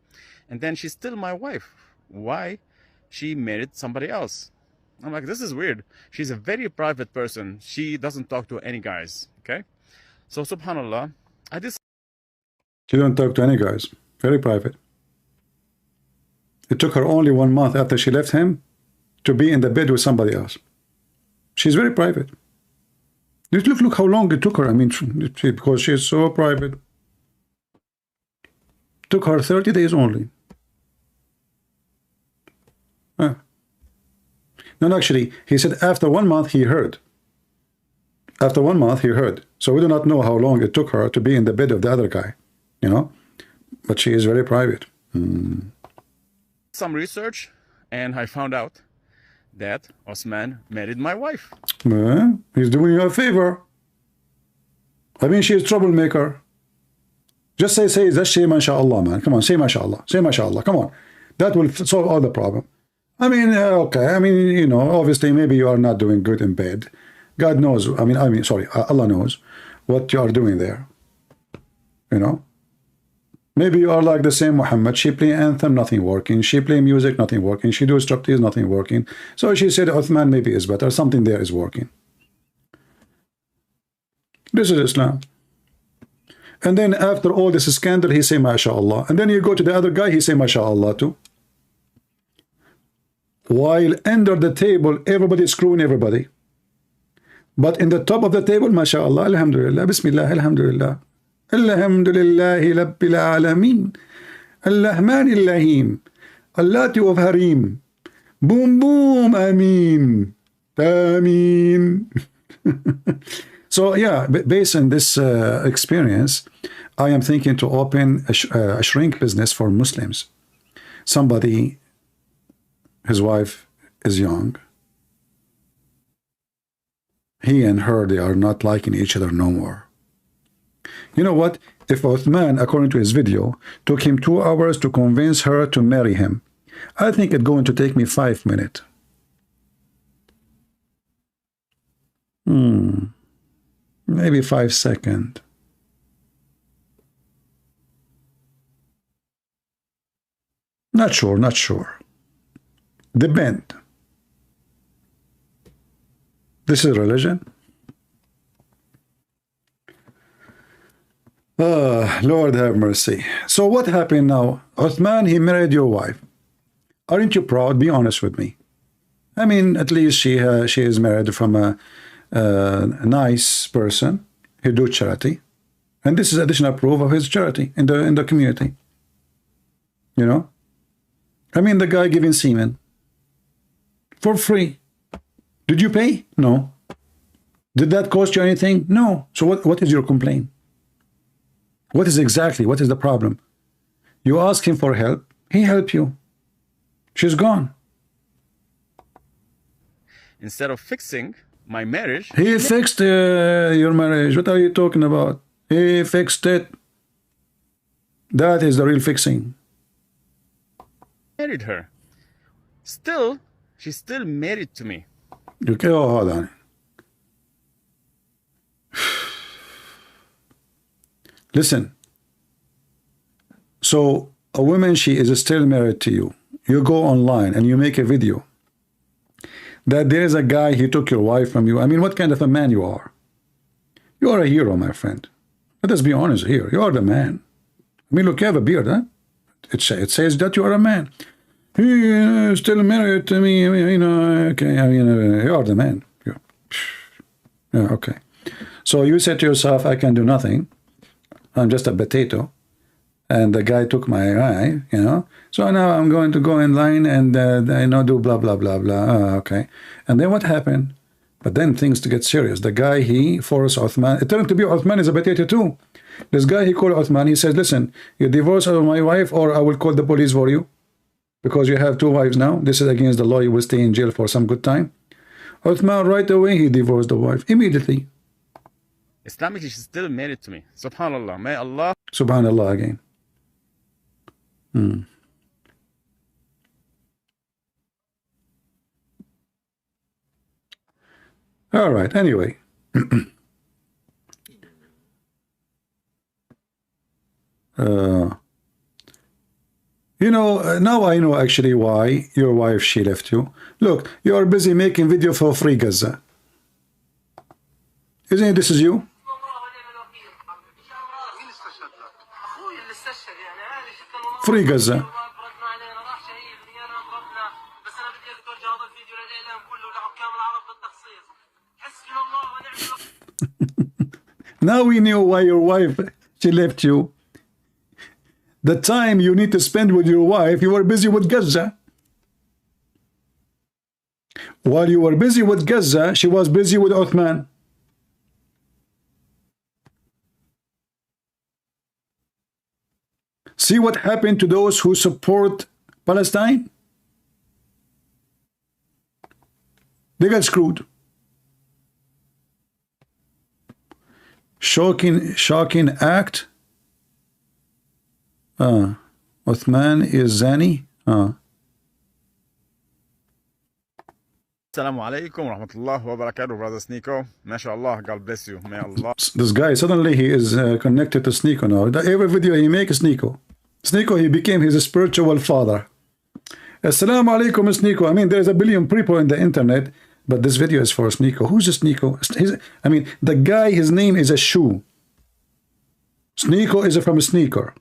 P: And then she's still my wife. Why she married somebody else? I'm like, this is weird. She's a very private person. She doesn't talk to any guys. Okay. So subhanallah, I just.
F: She don't talk to any guys. Very private. It took her only 1 month after she left him to be in the bed with somebody else. She's very private. Look how long it took her. I mean, because she's so private. Took her 30 days only. No, actually, he said after 1 month he heard. After 1 month he heard. So we do not know how long it took her to be in the bed of the other guy, you know. But she is very private.
P: Some research, and I found out that Osman married my wife.
F: He's doing you a favor. I mean, she is a troublemaker. Just say mashallah, man. Come on, say mashallah. Say mashallah. Come on. That will solve all the problem. I mean, okay. I mean, you know, obviously, maybe you are not doing good in bed. God knows. Sorry, Allah knows what you are doing there. You know? Maybe you are like the same Muhammad. She play anthem, nothing working. She play music, nothing working. She do striptease, nothing working. So she said, Uthman maybe is better. Something there is working. This is Islam. And then after all this scandal, he say, MashaAllah. And then you go to the other guy, he say, MashaAllah too. While under the table, everybody is screwing everybody. But in the top of the table, MashaAllah, Alhamdulillah, Bismillah, Alhamdulillah. Alhamdulillahi Rabbil Alameen. Al-Rahmanir Rahim. Allati of Harim. Boom, boom, Ameen. Ameen. So, yeah, based on this experience, I am thinking to open a shrink business for Muslims. Somebody, his wife is young. He and her, they are not liking each other no more. You know what? If Uthman, according to his video, took him 2 hours to convince her to marry him, I think it's going to take me 5 minutes. Maybe 5 seconds. Not sure. Depend. This is religion. Lord have mercy. So what happened now? Uthman, he married your wife. Aren't you proud? Be honest with me. I mean, at least she is married from a nice person. He do charity, and this is additional proof of his charity in the community. You know, I mean, the guy giving semen for free. Did you pay? No. Did that cost you anything? No. So what is your complaint? What is the problem? You ask him for help, he helped you. She's gone.
P: Instead of fixing my marriage,
F: he fixed your marriage. What are you talking about? He fixed it. That is the real fixing.
P: Married her. Still, she's still married to me.
F: Okay, oh, hold on. Listen. So a woman, she is still married to you. You go online and you make a video that there is a guy, he took your wife from you. I mean, what kind of a man you are? You are a hero, my friend. Let us be honest here. You are the man. I mean, look, you have a beard, huh? It says that you are a man. He is still married to me. You know, okay. I mean, you are the man. Yeah, okay. So you said to yourself, I can do nothing. I'm just a potato. And the guy took my eye, you know. So now I'm going to go in line and, you know, do blah, blah, blah, blah. Okay. And then what happened? But then things to get serious. The guy, he forced Uthman. It turned to be Uthman is a potato too. This guy, he called Uthman. He says, listen, you divorce my wife or I will call the police for you. Because you have 2 wives now. This is against the law. You will stay in jail for some good time. Uthman, right away, he divorced the wife. Immediately.
P: Islamically, she's still married to me. Subhanallah. May Allah.
F: Subhanallah again. All right, anyway. You know, now I know actually why your wife, she left you. Look, you are busy making video for Free Gaza. Isn't it this is you? Free Gaza. Now we knew why your wife, she left you. The time you need to spend with your wife, you were busy with Gaza. While you were busy with Gaza, she was busy with Uthman. See what happened to those who support Palestine? They got screwed. Shocking act. Uthman is Zani.
P: Assalamu alaikum wa rahmatullahi wa barakatuh, brother Sneeko. MashaAllah, God bless you. May Allah.
F: This guy, suddenly he is connected to Sneeko now. Every video he makes is Sneeko. Sneeko, he became his spiritual father. Assalamu alaikum, Sneeko. I mean, there's a billion people in the internet, but this video is for Sneeko. Who's a Sneeko? I mean, the guy, his name is a shoe. Sneeko is from a sneaker.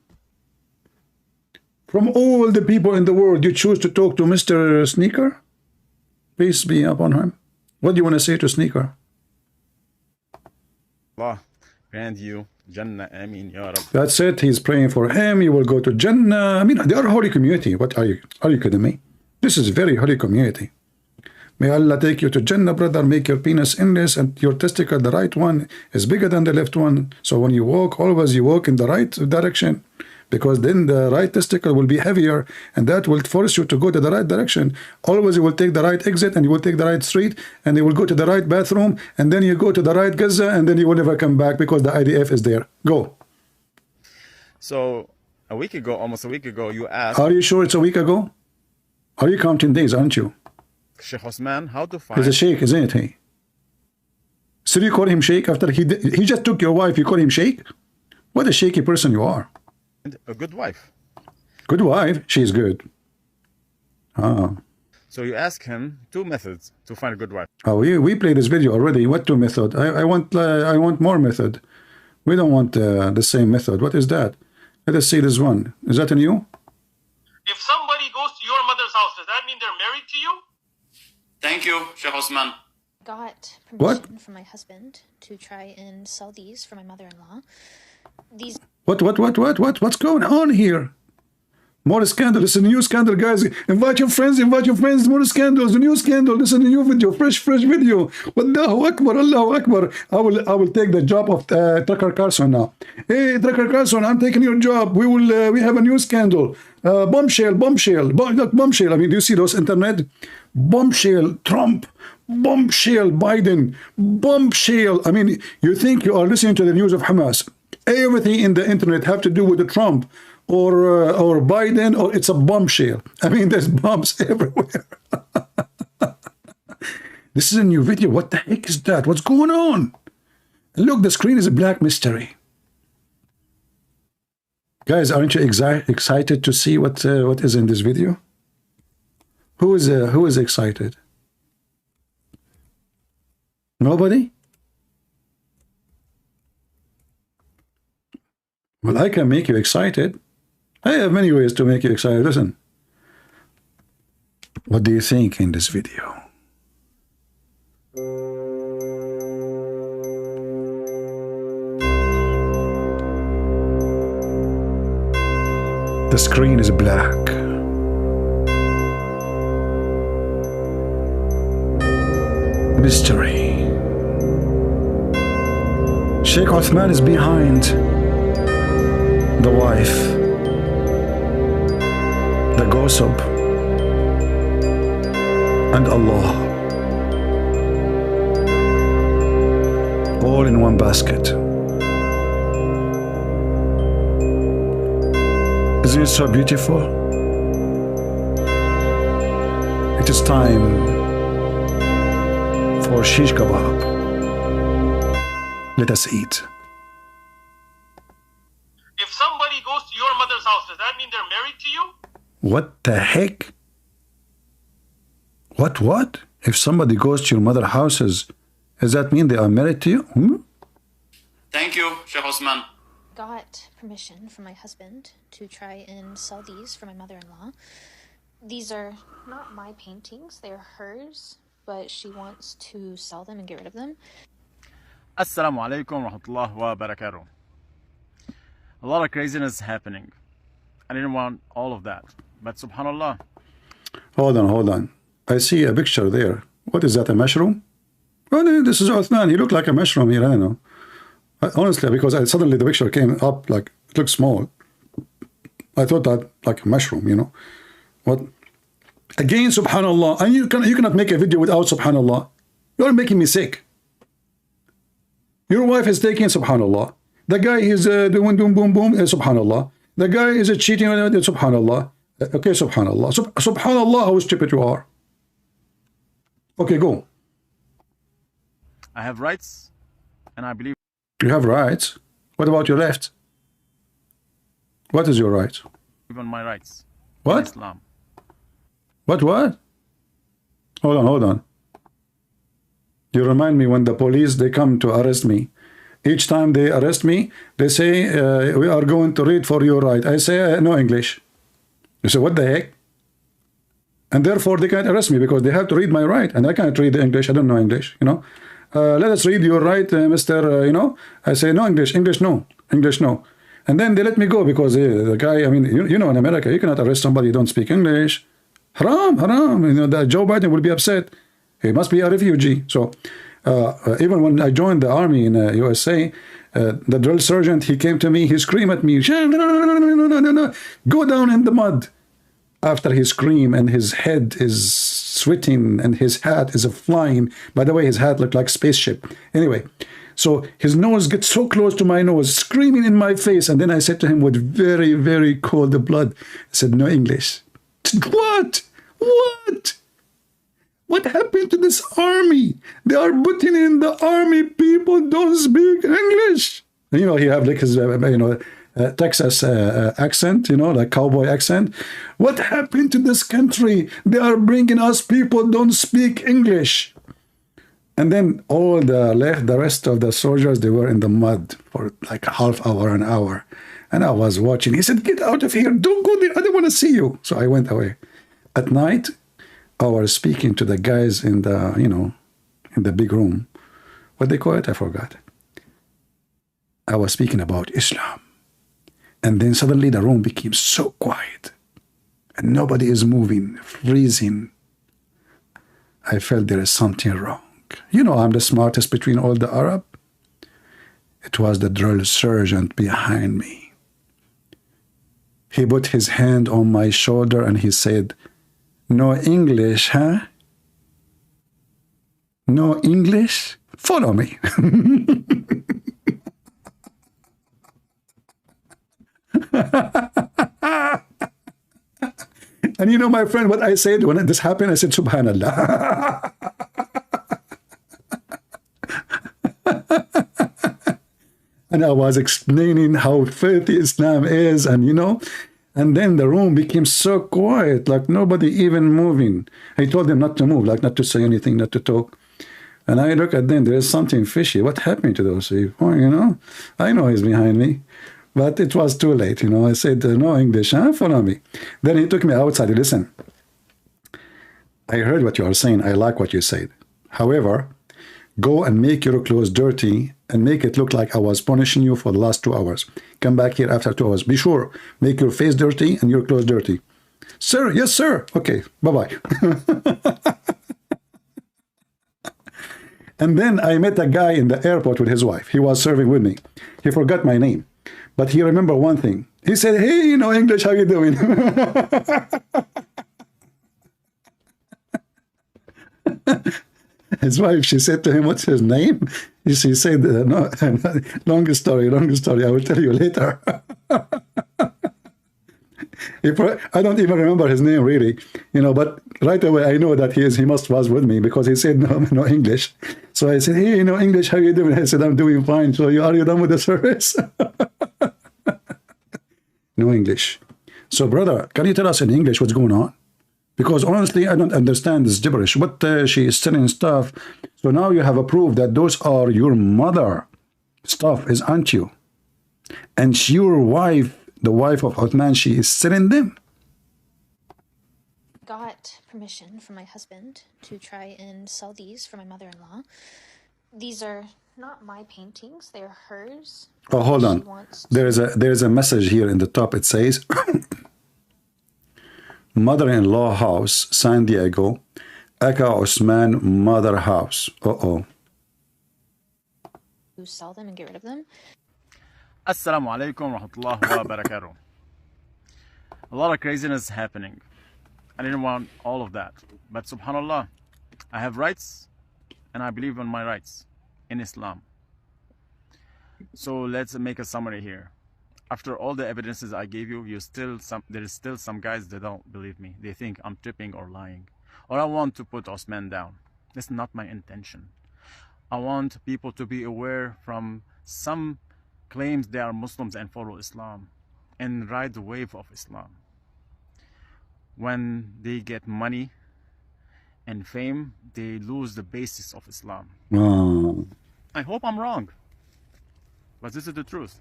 F: From all the people in the world, you choose to talk to Mr. Sneaker? Peace be upon him. What do you want to say to Sneaker?
P: Allah grant you Jannah, Ameen, Ya Rab.
F: That's it. He's praying for him. You will go to Jannah. I mean, they are a holy community. What are you kidding me? This is a very holy community. May Allah take you to Jannah, brother. Make your penis endless and your testicle, the right one, is bigger than the left one. So when you walk, always you walk in the right direction. Because then the right testicle will be heavier and that will force you to go to the right direction. Always you will take the right exit and you will take the right street and you will go to the right bathroom and then you go to the right Gaza and then you will never come back because the IDF is there. Go.
P: So a week ago, almost a week ago, you asked...
F: Are you sure it's a week ago? Are you counting days, aren't you?
P: Sheikh Osman, how to find...
F: He's a sheikh, isn't it? He? So you call him sheikh after he just took your wife, you call him sheikh? What a shaky person you are.
P: A good wife.
F: Good wife? She's good.
P: So you ask him 2 methods to find a good wife.
F: We played this video already. What 2 method? I want more method. We don't want the same method. What is that? Let us see this one. Is that a new?
N: If somebody goes to your mother's house, does that mean they're married to you?
P: Thank you, Sheikh Osman.
Q: Got permission from my husband to try and sell these for my mother-in-law. These.
F: What? What's going on here? More scandal. It's a new scandal, guys. Invite your friends. More scandals. A new scandal. This is a new video. Fresh video. Allahu Akbar. Allahu Akbar. I will take the job of Tucker Carlson now. Hey, Tucker Carlson, I'm taking your job. We have a new scandal. Bombshell. Look, bombshell. I mean, do you see those internet? Bombshell. Trump. Bombshell. Biden. Bombshell. I mean, you think you are listening to the news of Hamas. Everything in the internet have to do with the Trump or Biden, or it's a bombshell. I mean, there's bombs everywhere. This is a new video. What the heck is that? What's going on? Look, the screen is a black mystery. Guys, aren't you excited to see what is in this video? Who is excited? Nobody? Well, I can make you excited. I have many ways to make you excited. Listen. What do you think in this video? The screen is black. Mystery. Sheikh Othman is behind the wife, the gossip, and Allah, all in one basket. Isn't it so beautiful? It is time for shish kebab. Let us eat.
N: If somebody goes to your mother's house, does that mean they're married to you?
F: What the heck? What? If somebody goes to your mother's houses, does that mean they are married to you?
P: Thank you, Sheikh Osman.
Q: Got permission from my husband to try and sell these for my mother-in-law. These are not my paintings, they're hers, but she wants to sell them and get rid of them.
P: Assalamu alaikum wa rahmatullahi wa barakatuh. A lot of craziness happening. I didn't want all of that, but subhanallah.
F: Hold on. I see a picture there. What is that, a mushroom? Well, this is Othman. He looked like a mushroom here, I don't know. Honestly, because suddenly the picture came up like, it looked small. I thought that like a mushroom, you know. What? Again, subhanallah. And you cannot make a video without subhanallah. You're making me sick. Your wife is taking subhanallah. The guy is doing boom, subhanallah. The guy is cheating on it, subhanallah. Okay, subhanallah. Subhanallah, how stupid you are. Okay, go.
P: I have rights, and I believe...
F: You have rights? What about your left? What is your right?
P: Even my rights.
F: What?
P: Islam.
F: What? Hold on. You remind me when the police, they come to arrest me. Each time they arrest me, they say, we are going to read for your right. I say, no English. You say, what the heck? And therefore they can't arrest me because they have to read my right. And I can't read English. I don't know English, you know. Let us read your right, Mr. You know. I say, no English no. And then they let me go because the guy, I mean, you know, in America, you cannot arrest somebody who don't speak English. Haram. You know, that Joe Biden will be upset. He must be a refugee. So even when I joined the army in USA, the drill sergeant, he came to me, he screamed at me, no, go down in the mud. After he screamed and his head is sweating and his hat is flying. By the way, his hat looked like a spaceship. Anyway, so his nose gets so close to my nose, screaming in my face. And then I said to him with very, very cold blood, I said, no English. What? What happened to this army? They are putting in the army people don't speak English. You know, he have like his, Texas accent, you know, like cowboy accent. What happened to this country? They are bringing us people don't speak English. And then all the rest of the soldiers, they were in the mud for like a half hour, an hour. And I was watching. He said, get out of here. Don't go there. I don't want to see you. So I went away. At night, I was speaking to the guys in the, you know, in the big room. What they call it? I forgot. I was speaking about Islam. And then suddenly the room became so quiet. And nobody is moving, freezing. I felt there is something wrong. You know, I'm the smartest between all the Arab. It was the drill sergeant behind me. He put his hand on my shoulder and he said, no English, huh? No English? Follow me. And you know, my friend, what I said when this happened? I said, Subhanallah. And I was explaining how filthy Islam is, and you know, and then the room became so quiet, like nobody even moving. I told them not to move, like not to say anything, not to talk. And I look at them, there is something fishy. What happened to those people? You know, I know he's behind me. But it was too late, you know. I said, no English, huh? Follow me. Then he took me outside. Listen, I heard what you are saying. I like what you said. However, go and make your clothes dirty and make it look like I was punishing you for the last 2 hours. Come back here after 2 hours. Be sure, make your face dirty and your clothes dirty. Sir, yes, sir. Okay, bye-bye. And then I met a guy in the airport with his wife. He was serving with me. He forgot my name. But he remembered one thing. He said, hey, you know English, how you doing? His wife, she said to him, what's his name? She said, no, long story, I will tell you later. I don't even remember his name really, you know, but right away I know that he was with me because he said no English. So I said, hey, you know English, how you doing? I said, I'm doing fine. So are you done with the service? No English. So brother, can you tell us in English what's going on? Because honestly, I don't understand this gibberish. What she is selling stuff. So now you have a proof that those are your mother stuff, is aren't you? And your wife, the wife of Uthman, she is selling them.
Q: Got permission from my husband to try and sell these for my mother-in-law. These are not my paintings, they're hers.
F: Oh, hold on. There is a message here in the top. It says mother-in-law house, San Diego, Aka Osman mother house. Uh-oh.
Q: To sell them and get rid of them.
P: Assalamu alaikum wa rahmatullahi wa barakatuh. A lot of craziness happening. I didn't want all of that. But subhanallah, I have rights and I believe in my rights in Islam. So let's make a summary here. After all the evidences I gave you, there is still some guys that don't believe me. They think I'm tripping or lying. Or I want to put Osman down. That's not my intention. I want people to be aware from some claims they are Muslims and follow Islam and ride the wave of Islam. When they get money and fame, they lose the basis of Islam.
F: Oh.
P: I hope I'm wrong, but this is the truth.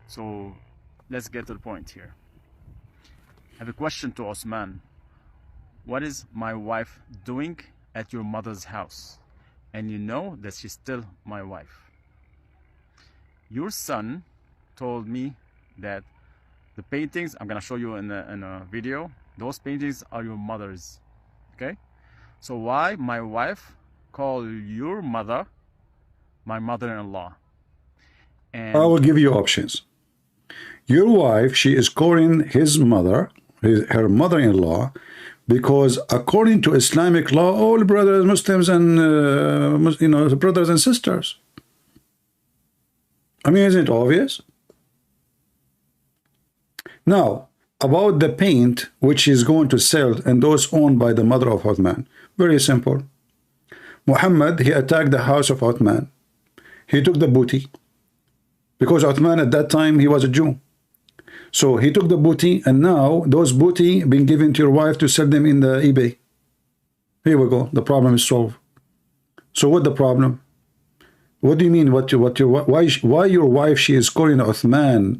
P: So let's get to the point here. I have a question to Osman. What is my wife doing at your mother's house? And you know that she's still my wife. Your son told me that the paintings, I'm gonna show you in a video, those paintings are your mother's, okay? So why my wife call your mother my mother-in-law? And
F: I will give you options. Your wife, she is calling his mother, her mother-in-law, because according to Islamic law, all brothers, Muslims, and you know, brothers and sisters. I mean, isn't it obvious? Now, about the paint which is going to sell and those owned by the mother of Uthman, very simple. Muhammad, he attacked the house of Uthman. He took the booty because Uthman at that time, he was a Jew. So he took the booty, and now those booty being given to your wife to sell them in the eBay. Here we go. The problem is solved. So what the problem? What do you mean? Why your wife? She is calling Uthman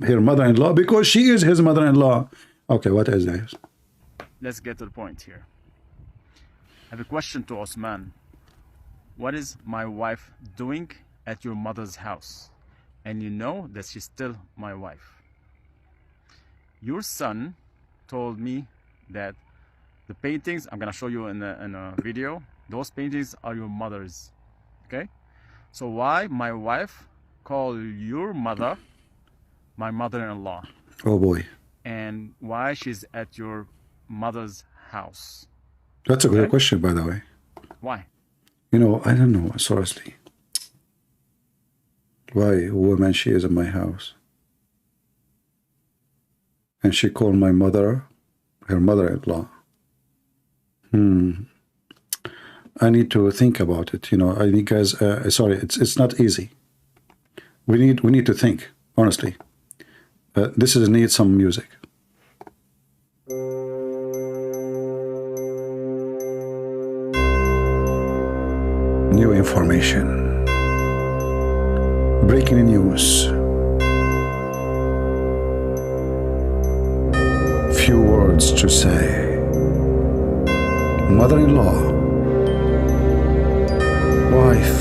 F: her mother-in-law because she is his mother-in-law. Okay, what is this?
P: Let's get to the point here. I have a question to Osman. What is my wife doing at your mother's house? And you know that she's still my wife. Your son told me that the paintings, I'm gonna show you in a video, those paintings are your mother's, okay? So why my wife call your mother my mother-in-law?
F: Oh boy.
P: And why she's at your mother's house?
F: That's a good question, by the way.
P: Why?
F: You know, I don't know, seriously. Why a woman, she is in my house? And she called my mother her mother-in-law. I need to think about it. You know, I think, guys, sorry, it's not easy. We need to think, honestly. This needs some music. New information. Breaking news. Few words to say. Mother-in-law, wife,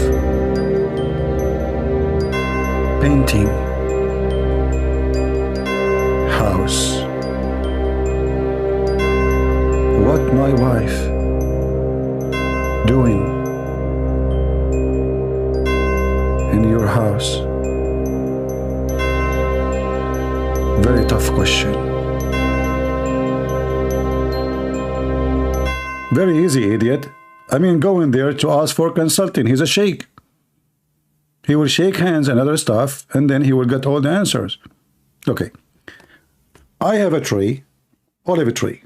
F: painting, house. What my wife doing in your house? Very tough question. Very easy, idiot. I mean, go in there to ask for consulting. He's a sheikh. He will shake hands and other stuff, and then he will get all the answers. Okay. I have a tree, olive tree.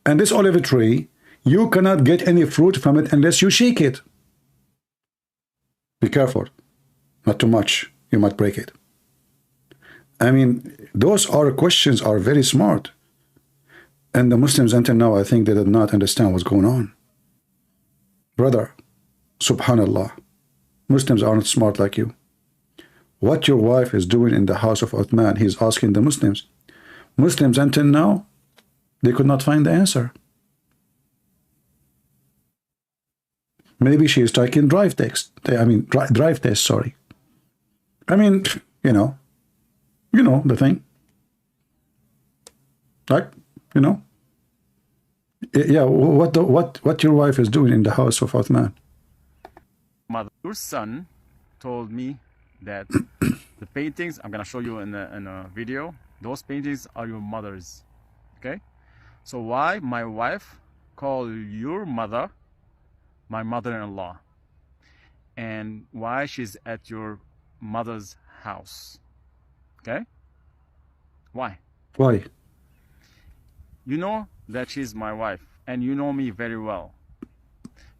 F: And this olive tree, you cannot get any fruit from it unless you shake it. Be careful. Not too much. You might break it. I mean, those questions are very smart. And the Muslims until now, I think they did not understand what's going on. Brother, subhanallah, Muslims aren't smart like you. What your wife is doing in the house of Uthman, he's asking the Muslims. Muslims until now, they could not find the answer. Maybe she is taking drive test, sorry. I mean, you know the thing. Like, you know, yeah. What your wife is doing in the house of Uthman?
P: Your son told me that the paintings, I'm gonna show you in a video, those paintings are your mother's, okay? So why my wife call your mother my mother-in-law? And why she's at your mother's house, okay? Why?
F: Why?
P: You know that she's my wife, and you know me very well.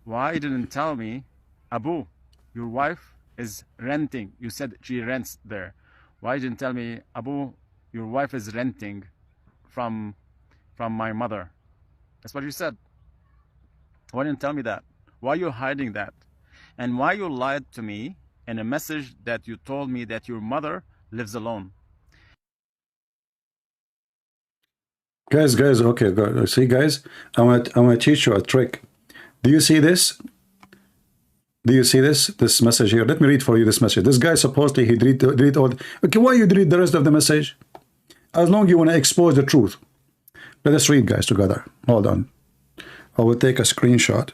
P: Why you didn't tell me, Abu, your wife is renting? You said she rents there. Why you didn't tell me, Abu, your wife is renting from my mother? That's what you said. Why didn't you tell me that? Why are you hiding that? And why you lied to me in a message that you told me that your mother lives alone?
F: Guys, okay, see, guys, I want to teach you a trick. Do you see this? Do you see this message here? Let me read for you this message. This guy supposedly he delete all. Okay, why you delete the rest of the message? As long as you want to expose the truth. Let us read, guys, together. Hold on. I will take a screenshot.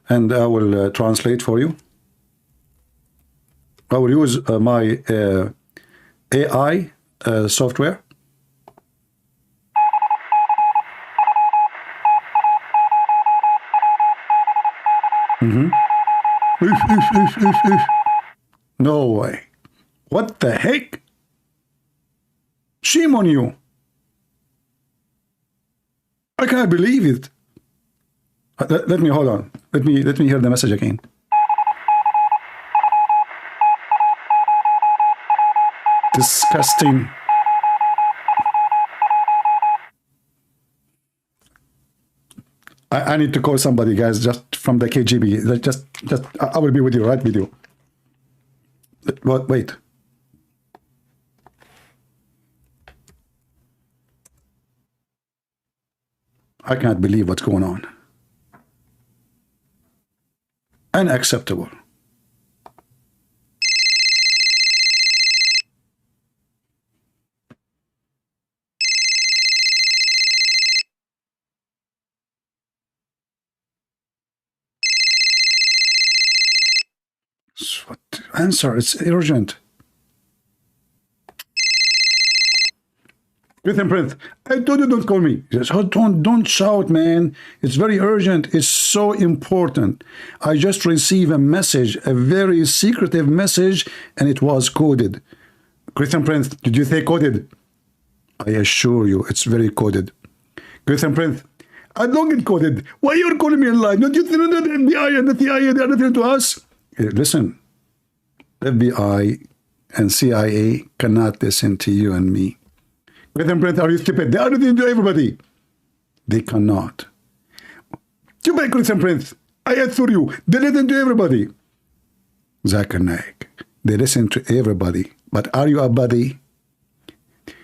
F: And I will translate for you. I will use my AI software. No way. What the heck? Shame on you. I can't believe it. Let me hold on. Let me hear the message again. Disgusting. I need to call somebody, guys, just from the KGB. Just I will be with you, right? Video. What? Wait. I can't believe what's going on. Unacceptable. What? Answer, it's urgent. Christian Prince, I told you don't call me. Just, oh, don't shout, man. It's very urgent. It's so important. I just received a message, a very secretive message, and it was coded. Christian Prince, did you say coded? I assure you, it's very coded. Christian Prince, I don't get coded. Why are you calling me in line? Don't you think that the FBI and the CIA, they are nothing to us? Hey, listen, FBI and CIA cannot listen to you and me. Christian Prince, are you stupid? They are listening to everybody. They cannot. Too bad, Christian Prince. I assure you, they listen to everybody. Zakir Naik, they listen to everybody. But are you a buddy?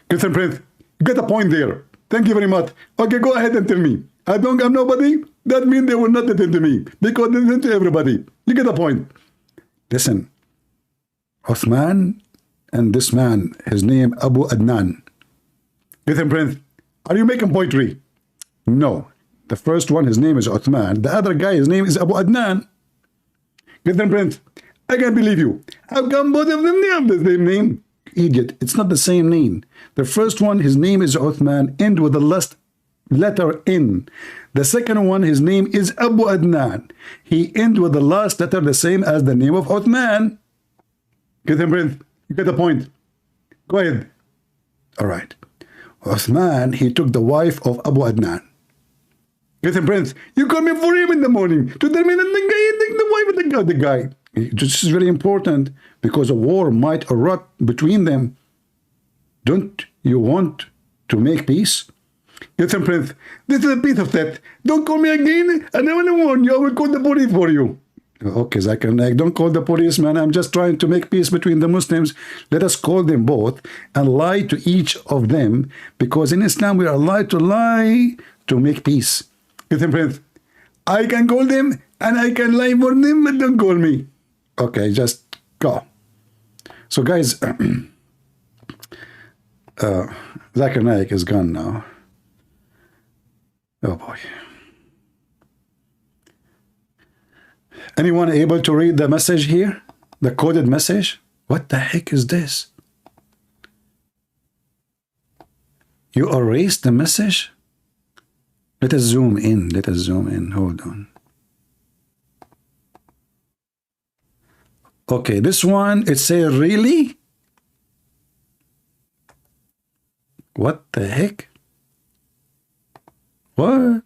F: Christian Prince, you get a point there. Thank you very much. Okay, go ahead and tell me. I don't have nobody. That means they will not listen to me because they listen to everybody. You get a point. Listen, Uthman and this man, his name Abu Adnan. Christian Prince, are you making poetry? No. The first one, his name is Uthman. The other guy, his name is Abu Adnan. Christian Prince, I can't believe you. How come both of them have the same name? Idiot, it's not the same name. The first one, his name is Uthman, end with the last letter N. The second one, his name is Abu Adnan. He ends with the last letter the same as the name of Uthman. Christian Prince, you get the point. Go ahead. All right. Uthman, he took the wife of Abu Adnan. Christian Prince, you call me for him in the morning to tell me that the wife of the guy. This is very important because a war might erupt between them. Don't you want to make peace? Christian Prince, this is a piece of that. Don't call me again, and I want to warn you, I will call the police for you. Okay, Zakir Naik, don't call the police, man. I'm just trying to make peace between the Muslims. Let us call them both and lie to each of them, because in Islam we are allowed to lie to make peace. Christian Prince, I can call them and I can lie for them, but don't call me. Okay, just go. So guys, Zakir Naik is gone now. Oh boy. Anyone able to read the message here? The coded message? What the heck is this? You erased the message? Let us zoom in. Let us zoom in. Hold on. Okay, this one, it says really? What the heck? What?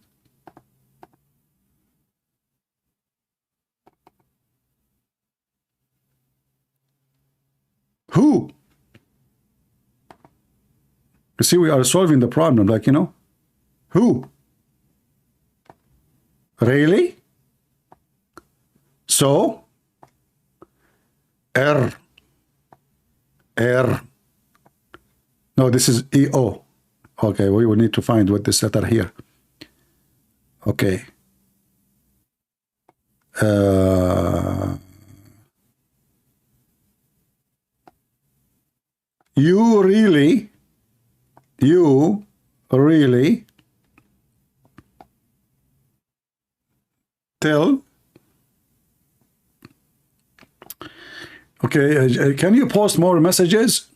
F: Who? You see, we are solving the problem, like, you know. Who? Really? So? R. No, this is EO. Okay, we will need to find what this letter here. Okay. You really tell. Okay, can you post more messages?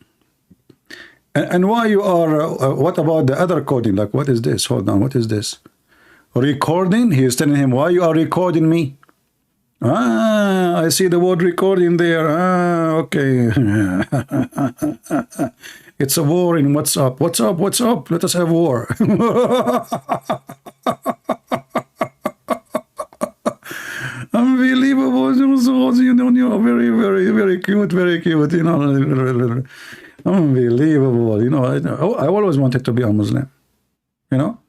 F: And why you are, what about the other coding? Like, what is this? Hold on, what is this? Recording? He is telling him, why you are recording me? Ah, I see the word recording there. Ah, okay. It's a war in WhatsApp. What's up? What's up? Let us have war. Unbelievable. Very, very, very cute, very cute. You know, unbelievable. You know, I always wanted to be a Muslim. You know,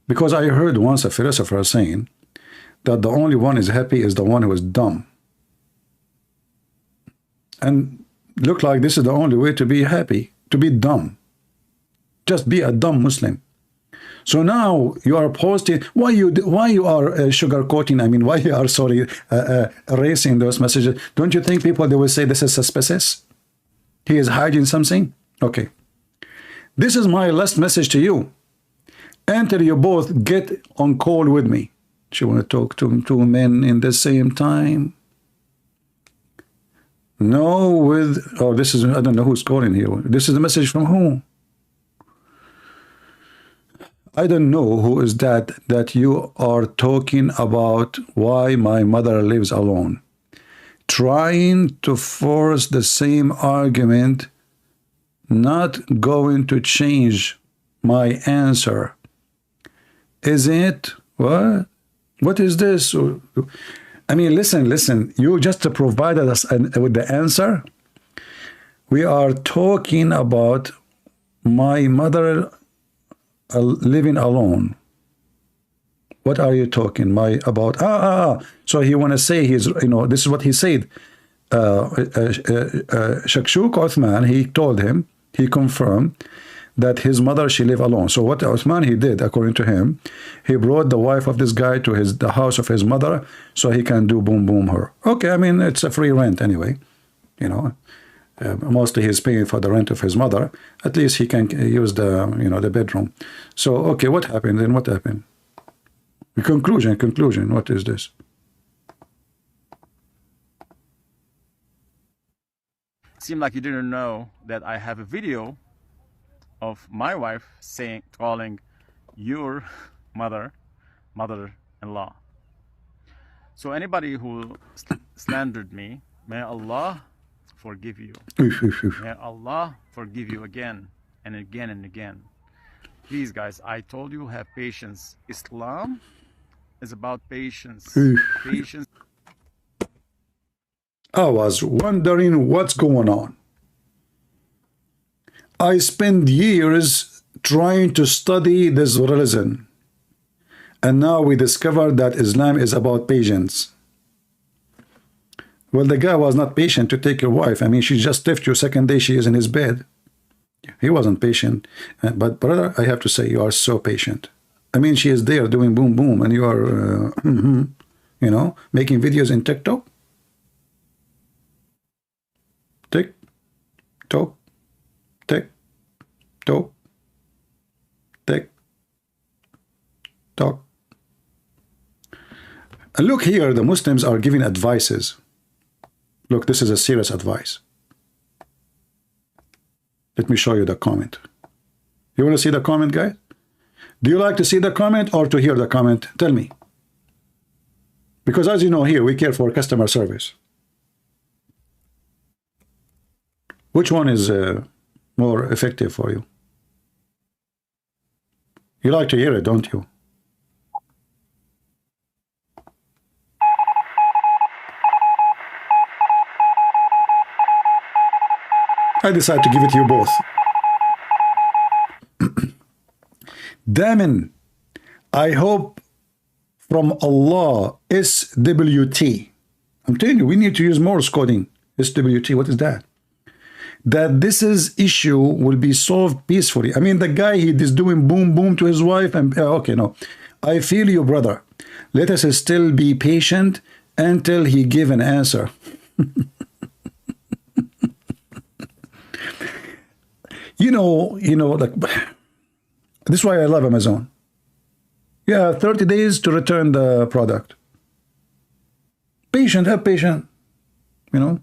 F: Because I heard once a philosopher saying that the only one is happy is the one who is dumb. And look like this is the only way to be happy, to be dumb. Just be a dumb Muslim. So now you are posting, why you are sugarcoating, I mean, why you are, sorry, erasing those messages? Don't you think people, they will say this is suspicious? He is hiding something? Okay. This is my last message to you. Until you both get on call with me. She want to talk to two men in the same time. No, with, oh, this is, I don't know who's calling here. This is the message from who? I don't know who is that you are talking about why my mother lives alone. Trying to force the same argument, not going to change my answer. Is it? What? What is this? I mean, listen, you just provided us with the answer. We are talking about my mother living alone. What are you talking about? So he want to say he's, you know, this is what he said. Shakshuk Uthman, he told him, he confirmed that his mother, she lived alone. So what Uthman he did, according to him, he brought the wife of this guy to the house of his mother so he can do boom boom her. Okay, I mean, it's a free rent anyway, you know. Mostly he's paying for the rent of his mother. At least he can use the, you know, the bedroom. So, okay, what happened? Then what happened? Conclusion, what is this?
P: Seemed like you didn't know that I have a video of my wife calling your mother-in-law. So anybody who slandered me, may Allah forgive you. May Allah forgive you again and again and again. Please, guys, I told you, have patience. Islam is about patience. Patience.
F: I was wondering what's going on. I spent years trying to study this religion, and now we discovered that Islam is about patience. Well, the guy was not patient to take your wife. I mean, she just left you. Second day, she is in his bed. He wasn't patient. But brother, I have to say, you are so patient. I mean, she is there doing boom boom, and you are, you know, making videos in TikTok. Tick, tock, tick, tock, tick, tock. And look here, the Muslims are giving advices. Look, this is a serious advice. Let me show you the comment. You want to see the comment, guys? Do you like to see the comment or to hear the comment? Tell me. Because as you know here, we care for customer service. Which one is more effective for you? You like to hear it, don't you? I decided to give it to you both. Daman, I hope from Allah, SWT. I'm telling you, we need to use Morse coding. SWT, what is that? That this issue will be solved peacefully. I mean, the guy, he is doing boom boom to his wife, and okay, no. I feel you, brother. Let us still be patient until he give an answer. You know, like, this is why I love Amazon. Yeah, 30 days to return the product. Patient, have patience, you know.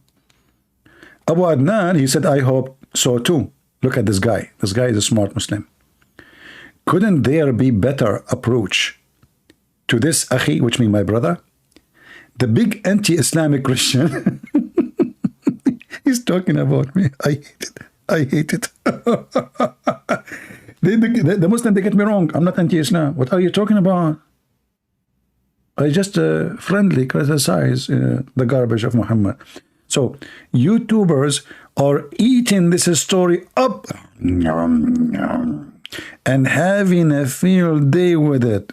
F: Abu Adnan, he said, I hope so too. Look at this guy. This guy is a smart Muslim. Couldn't there be better approach to this akhi, which means my brother? The big anti-Islamic Christian. He's talking about me. I hate it. I hate it. The Muslim, they get me wrong. I'm not anti-Islam. What are you talking about? I just friendly criticize the garbage of Muhammad. So YouTubers are eating this story up, and having a field day with it.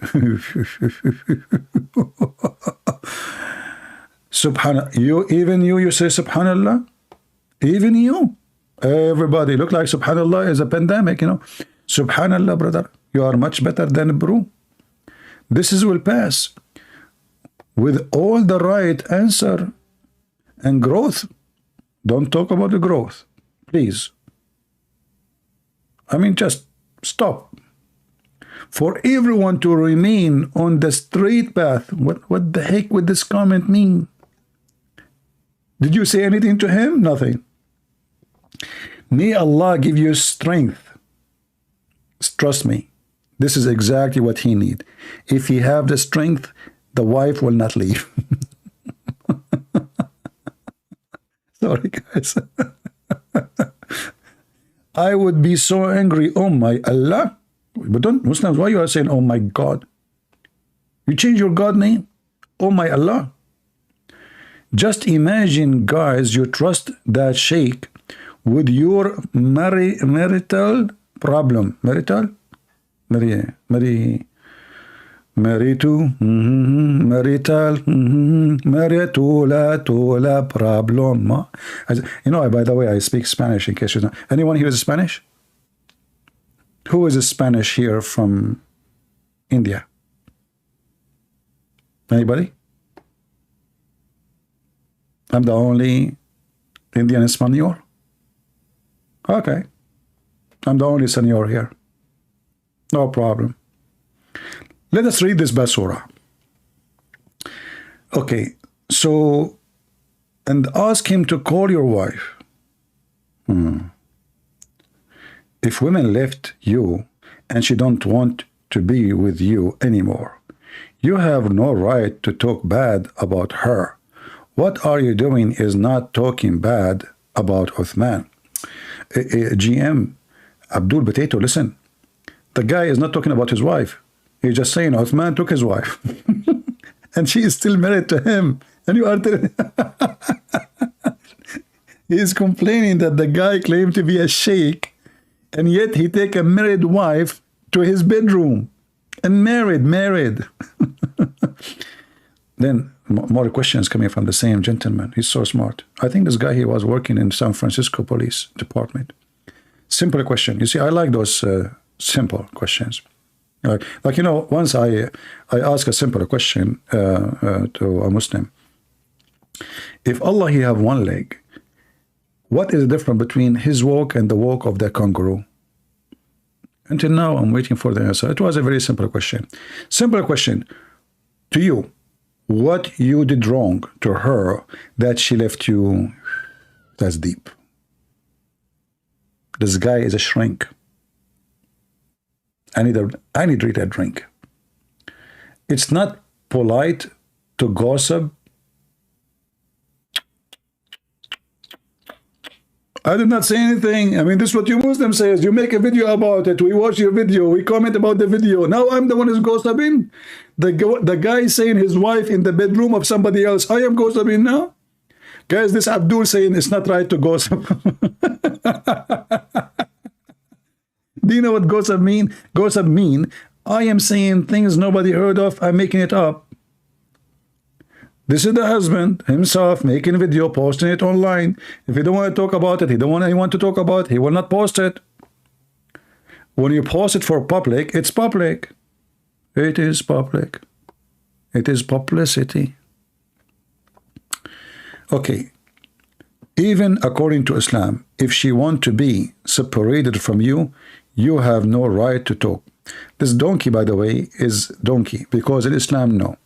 F: Subhanallah. You say Subhanallah? Even you? Everybody look like Subhanallah is a pandemic, you know. Subhanallah, brother. You are much better than Bru. This will pass with all the right answer and growth. Don't talk about the growth, please. I mean, just stop. For everyone to remain on the straight path. What the heck would this comment mean? Did you say anything to him? Nothing. May Allah give you strength. Trust me. This is exactly what he needs. If he have the strength, the wife will not leave. Sorry, guys. I would be so angry. Oh my Allah. But don't, Muslims, why you are saying, oh my God? You change your God name? Oh my Allah. Just imagine, guys, you trust that sheikh with your marital problem. Marital? Marital problem. You know, by the way, I speak Spanish in case you don't. Anyone here is Spanish? Who is a Spanish here from India? Anybody? I'm the only Indian Espanol? Okay. I'm the only senor here. No problem. Let us read this basura. Okay, so, and ask him to call your wife. If women left you and she don't want to be with you anymore, you have no right to talk bad about her. What are you doing is not talking bad about Uthman. GM, Abdul Potato, listen. The guy is not talking about his wife. He's just saying Uthman took his wife. And she is still married to him. And you are telling he is complaining that the guy claimed to be a sheikh, and yet he take a married wife to his bedroom. And married. Then more questions coming from the same gentleman. He's so smart. I think this guy, he was working in San Francisco Police Department. Simple question. You see, I like those simple questions. Like, you know, once I ask a simple question to a Muslim. If Allah, he have one leg, what is the difference between his walk and the walk of the kangaroo? Until now, I'm waiting for the answer. It was a very simple question. Simple question to you. What you did wrong to her that she left you? That's deep. This guy is a shrink. I need to read a drink. It's not polite to gossip. I did not say anything. I mean, this is what you Muslim says. You make a video about it. We watch your video. We comment about the video. Now I'm the one who's gossiping. The guy saying his wife in the bedroom of somebody else. I am gossiping now. Guys, this Abdul saying it's not right to gossip. Do you know what gossip mean? Gossip mean I am saying things nobody heard of. I'm making it up. This is the husband himself making a video, posting it online. If he don't want to talk about it, he don't want anyone to talk about it, he will not post it. When you post it for public, it's public. It is public. It is publicity. Okay. Even according to Islam, if she wants to be separated from you, you have no right to talk. This donkey, by the way, is donkey, because in Islam, no.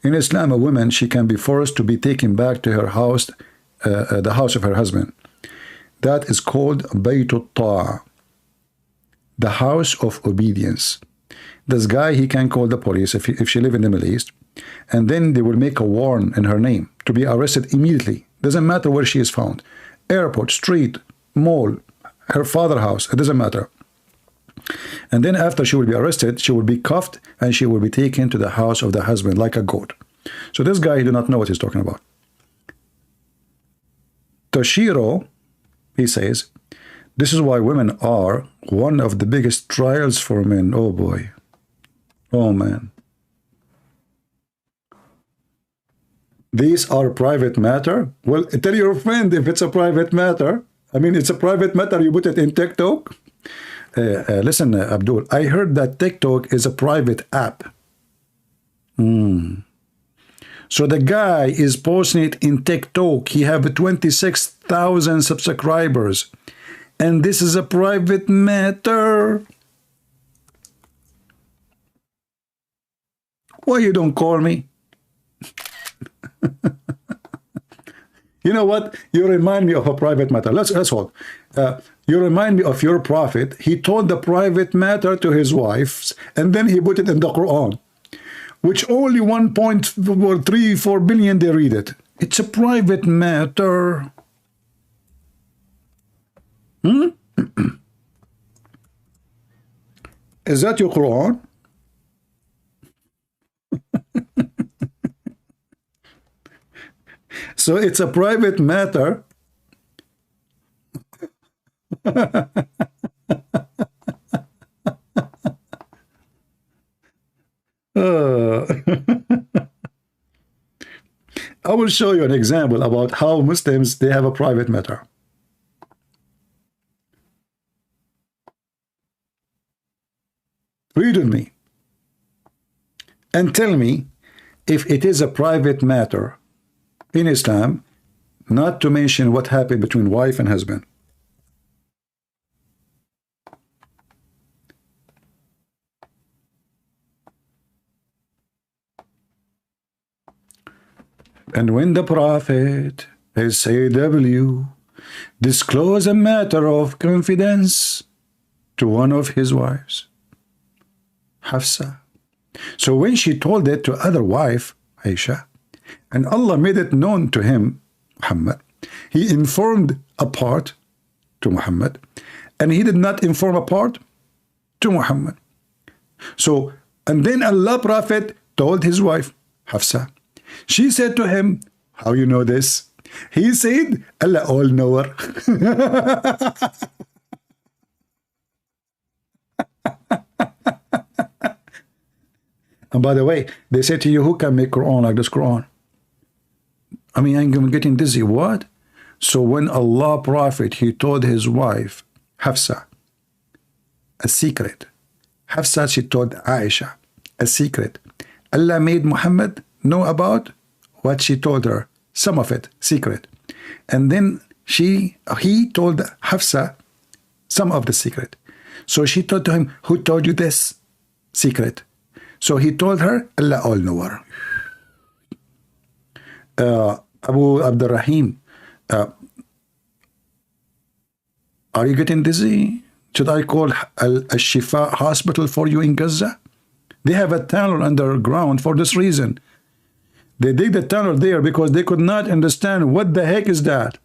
F: In Islam, a woman, she can be forced to be taken back to her house, the house of her husband. That is called Baytut Ta'a, the house of obedience. This guy, he can call the police if she live in the Middle East, and then they will make a warrant in her name to be arrested immediately. Doesn't matter where she is found. Airport, street, mall, her father's house, it doesn't matter. And then after she will be arrested, she will be cuffed and she will be taken to the house of the husband like a goat. So this guy, he do not know what he's talking about. Toshiro, he says, This is why women are one of the biggest trials for men. Oh boy. Oh man. These are private matter. Well, tell your friend if it's a private matter. I mean, it's a private matter. You put it in TikTok. Listen, Abdul, I heard that TikTok is a private app. So the guy is posting it in TikTok. He have 26,000 subscribers. And this is a private matter. Why you don't call me? You know what? You remind me of a private matter. Let's hold. You remind me of your prophet. He told the private matter to his wives, and then he put it in the Quran, which only 1.34 billion they read it. It's a private matter. Is that your Quran? So it's a private matter. I will show you an example about how Muslims, they have a private matter. Read with me and tell me if it is a private matter in Islam, not to mention what happened between wife and husband. And when the Prophet, SAW, disclosed a matter of confidence to one of his wives, Hafsa. So when she told it to other wife, Aisha, and Allah made it known to him, Muhammad, he informed a part to Muhammad, and he did not inform a part to Muhammad. So, and then Allah Prophet told his wife, Hafsa. She said to him, how you know this? He said, Allah all-knower. And by the way, they say to you, who can make Quran like this Quran? I mean, I'm getting dizzy. What? So when Allah Prophet, he told his wife, Hafsa, a secret. Hafsa, she told Aisha, a secret. Allah made Muhammad know about what she told her. Some of it, secret. And then he told Hafsa some of the secret. So she told to him, who told you this secret? So he told her, Allah all-knower. Abu Abdurrahim, are you getting dizzy? Should I call Al-Shifa hospital for you in Gaza? They have a tunnel underground for this reason. They dig the tunnel there because they could not understand what the heck is that.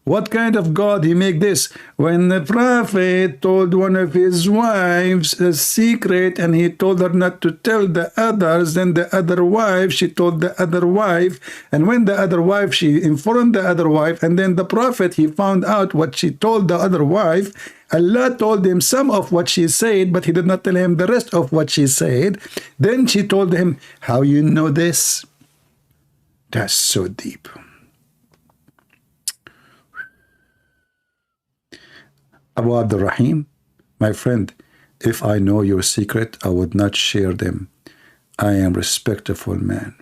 F: What kind of God he make this? When the Prophet told one of his wives a secret and he told her not to tell the others, then the other wife, she told the other wife, and when the other wife, she informed the other wife, and then the Prophet, he found out what she told the other wife. Allah told him some of what she said, but he did not tell him the rest of what she said. Then she told him, how you know this? That's so deep. Abu Abdurrahim, my friend, if I know your secret, I would not share them. I am a respectful man.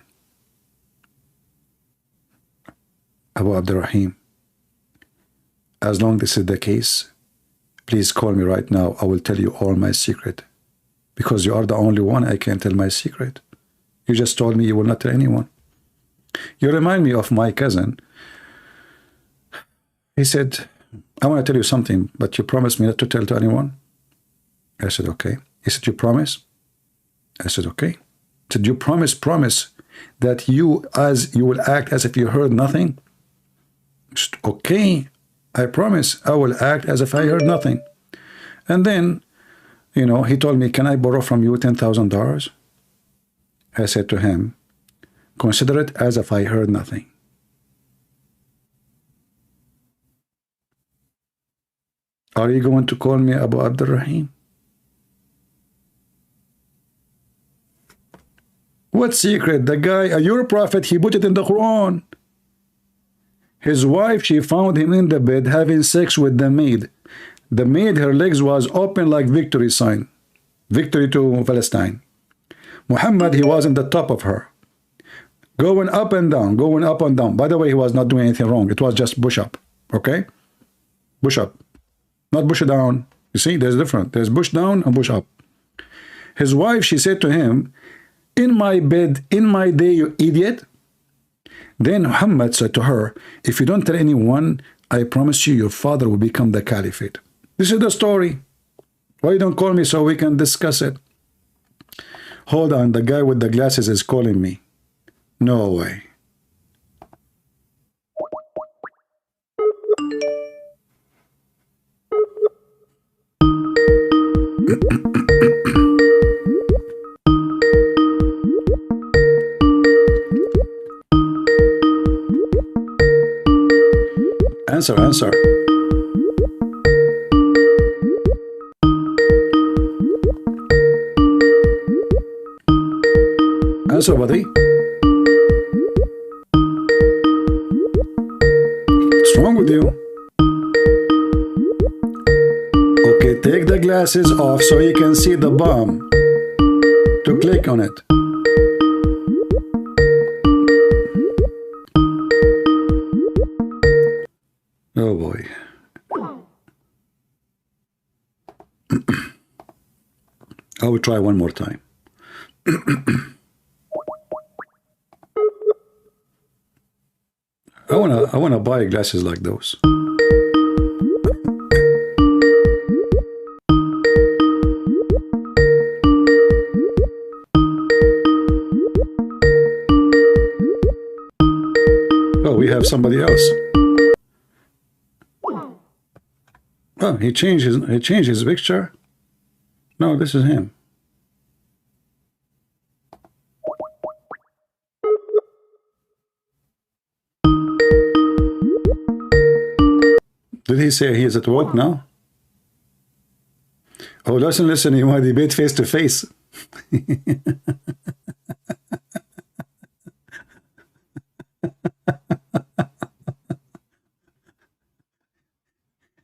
F: Abu Abdurrahim, as long as this is the case, please call me right now. I will tell you all my secret. Because you are the only one I can tell my secret. You just told me you will not tell anyone. You remind me of my cousin. He said, I want to tell you something, but you promised me not to tell to anyone. I said, okay. He said, you promise? I said, okay. He said, you promise that you will act as if you heard nothing? I said, okay, I promise I will act as if I heard nothing. And then, you know, he told me, can I borrow from you $10,000? I said to him, consider it as if I heard nothing. Are you going to call me Abu Abdul Rahim? What secret? The guy, your prophet, he put it in the Quran. His wife, she found him in the bed having sex with the maid. The maid, her legs was open like victory sign. Victory to Palestine. Muhammad, he was in the top of her. Going up and down, going up and down. By the way, he was not doing anything wrong. It was just push up. Okay? Push up. Not push down. You see, there's different. There's push down and push up. His wife, she said to him, in my bed, in my day, you idiot. Then Muhammad said to her, if you don't tell anyone, I promise you your father will become the caliphate. This is the story. Why you don't call me so we can discuss it? Hold on, the guy with the glasses is calling me. No way. Answer, answer. Answer, buddy. What's wrong with you? Okay, take the glasses off so you can see the bomb. To click on it. Oh boy. I will try one more time. I wanna buy glasses like those. Oh, we have somebody else. Oh, he changed his picture. No, this is him. Did he say he is at work now? Oh, listen, you want to debate face to face.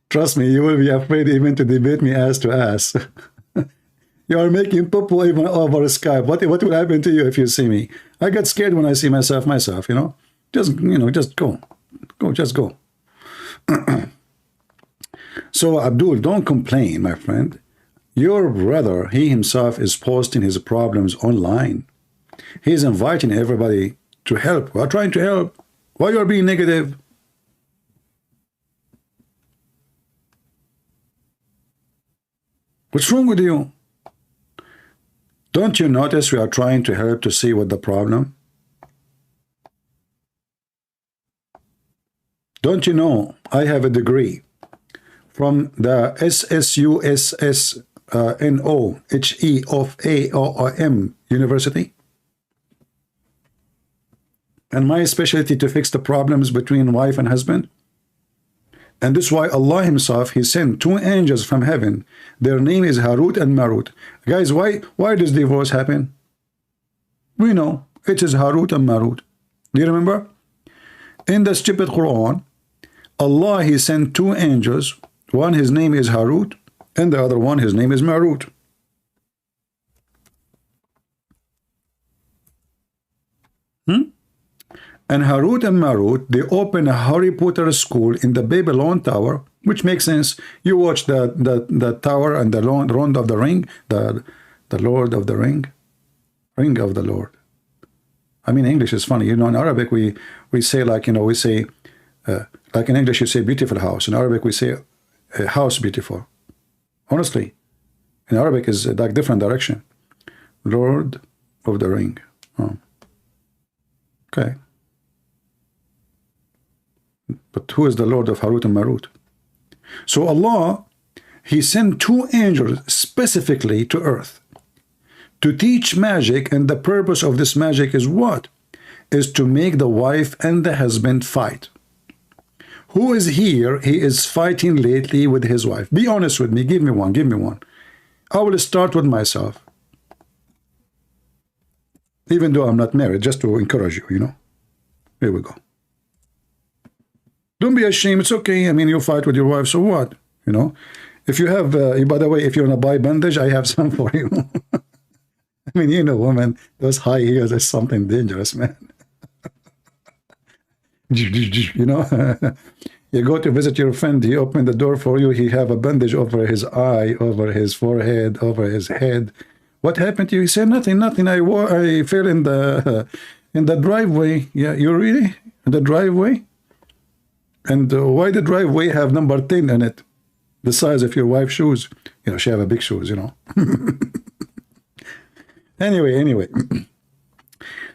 F: Trust me, you will be afraid even to debate me ass to ass. You are making poo-poo even over Skype. What will happen to you if you see me? I get scared when I see myself, you know. Just go. Just go. So, Abdul, don't complain, my friend. Your brother, he himself is posting his problems online. He's inviting everybody to help. We're trying to help. Why you are being negative? What's wrong with you? Don't you notice we are trying to help to see what the problem? Don't you know I have a degree from the SSUSSNOHEOFAOM University? And my specialty to fix the problems between wife and husband? And this is why Allah himself, he sent two angels from heaven. Their name is Harut and Marut. Guys, why does divorce happen? We know it is Harut and Marut. Do you remember? In the stupid Quran, Allah, he sent two angels. One, his name is Harut, and the other one, his name is Marut. And Harut and Marut, they opened a Harry Potter school in the Babylon Tower, which makes sense. You watch the tower and the Lord of the Ring, the Lord of the Ring, Ring of the Lord. I mean, English is funny. You know, in Arabic, we say like, you know, we say, like in English, you say beautiful house. In Arabic, we say house beautiful. Honestly, in Arabic is like different direction. Lord of the Ring. Oh. Okay. But who is the Lord of Harut and Marut? So Allah, he sent two angels specifically to earth to teach magic, and the purpose of this magic is what? Is to make the wife and the husband fight. Who is here? He is fighting lately with his wife. Be honest with me. Give me one. Give me one. I will start with myself. Even though I'm not married, just to encourage you, you know. Here we go. Don't be ashamed. It's okay. I mean, you fight with your wife, so what? You know. If you have, by the way, if you want to buy bandage, I have some for you. I mean, you know, women, those high heels is something dangerous, man. You know, you go to visit your friend, he opened the door for you, he have a bandage over his eye, over his forehead, over his head. What happened to you? He said, nothing, nothing. I fell in the driveway. Yeah, you really? In the driveway? And why the driveway have number 10 in it? The size of your wife's shoes. You know, she have a big shoes, you know. Anyway.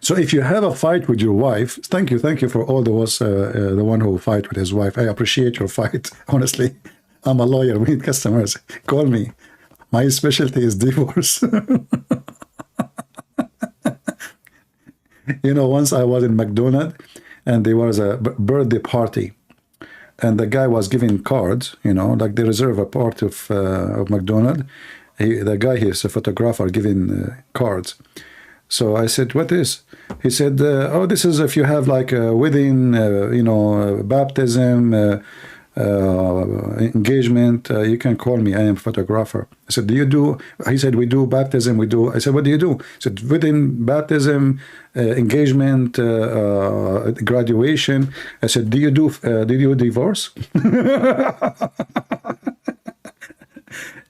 F: So if you have a fight with your wife, thank you for all those, the one who fight with his wife. I appreciate your fight, honestly. I'm a lawyer. We need customers. Call me. My specialty is divorce. You know, once I was in McDonald's, and there was a birthday party, and the guy was giving cards, you know, like they reserve a part of McDonald's. The guy, he's a photographer, giving cards. So I said, what is? He said, oh, this is if you have like a wedding, you know, baptism, engagement, you can call me. I am a photographer. I said, do you do? He said, we do baptism. We do. I said, what do you do? He said, wedding, baptism, engagement, graduation. I said, did you divorce?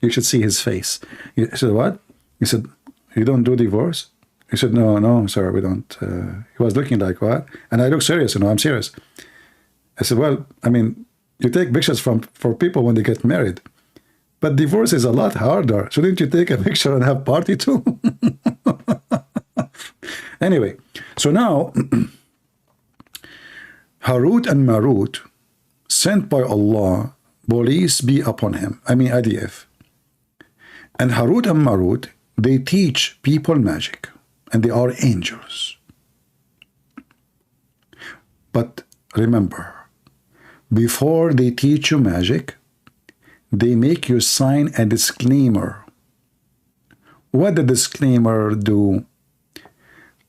F: You should see his face. He said, what? He said, you don't do divorce? He said, no, sir, we don't. He was looking like, what? And I look serious, you know, I'm serious. I said, well, I mean, you take pictures for people when they get married. But divorce is a lot harder. Shouldn't you take a picture and have party too? Anyway, so now, Harut and Marut, sent by Allah, police be upon him. I mean, IDF. And Harut and Marut, they teach people magic. And they are angels. But remember, before they teach you magic, they make you sign a disclaimer. What the disclaimer do?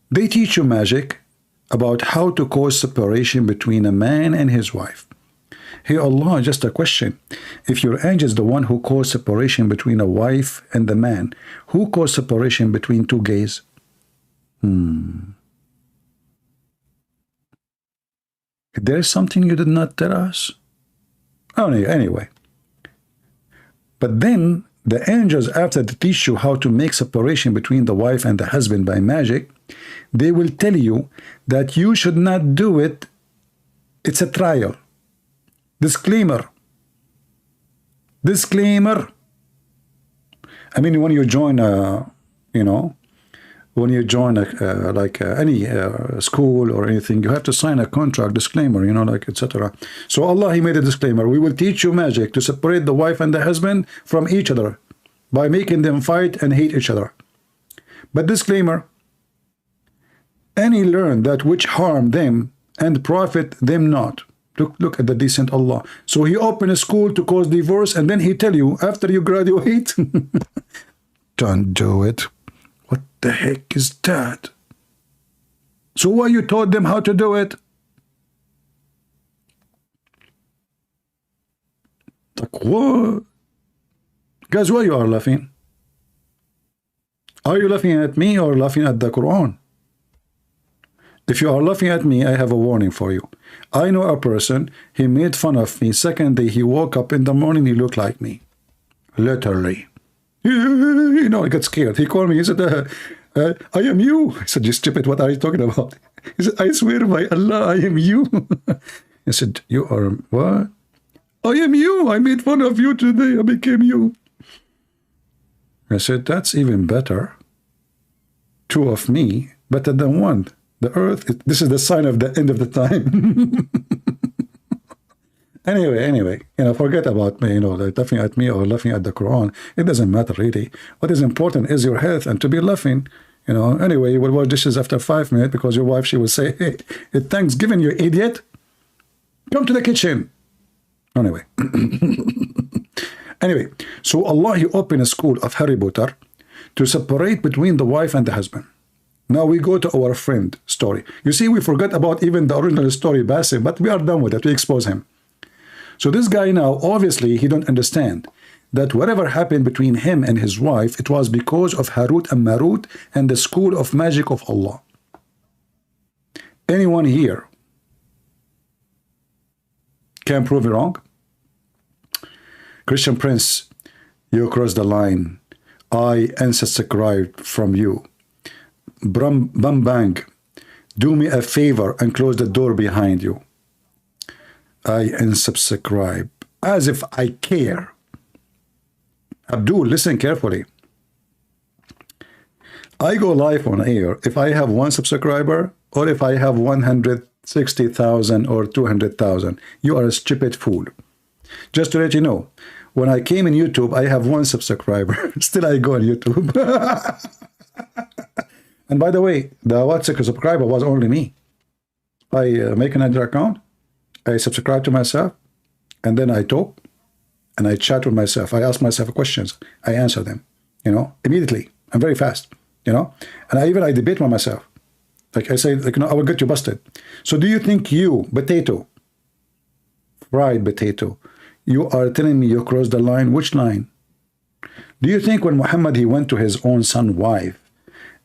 F: They teach you magic about how to cause separation between a man and his wife. Hey Allah, just a question. If your angel is the one who caused separation between a wife and the man, who caused separation between two gays? There's something you did not tell us? Oh, anyway. But then the angels, after they teach you how to make separation between the wife and the husband by magic, they will tell you that you should not do it. It's a trial. Disclaimer. Disclaimer. I mean, when you join you know, when you join any school or anything, you have to sign a contract disclaimer, you know, like etc. So Allah, He made a disclaimer. We will teach you magic to separate the wife and the husband from each other by making them fight and hate each other. But disclaimer, any learn that which harm them and profit them not. Look at the decent Allah. So He opened a school to cause divorce, and then He tell you after you graduate, don't do it. What the heck is that? So why you taught them how to do it? Like what? Guys, why you are laughing? Are you laughing at me or laughing at the Quran? If you are laughing at me, I have a warning for you. I know a person, he made fun of me. Second day, he woke up in the morning, he looked like me. Literally. You know, I got scared. He called me, he said, I am you. I said, you stupid, what are you talking about? He said, I swear by Allah, I am you. I said, you are what? I am you. I made fun of you today. I became you. I said, that's even better. Two of me, better than one. The earth, this is the sign of the end of the time. Anyway, you know, forget about me, you know, like laughing at me or laughing at the Quran. It doesn't matter really. What is important is your health and to be laughing. You know, anyway, you will wash dishes after 5 minutes because your wife, she will say, hey, it's Thanksgiving, you idiot. Come to the kitchen. Anyway. Anyway, so Allah, He opened a school of Harry Potter to separate between the wife and the husband. Now we go to our friend story. You see, we forgot about even the original story, Basim, but we are done with it. We expose him. So this guy now, obviously, he don't understand that whatever happened between him and his wife, it was because of Harut and Marut and the school of magic of Allah. Anyone here can prove it wrong? Christian Prince, you crossed the line. I unsubscribed from you. Bang, do me a favor and close the door behind you. I unsubscribe. As if I care. Abdul, listen carefully. I go live on air if I have 1 subscriber or if I have 160,000 or 200,000. You are a stupid fool. Just to let you know, when I came in YouTube, I have 1 subscriber. Still, I go on YouTube. And by the way, the WhatsApp subscriber was only me. I make another account. I subscribe to myself. And then I talk. And I chat with myself. I ask myself questions. I answer them, immediately. I'm very fast, And I debate with myself. Like I say, I will get you busted. So do you think you, potato, fried potato, you are telling me you crossed the line? Which line? Do you think when Muhammad, he went to his own son's wife,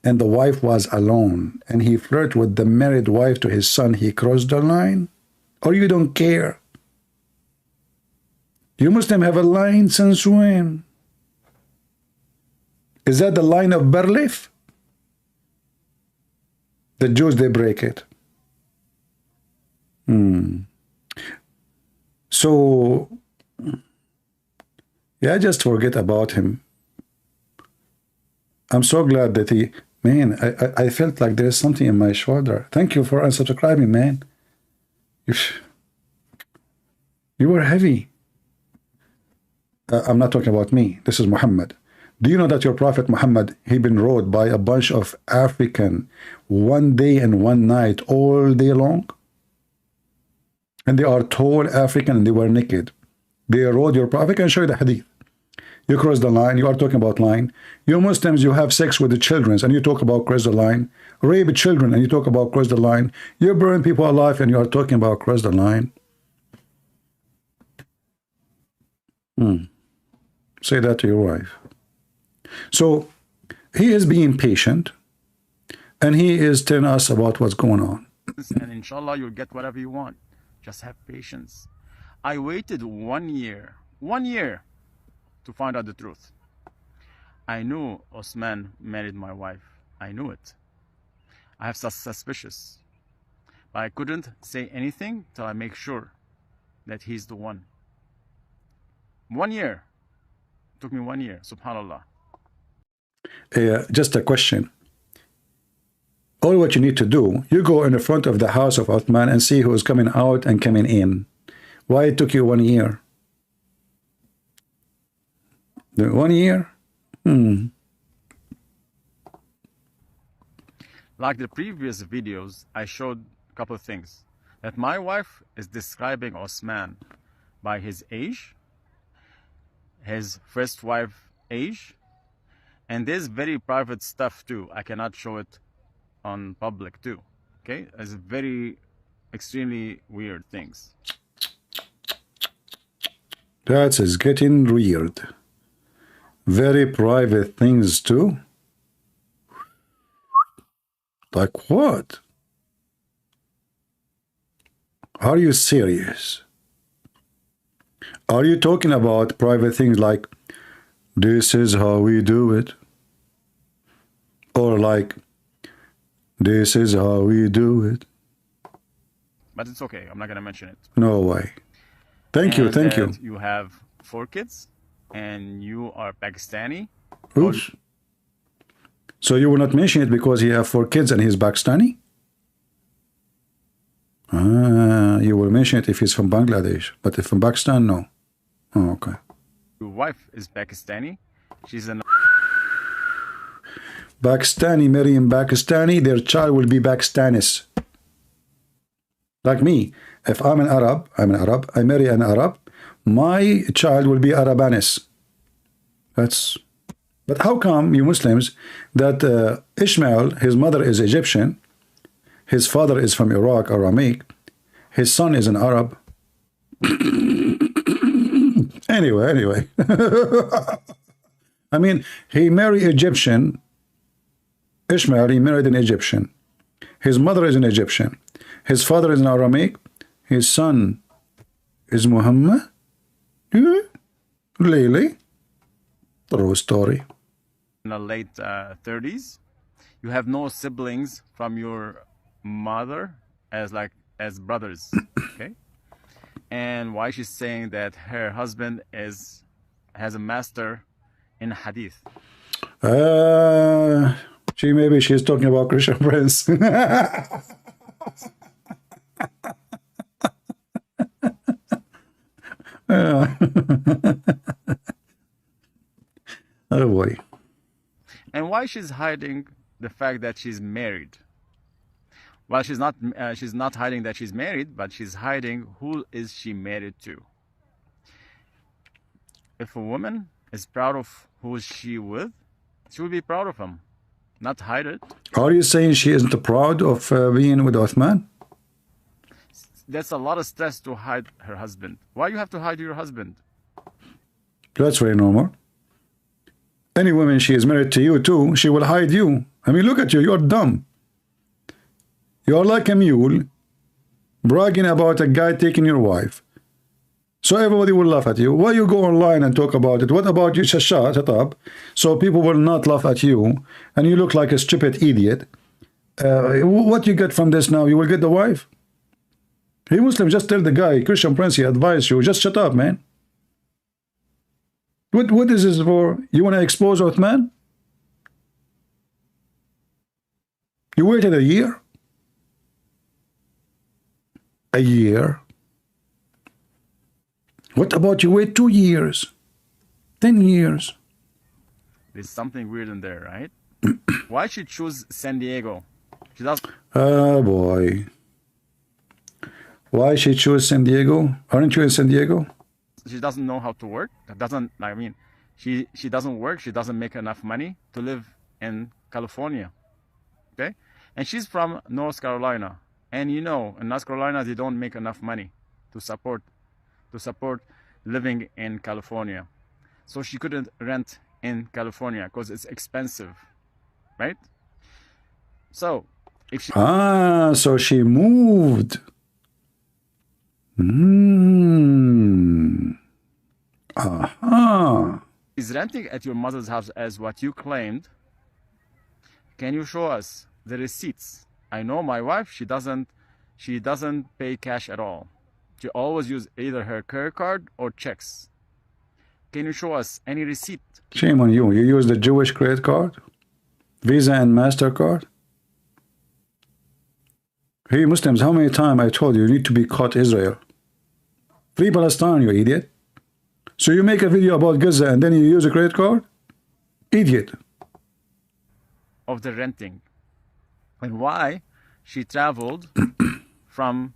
F: and the wife was alone, and he flirted with the married wife to his son, he crossed the line? Or you don't care? You Muslims have a line since when? Is that the line of Barleaf? The Jews, they break it. So, yeah, just forget about him. I'm so glad that he, man, I felt like there's something in my shoulder. Thank you for unsubscribing, man. You were heavy. I'm not talking about me. This is Muhammad. Do you know that your Prophet Muhammad, he been rode by a bunch of African 1 day and 1 night all day long? And they are tall African and they were naked. They rode your Prophet. I can show you the hadith. You cross the line. You are talking about line. You Muslims, you have sex with the children and you talk about cross the line. Rape children and you talk about cross the line. You burn people alive and you are talking about cross the line. Say that to your wife. So he is being patient and he is telling us about what's going on.
P: And inshallah, you'll get whatever you want. Just have patience. I waited 1 year to find out the truth. I knew Osman married my wife. I knew it. I have suspicious. But I couldn't say anything till I make sure that he's the one. 1 year. It took me 1 year, subhanallah.
F: Just a question. All what you need to do, you go in the front of the house of Uthman and see who is coming out and coming in. Why it took you 1 year? 1 year?
P: Like the previous videos, I showed a couple of things. That my wife is describing Osman by his age, his first wife age, and there's very private stuff too. I cannot show it on public too. Okay, it's very extremely weird things.
F: That is getting weird. Very private things too. Like what? Are you serious? Are you talking about private things like this is how we do it? Or like this is how we do it?
P: But it's okay. I'm not going to mention it.
F: No way. Thank you. Thank you.
P: You have 4 kids and you are Pakistani.
F: Oops. So you will not mention it because he have 4 kids and he's Pakistani? You will mention it if he's from Bangladesh, but if from Pakistan, no. Oh, okay.
P: Your wife is Pakistani. She's an
F: Pakistani marrying Pakistani, their child will be Pakistanis. Like me, if I'm an Arab, I marry an Arab, my child will be Arabanis. That's. But how come you Muslims that Ishmael, his mother is Egyptian, his father is from Iraq, Aramaic, his son is an Arab. Anyway. I mean, he married Egyptian. Ishmael, he married an Egyptian. His mother is an Egyptian. His father is an Aramaic. His son is Muhammad. Really? True story.
P: In the late 30s, you have no siblings from your mother as brothers, okay? And why she's saying that her husband has a master in hadith?
F: Maybe she's talking about Christian Prince. Oh boy.
P: And why she's hiding the fact that she's married? Well, she's not hiding that she's married, but she's hiding who is she married to. If a woman is proud of who she with, she will be proud of him, not hide it.
F: Are you saying she isn't proud of being with Uthman?
P: That's a lot of stress to hide her husband. Why you have to hide your husband?
F: That's very normal. Any woman she is married to you too, she will hide you. I mean, look at you, you're dumb. You're like a mule bragging about a guy taking your wife. So everybody will laugh at you. Why you go online and talk about it? What about you? Shut up. So people will not laugh at you and you look like a stupid idiot. What you get from this now? You will get the wife? Hey Muslim, just tell the guy, Christian Prince, he advised you, just shut up, man. What is this for? You want to expose Uthman? You waited a year? A year? What about you wait 2 years? 10 years?
P: There's something weird in there, right? Why she choose San Diego? She does.
F: Oh boy. Why she choose San Diego? Aren't you in San Diego?
P: She doesn't know how to work. She doesn't work. She doesn't make enough money to live in California. Okay? And she's from North Carolina. And you know, in North Carolina, they don't make enough money to support living in California. So she couldn't rent in California because it's expensive, right? So if she
F: so she moved.
P: is renting at your mother's house as what you claimed. Can you show us the receipts? I know my wife, she doesn't pay cash at all. She always use either her credit card or checks. Can you show us any receipt?
F: Shame on you. You use the Jewish credit card? Visa and MasterCard? Hey Muslims, how many times I told you you need to be caught Israel? Free Palestine, you idiot. So you make a video about Gaza and then you use a credit card? Idiot.
P: Of the renting. And why she traveled from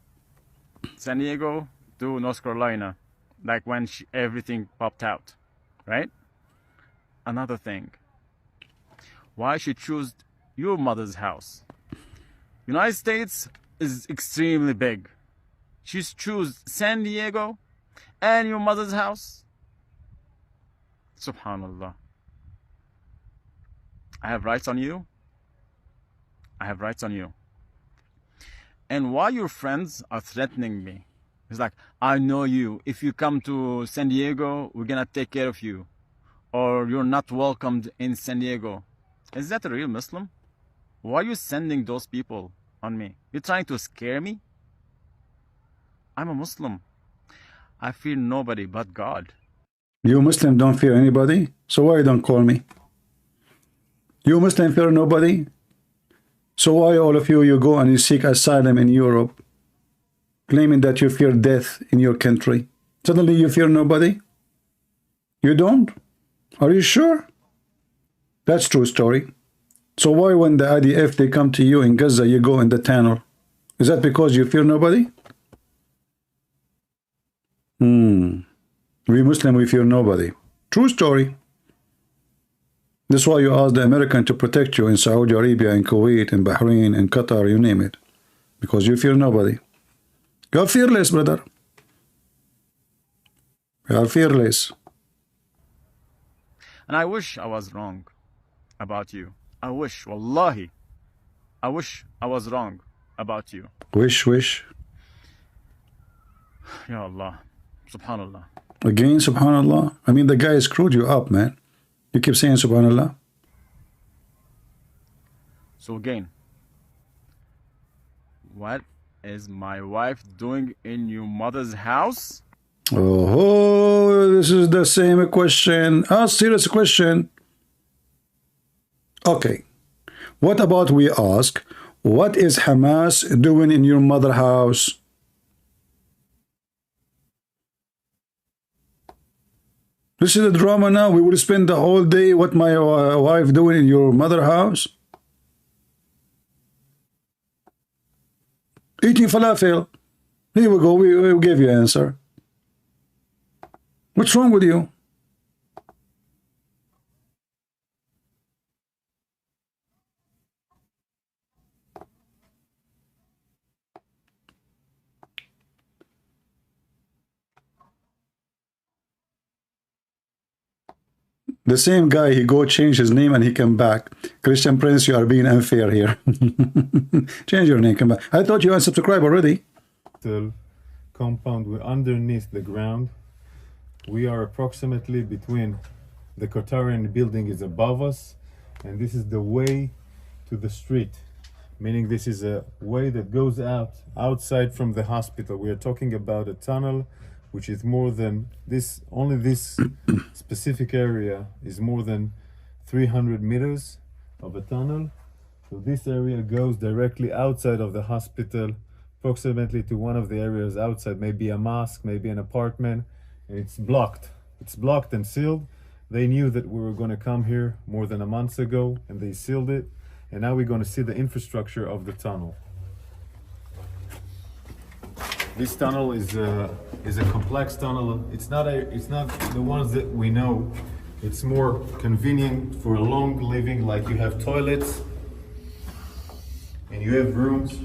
P: San Diego to North Carolina, like when everything popped out, right? Another thing. Why she chose your mother's house? United States is extremely big. She's choose San Diego and your mother's house. Subhanallah. I have rights on you. I have rights on you. And why your friends are threatening me? It's like, I know you. If you come to San Diego, we're gonna take care of you. Or you're not welcomed in San Diego. Is that a real Muslim? Why are you sending those people on me? You're trying to scare me? I'm a Muslim. I fear nobody but God.
F: You Muslim don't fear anybody? So why you don't call me? You Muslim fear nobody? So why all of you go and you seek asylum in Europe, claiming that you fear death in your country? Suddenly you fear nobody? You don't? Are you sure? That's true story. So why when the IDF, they come to you in Gaza, you go in the tunnel? Is that because you fear nobody? We Muslim, we fear nobody. True story. That's why you ask the American to protect you in Saudi Arabia, in Kuwait, in Bahrain, in Qatar, you name it. Because you fear nobody. You are fearless, brother. You are fearless.
P: And I wish I was wrong about you. I wish, wallahi, I wish I was wrong about you.
F: Wish.
P: Ya Allah, subhanallah.
F: Again, subhanallah. I mean, the guy screwed you up, man. You keep saying subhanallah.
P: So again, what is my wife doing in your mother's house?
F: Oh, this is the same question. Ah, serious question. Okay. What about we ask, what is Hamas doing in your mother's house? This is the drama now. We will spend the whole day what my wife doing in your mother's house? Eating falafel. Here we go. We will give you an answer. What's wrong with you? The same guy, he go change his name and he come back. Christian Prince, you are being unfair here. Change your name, come back. I thought you unsubscribed already.
J: The compound, we're underneath the ground. We are approximately between the Qatarian building is above us, and this is the way to the street. Meaning this is a way that goes outside from the hospital. We are talking about a tunnel which is more than this, only this specific area is more than 300 meters of a tunnel. So this area goes directly outside of the hospital, approximately to one of the areas outside, maybe a mosque, maybe an apartment, and it's blocked. It's blocked and sealed. They knew that we were going to come here more than a month ago, and they sealed it. And now we're going to see the infrastructure of the tunnel. This tunnel is a complex tunnel. It's not the ones that we know. It's more convenient for a long living, like you have toilets and you have rooms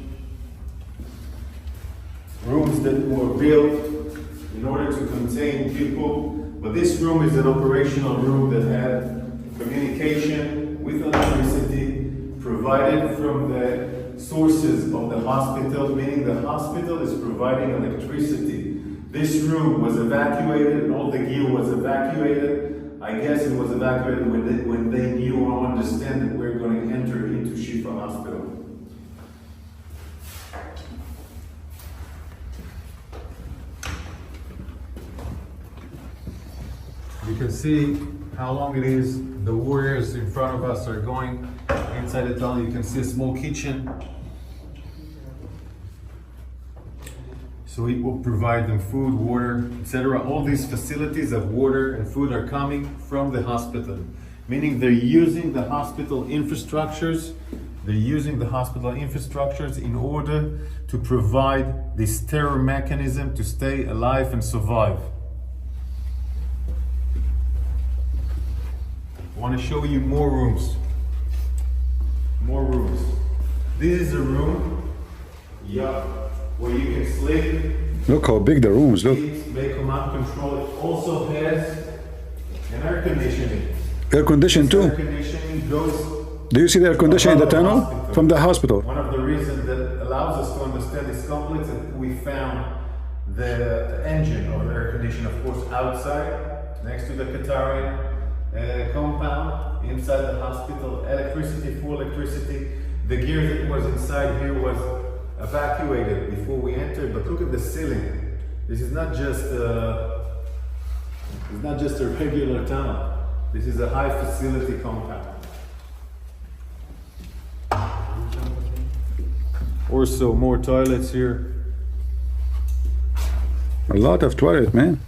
J: that were built in order to contain people. But this room is an operational room that had communication with electricity provided from the sources of the hospital, meaning the hospital is providing electricity. This room was evacuated and all the gear was evacuated. I guess it was evacuated when they knew or understand that we're going to enter into Shifa Hospital. You can see how long it is. The warriors in front of us are going inside the tunnel. You can see a small kitchen. So it will provide them food, water, etc. All these facilities of water and food are coming from the hospital, meaning they're using the hospital infrastructures. They're using the hospital infrastructures in order to provide this terror mechanism to stay alive and survive. I want to show you more rooms. More rooms. This is a room, where you can sleep.
F: Look how big the rooms look.
J: Make command control. It also has an air conditioning.
F: Air conditioning too.
J: Air conditioning goes.
F: Do you see the air conditioning in the tunnel? From the hospital.
J: One of the reasons that allows us to understand this complex is that we found the engine of the air conditioner, of course, outside, next to the Qatarian compound, inside the hospital. Electricity, full electricity. The gear that was inside here was evacuated before we entered, but look at the ceiling. This is not just a regular tunnel. This is a high facility compound. Also more toilets here.
F: A lot of toilet, man.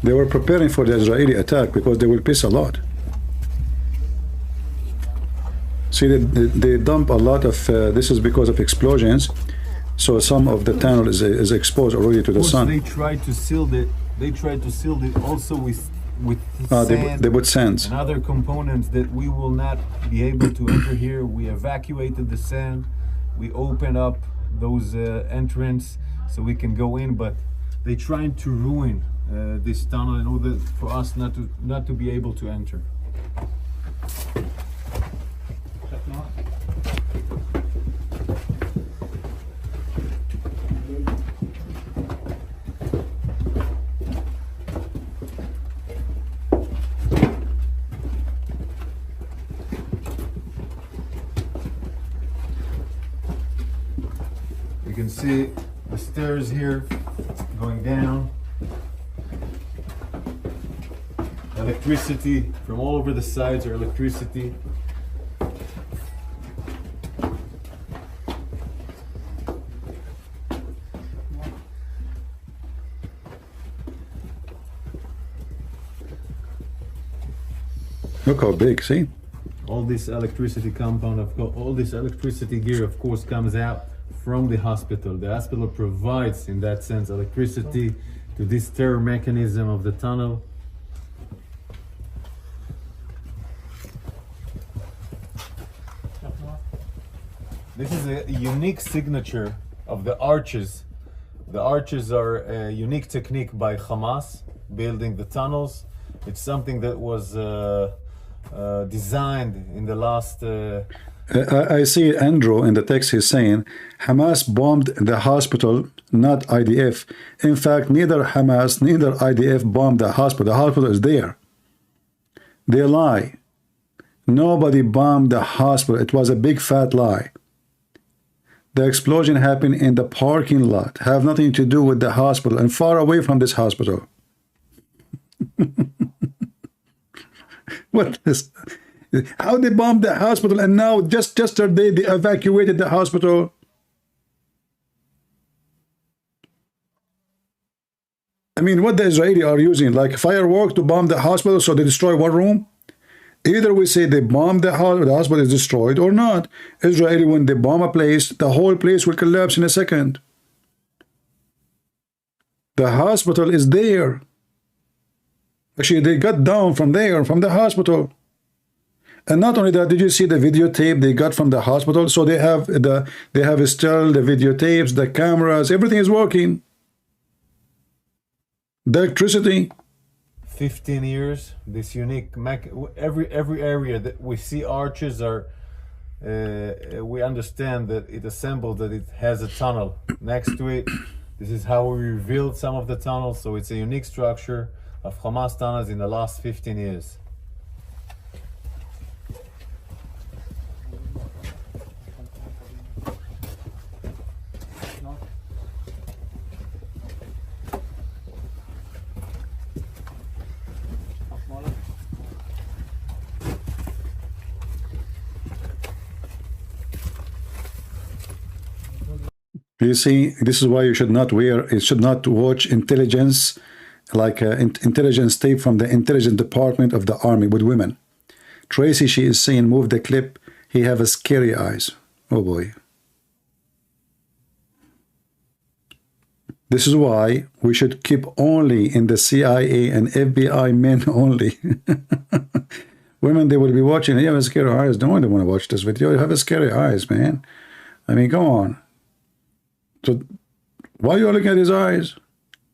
F: They were preparing for the Israeli attack because they will piss a lot. See, they dump a lot of, this is because of explosions. So some of the tunnel is exposed already to the sun.
J: They tried to seal it. They tried to seal it also with sand
F: they put sands
J: and other components that we will not be able to enter here. We evacuated the sand. We open up those entrance so we can go in, but they trying to ruin this tunnel in order for us not to be able to enter. You can see the stairs here going down. Electricity from all over the sides are electricity.
F: Look how big, see?
J: All this electricity compound, all this electricity gear, of course, comes out from the hospital. The hospital provides, in that sense, electricity to this terror mechanism of the tunnel. This is a unique signature of the arches. The arches are a unique technique by Hamas, building the tunnels. It's something that was designed in the last...
F: I see Andrew in the text, he's saying Hamas bombed the hospital, not IDF. In fact, neither Hamas, neither IDF bombed the hospital. The hospital is there. They lie. Nobody bombed the hospital. It was a big fat lie. The explosion happened in the parking lot, have nothing to do with the hospital and far away from this hospital. What is... How they bombed the hospital and now just yesterday they evacuated the hospital? I mean, what the Israeli are using, like fireworks to bomb the hospital so they destroy one room? Either we say they bombed the hospital is destroyed or not. Israeli, when they bomb a place, the whole place will collapse in a second. The hospital is there. Actually, they got down from there, from the hospital. And not only that, did you see the videotape they got from the hospital? So they have still the videotapes, the cameras, everything is working. The electricity.
J: 15 years. This unique every area that we see arches are. We understand that it assembled that it has a tunnel next to it. This is how we revealed some of the tunnels. So it's a unique structure of Hamas tunnels in the last 15 years.
F: You see, this is why you should not watch intelligence, like intelligence tape from the intelligence department of the army with women. Tracy, she is saying, move the clip. He have a scary eyes. Oh boy. This is why we should keep only in the CIA and FBI men only. Women, they will be watching. You have a scary eyes. No one want to watch this video. You have a scary eyes, man. I mean, come on. So why are you looking at his eyes?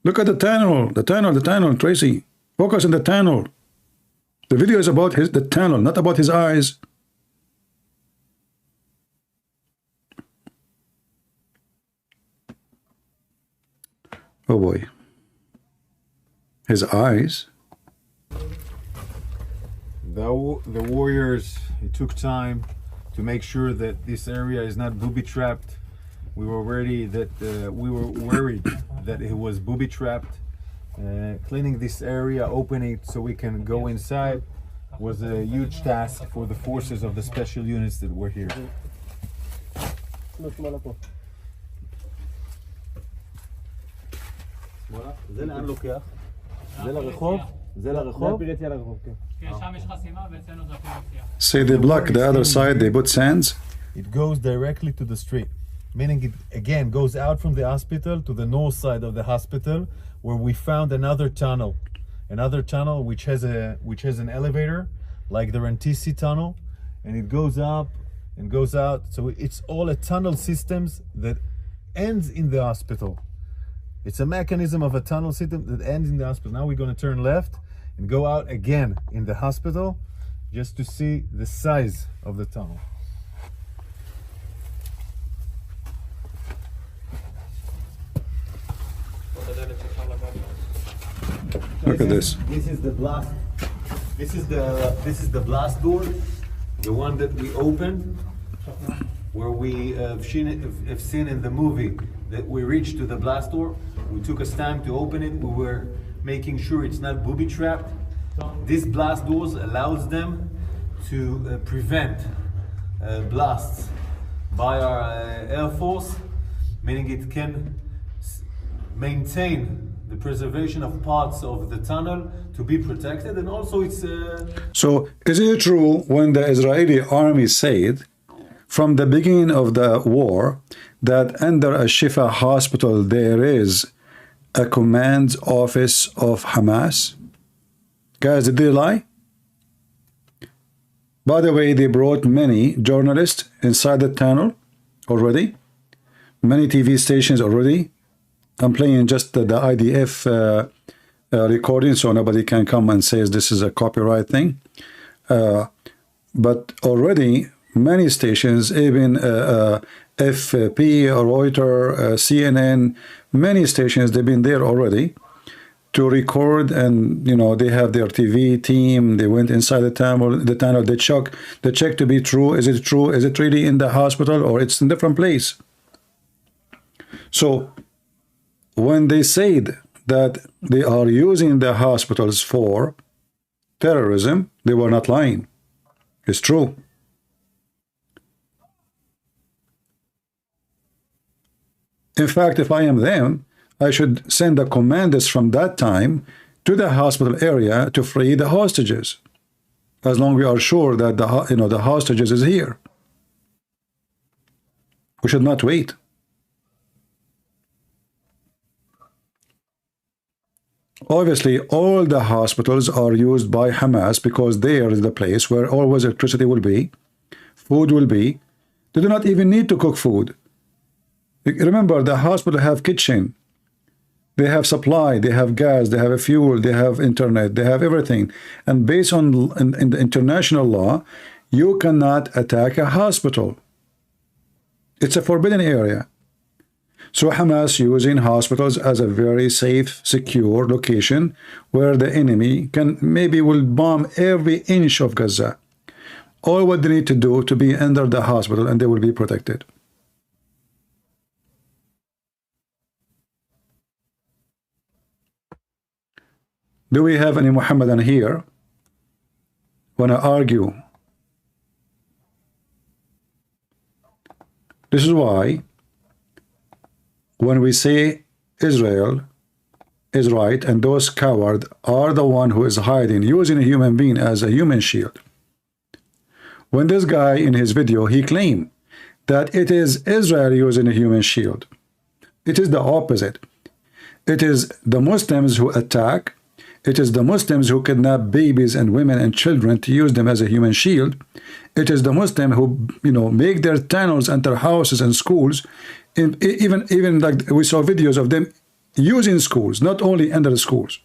F: Look at the tunnel, Tracy. Focus on the tunnel. The video is about the tunnel, not about his eyes. Oh boy. His eyes.
J: The warriors, it took time to make sure that this area is not booby-trapped. We were worried that it was booby-trapped. Cleaning this area, opening it so we can go inside, was a huge task for the forces of the special units that were here.
F: Say they block the other side, they put sands.
J: It goes directly to the street, meaning it again goes out from the hospital to the north side of the hospital, where we found another tunnel which has an elevator like the Rantisi tunnel, and it goes up and goes out. So it's all a tunnel systems that ends in the hospital. It's a mechanism of a tunnel system that ends in the hospital. Now we're going to turn left and go out again in the hospital just to see the size of the tunnel.
F: Look at this.
J: This is the blast. This is the blast door, the one that we opened, where we have seen in the movie that we reached to the blast door. We took us time to open it. We were making sure it's not booby trapped. These blast doors allows them to prevent blasts by our Air Force, meaning it can maintain the preservation of parts of the tunnel to be protected, and also it's
F: So is it true when the Israeli army said from the beginning of the war that under a Shifa hospital there is a command office of Hamas? Guys, did they lie? By the way, they brought many journalists inside the tunnel already, many TV stations already. I'm playing just the IDF recording, so nobody can come and say this is a copyright thing. But already many stations, even FP, Reuters, CNN, many stations, they've been there already to record, and you know they have their TV team. They went inside the tunnel. They check to be true. Is it true? Is it really in the hospital or it's in a different place? So when they said that they are using the hospitals for terrorism, they were not lying. It's true. In fact, if I am them, I should send the commanders from that time to the hospital area to free the hostages, as long as we are sure that the hostages is here. We should not wait. Obviously, all the hospitals are used by Hamas because there is the place where always electricity will be, food will be. They do not even need to cook food. Remember, the hospital have kitchen. They have supply, they have gas, they have fuel, they have internet, they have everything. And based on in the international law, you cannot attack a hospital. It's a forbidden area. So Hamas using hospitals as a very safe, secure location where the enemy can maybe will bomb every inch of Gaza. All what they need to do to be under the hospital, and they will be protected. Do we have any Muhammadan here want to argue? This is why when we say Israel is right and those cowards are the one who is hiding, using a human being as a human shield. When this guy in his video, he claimed that it is Israel using a human shield. It is the opposite. It is the Muslims who attack. It is the Muslims who kidnap babies and women and children to use them as a human shield. It is the Muslims who, make their tunnels under houses and schools. Even like we saw videos of them using schools, not only under the schools.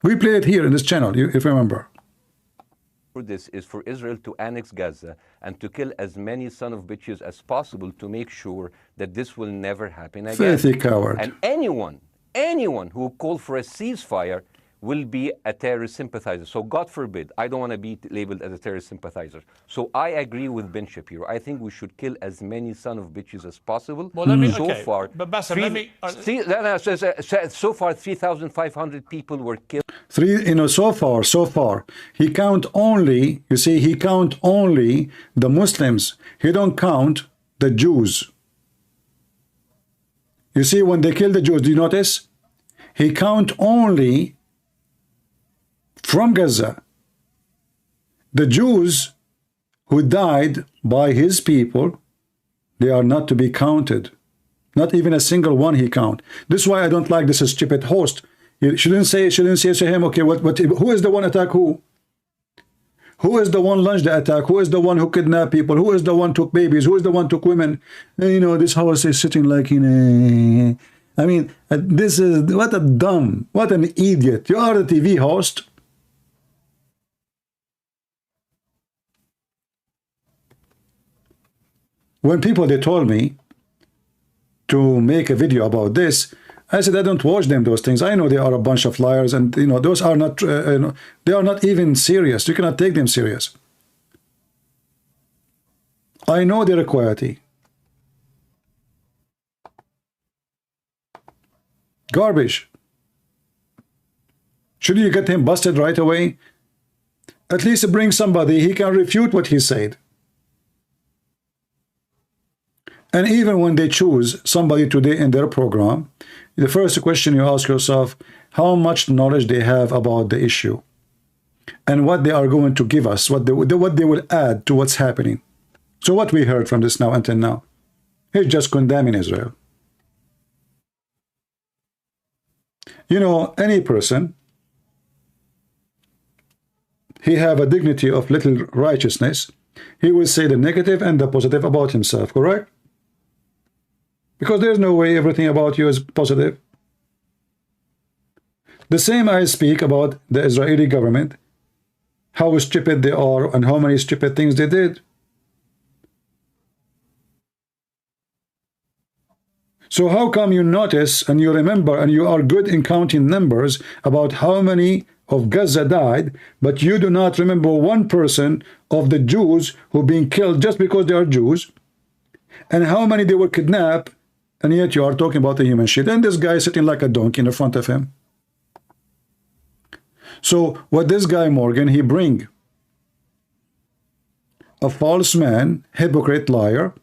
F: We play it here in this channel, if you remember.
H: For this is for Israel to annex Gaza and to kill as many son of bitches as possible to make sure that this will never happen again.
F: Filthy coward.
H: And anyone who called for a ceasefire will be a terrorist sympathizer. So God forbid, I don't want to be labeled as a terrorist sympathizer. So I agree with Ben Shapiro. I think we should kill as many son of bitches as possible.
G: Well, let me,
H: so
G: okay.
H: far,
G: but Bassem, let me,
H: so far 3,500 people were killed.
F: So far, he count only, you see, he count only the Muslims. He don't count the Jews. You see, when they kill the Jews, do you notice? He count only from Gaza. The Jews who died by his people, They are not to be counted. Not even a single one he count. This is why I don't like this stupid host. You shouldn't say to him, okay, who is the one attack who? Who is the one launched the attack? Who is the one who kidnapped people? Who is the one took babies? Who is the one took women? And, you know, this host is sitting like in a... I mean, this is... What an idiot. You are the TV host. When people, they told me to make a video about this, I said, I don't watch them, those things. I know they are a bunch of liars, and, you know, those are not, they are not even serious. You cannot take them serious. I know their quality. Garbage. Should you get him busted right away? At least bring somebody, he can refute what he said. And even when they choose somebody today in their program, the first question you ask yourself, how much knowledge they have about the issue and what they are going to give us, what they will add to what's happening. So what we heard from this now until now, he's just condemning Israel. You know, any person, he have a dignity of little righteousness. He will say the negative and the positive about himself, correct? Because there's no way everything about you is positive. The same I speak about the Israeli government, how stupid they are and how many stupid things they did. So how come you notice and you remember and you are good in counting numbers about how many of Gaza died, but you do not remember one person of the Jews who being killed just because they are Jews, and how many they were kidnapped, and yet you are talking about the human shit, and this guy is sitting like a donkey in the front of him. So what this guy Morgan, he bring a false man, hypocrite, liar,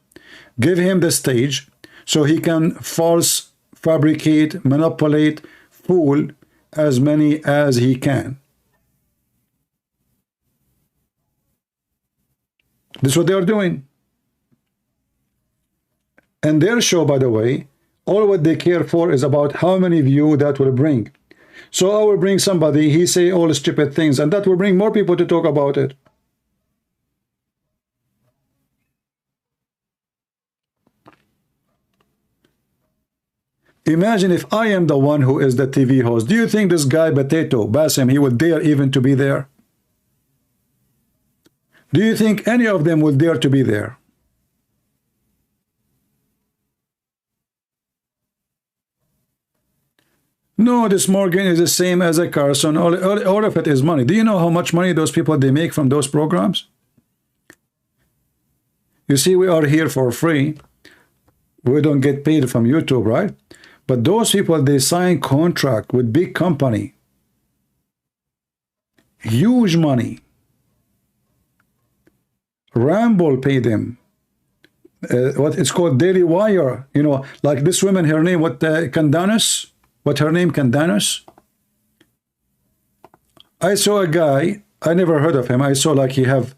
F: give him the stage so he can false fabricate, manipulate, fool as many as he can. This is what they are doing. And their show, by the way, all what they care for is about how many views that will bring. So I will bring somebody, he say all stupid things, and that will bring more people to talk about it. Imagine if I am the one who is the TV host. Do you think this guy, Potato, Bassem, he would dare even to be there? Do you think any of them would dare to be there? No, this Morgan is the same as a Carson. All of it is money. Do you know how much money those people, they make from those programs? You see, we are here for free. We don't get paid from YouTube, right? But those people, they sign contract with big company. Huge money. Ramble pay them. What it's called Daily Wire. You know, like this woman, her name, Candace? What her name, Candace? I saw a guy, I never heard of him. I saw like he have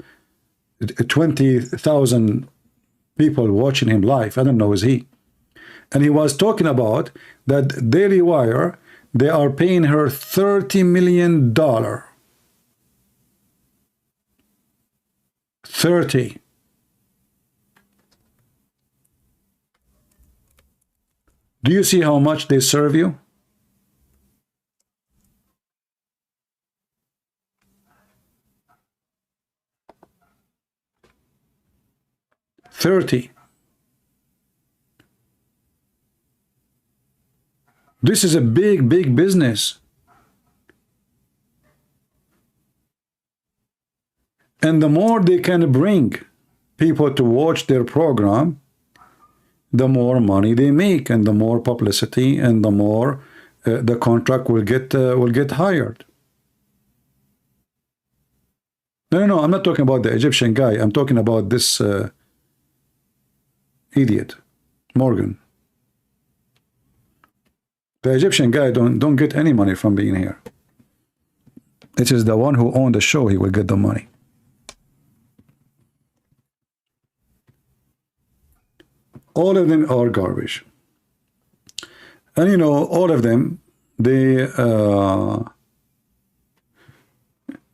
F: 20,000 people watching him live. I don't know, is he? And he was talking about that Daily Wire, they are paying her $30 million. 30. Do you see how much they serve you? $30. This is a big, big business. And the more they can bring people to watch their program, the more money they make, and the more publicity, and the more the contract will get hired. No, I'm not talking about the Egyptian guy. I'm talking about this idiot, Morgan. The Egyptian guy don't get any money from being here. It is the one who owned the show, he will get the money. All of them are garbage. And you know, all of them, they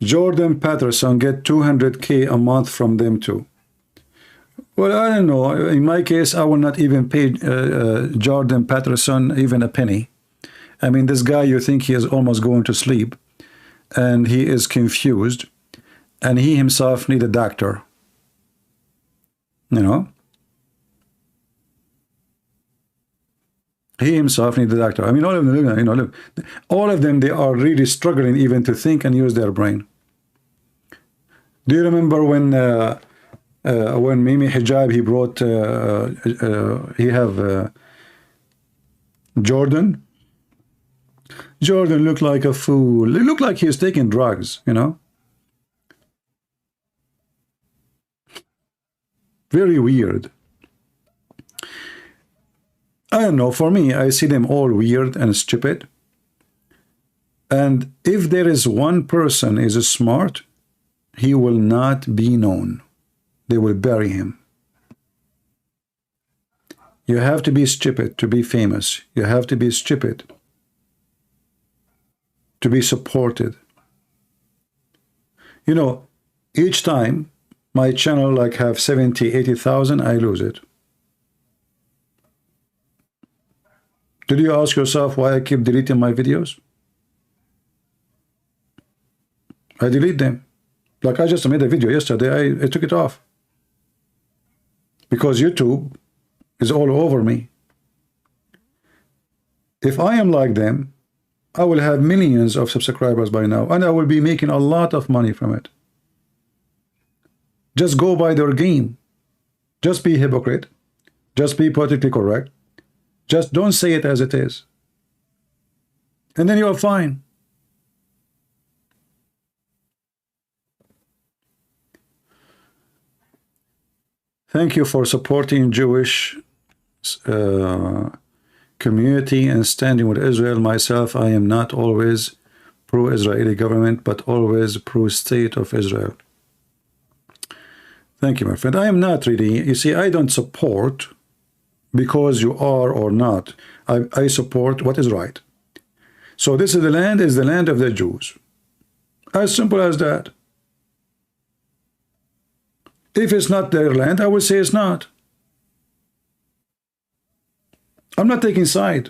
F: Jordan Peterson get 200K a month from them too. Well, I don't know. In my case, I will not even pay Jordan Peterson even a penny. I mean, this guy, you think he is almost going to sleep, and he is confused, and he himself need a doctor. You know? He himself needs a doctor. I mean, all of them, you know, look, all of them, they are really struggling even to think and use their brain. Do you remember when Mimi Hijab, he brought, he have Jordan? Jordan looked like a fool. It looked like he was taking drugs, you know? Very weird. I don't know, for me, I see them all weird and stupid. And if there is one person is smart, he will not be known. They will bury him. You have to be stupid to be famous. You have to be stupid to be supported. You know, each time my channel like have 70, 80,000, I lose it. Did you ask yourself why I keep deleting my videos? I delete them. Like I just made a video yesterday, I took it off. Because YouTube is all over me. If I am like them, I will have millions of subscribers by now, and I will be making a lot of money from it. Just go by their game. Just be hypocrite. Just be politically correct. Just don't say it as it is. And then you are fine. Thank you for supporting Jewish community and standing with Israel. Myself, I am not always pro-Israeli government, but always pro-state of Israel. Thank you, my friend. I am not really, you see, I don't support because you are or not. I support what is right. So this is the land of the Jews. As simple as that. If it's not their land, I would say it's not. I'm not taking side.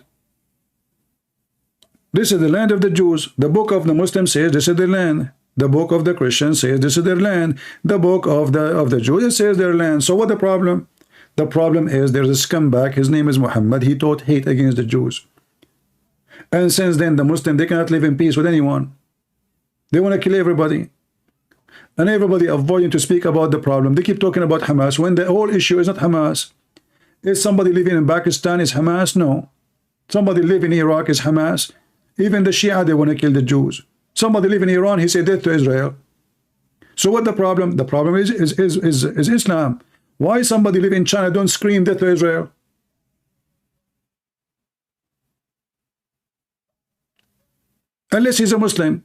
F: This is the land of the Jews. The book of the Muslims says this is their land. The book of the Christians says this is their land. The book of the Jews says their land. So what the problem? The problem is there's a scumbag. His name is Muhammad. He taught hate against the Jews. And since then, the Muslims, they cannot live in peace with anyone. They want to kill everybody. And everybody avoiding to speak about the problem. They keep talking about Hamas when the whole issue is not Hamas. Is somebody living in Pakistan is Hamas? No. Somebody living in Iraq is Hamas. Even the Shia, they want to kill the Jews. Somebody living in Iran, he said death to Israel. So what the problem? The problem is Islam. Why somebody living in China don't scream death to Israel? Unless he's a Muslim.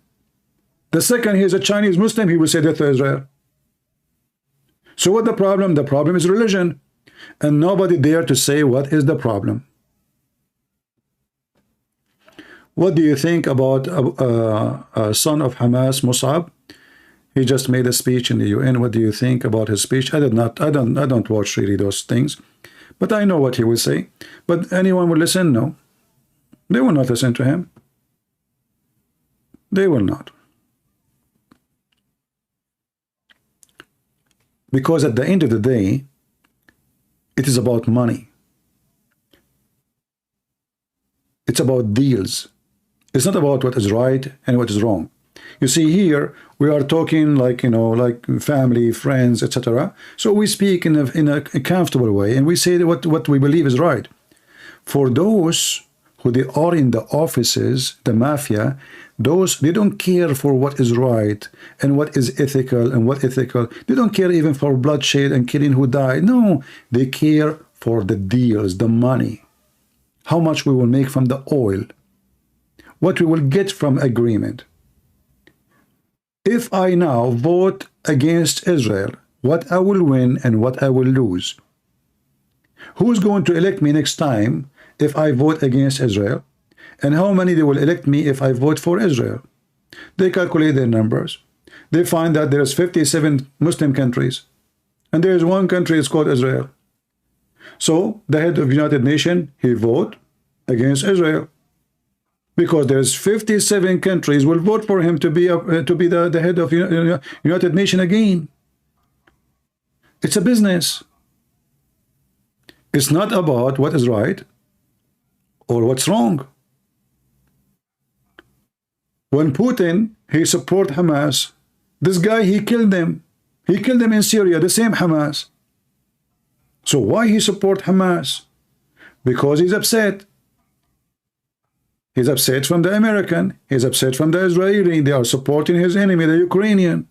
F: The second he is a Chinese Muslim, he will say death to Israel. So what the problem? The problem is religion. And nobody dare to say what is the problem. What do you think about son of Hamas, Musab? He just made a speech in the UN. What do you think about his speech? I don't watch really those things, but I know what he will say. But anyone will listen? No. They will not listen to him. They will not. Because at the end of the day, it is about money. It's about deals. It's not about what is right and what is wrong. You see, here we are talking like, you know, like family, friends, etc. So we speak in a comfortable way, and we say what we believe is right. For those who they are in the offices, the mafia, those, they don't care for what is right and what is ethical and what ethical. They don't care even for bloodshed and killing who died. No, they care for the deals, the money. How much we will make from the oil. What we will get from agreement. If I now vote against Israel, what I will win and what I will lose. Who's going to elect me next time if I vote against Israel? And how many they will elect me if I vote for Israel? They calculate their numbers. They find that there's 57 Muslim countries, and there is one country, it's called Israel. So the head of the United Nations, he vote against Israel, because there's 57 countries will vote for him to be the head of United Nations again. It's a business. It's not about what is right or what's wrong. When Putin, he support Hamas, this guy, he killed them. He killed them in Syria, the same Hamas. So why he support Hamas? Because he's upset. He's upset from the American. He's upset from the Israeli. They are supporting his enemy, the Ukrainian.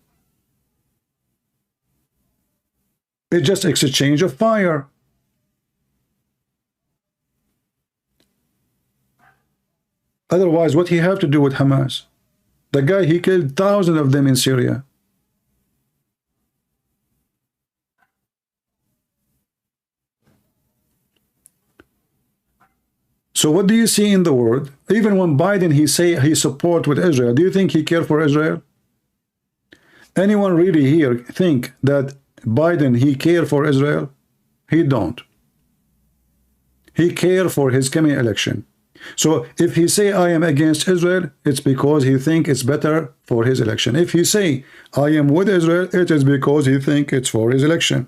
F: It's just exchange of fire. Otherwise, what he have to do with Hamas? The guy, he killed thousands of them in Syria. So what do you see in the world? Even when Biden, he say he support with Israel, do you think he care for Israel? Anyone really here think that Biden, he care for Israel? He don't. He care for his coming election. So if he say I am against Israel, it's because he think it's better for his election. If he say I am with Israel, it is because he think it's for his election.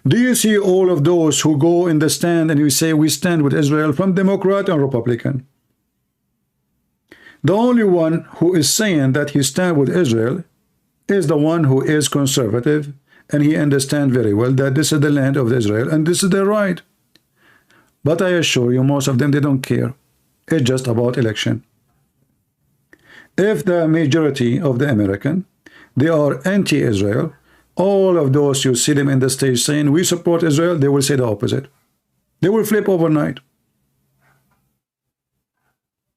F: Do you see all of those who go in the stand and we say we stand with Israel, from Democrat and Republican? The only one who is saying that he stand with Israel is the one who is conservative, and he understand very well that this is the land of Israel and this is their right. But I assure you, most of them, they don't care. It's just about election. If the majority of the American, they are anti-Israel, all of those you see them in the stage saying we support Israel, they will say the opposite. They will flip overnight.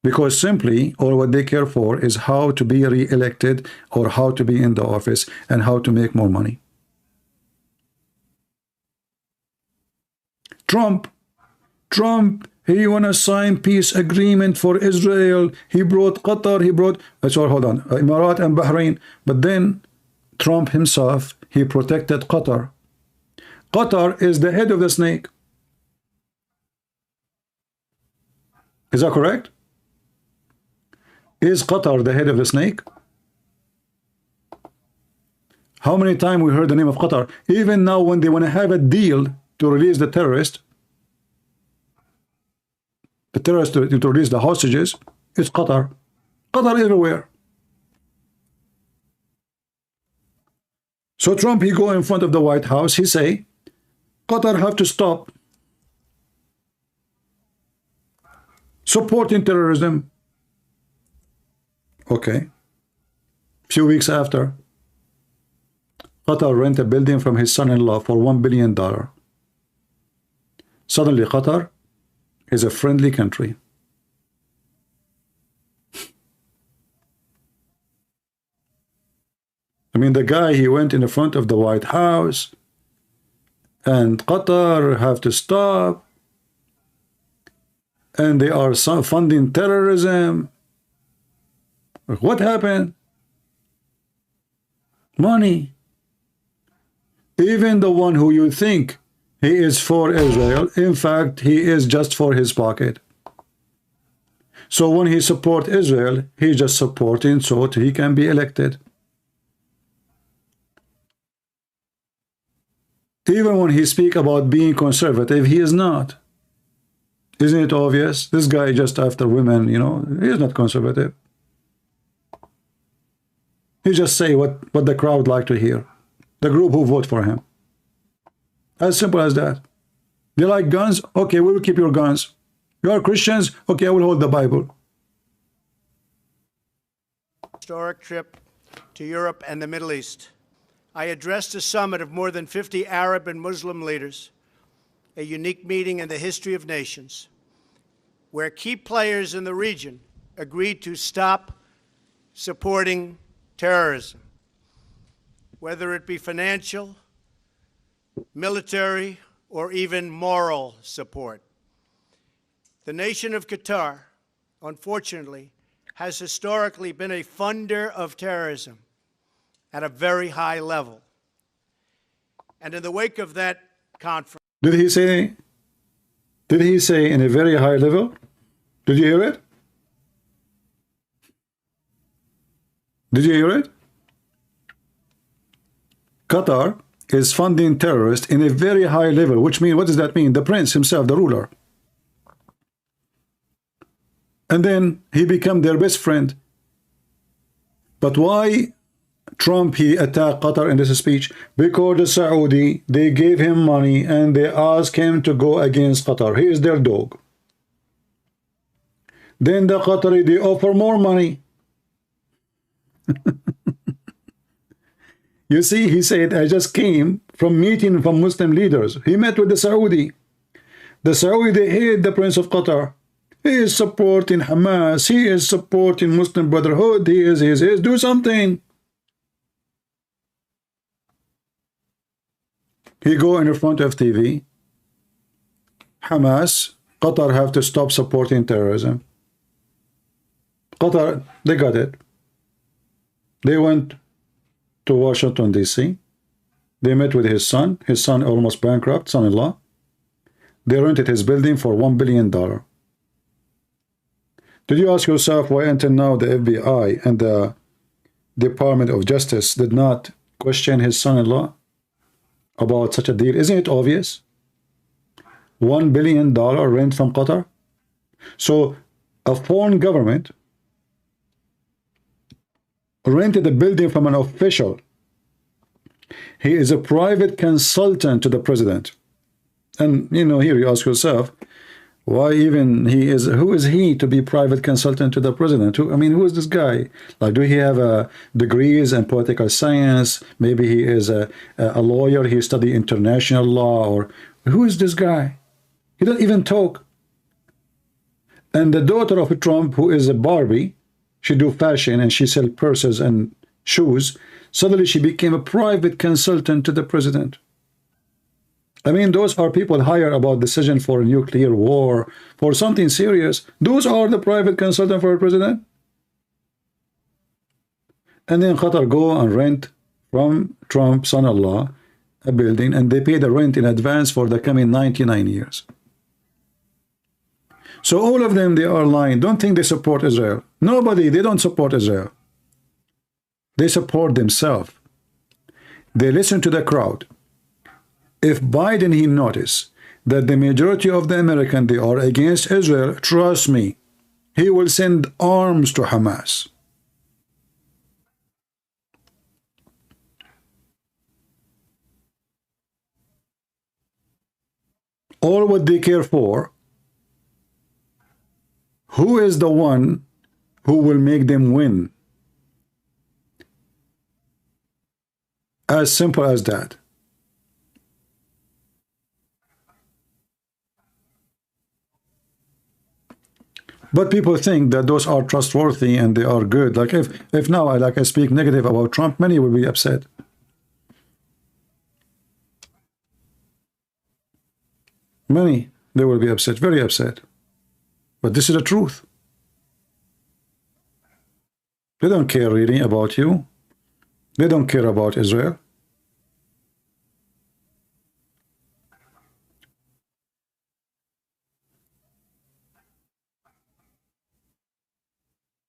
F: Because simply all what they care for is how to be re-elected or how to be in the office and how to make more money. Trump, he want to sign peace agreement for Israel. He brought Qatar, he brought, Emirat and Bahrain. But then Trump himself, he protected Qatar. Qatar is the head of the snake. Is that correct? Is Qatar the head of the snake? How many times we heard the name of Qatar? Even now when they want to have a deal to release the terrorists, to release the hostages, it's Qatar. Qatar everywhere. So Trump, he go in front of the White House, he say, Qatar have to stop supporting terrorism. Okay. Few weeks after, Qatar rent a building from his son-in-law for $1 billion. Suddenly Qatar is a friendly country. I mean, the guy, he went in the front of the White House and Qatar have to stop and they are funding terrorism. What happened? Money. Even the one who you think he is for Israel, in fact, he is just for his pocket. So when he support Israel, he just supporting so that he can be elected. Even when he speak about being conservative, he is not. Isn't it obvious? This guy just after women, you know, he is not conservative. He just say what the crowd like to hear. The group who vote for him. As simple as that. They like guns? Okay, we will keep your guns. You are Christians? Okay, I will hold the Bible.
R: Historic trip to Europe and the Middle East. I addressed a summit of more than 50 Arab and Muslim leaders, a unique meeting in the history of nations, where key players in the region agreed to stop supporting terrorism, whether it be financial, military, or even moral support. The nation of Qatar, unfortunately, has historically been a funder of terrorism at a very high level. And in the wake of that conference...
F: Did he say in a very high level? Did you hear it? Did you hear it? Qatar is funding terrorists in a very high level, which means, what does that mean? The prince himself, the ruler. And then he became their best friend. But why Trump, he attacked Qatar in this speech? Because the Saudi, they gave him money and they asked him to go against Qatar. He is their dog. Then the Qatari, they offer more money. You see, he said, I just came from meeting from Muslim leaders. He met with the Saudi. The Saudi, they hate the Prince of Qatar. He is supporting Hamas. He is supporting Muslim Brotherhood. He is. Do something. He go in front of TV. Hamas, Qatar have to stop supporting terrorism. Qatar, they got it. They went to Washington, D.C. They met with his son almost bankrupt, son-in-law. They rented his building for $1 billion. Did you ask yourself why until now the FBI and the Department of Justice did not question his son-in-law about such a deal? Isn't it obvious? $1 billion rent from Qatar. So a foreign government rented a building from an official. He is a private consultant to the president. And you know, here you ask yourself, why even who is he to be private consultant to the president? Who is this guy? Like, do he have degrees in political science? Maybe he is a lawyer, he studied international law, or who is this guy? He doesn't even talk. And the daughter of Trump, who is a Barbie, she do fashion and she sell purses and shoes. Suddenly she became a private consultant to the president. Those are people hired about decision for a nuclear war, for something serious. Those are the private consultant for a president. And then Qatar go and rent from Trump's son-in-law a building, and they pay the rent in advance for the coming 99 years. So all of them, they are lying. Don't think they support Israel. Nobody, they don't support Israel. They support themselves. They listen to the crowd. If Biden, he notice that the majority of the Americans, they are against Israel, trust me, he will send arms to Hamas. All what they care for, who is the one who will make them win? As simple as that. But people think that those are trustworthy and they are good. Like if now I speak negative about Trump, many will be upset. Many, they will be upset, very upset. But this is the truth. They don't care really about you. They don't care about Israel.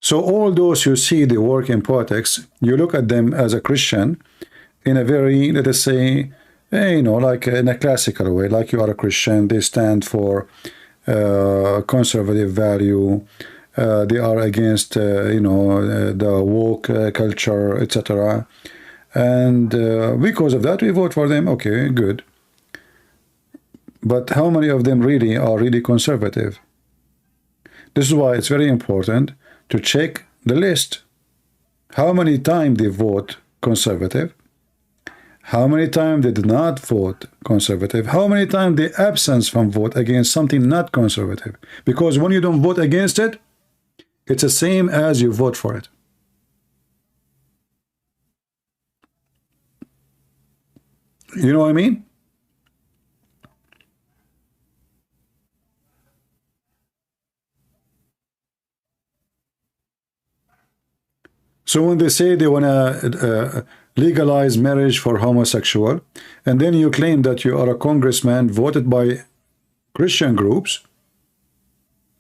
F: So all those who see the work in politics, you look at them as a Christian in a very, let us say, like in a classical way, like you are a Christian, they stand for conservative value, they are against, the woke culture, etc. And because of that, we vote for them. Okay, good. But how many of them really are really conservative? This is why it's very important to check the list. How many times they vote conservative? How many times they did not vote conservative? How many times they absence from vote against something not conservative? Because when you don't vote against it, it's the same as you vote for it. You know what I mean? So when they say they want to legalize marriage for homosexual, and then you claim that you are a congressman voted by Christian groups,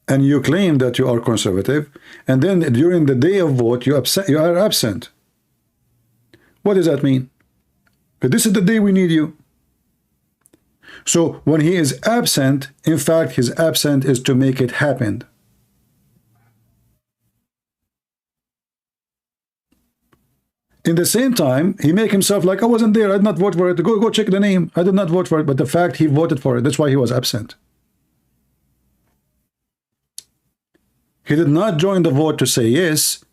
F: and you claim that you are conservative, and then during the day of vote you are absent. What does that mean? This is the day we need you. So when he is absent, in fact, his absence is to make it happen. In the same time, he make himself like, I wasn't there, I did not vote for it. Go check the name. I did not vote for it, but the fact he voted for it, that's why he was absent. He did not join the vote to say yes,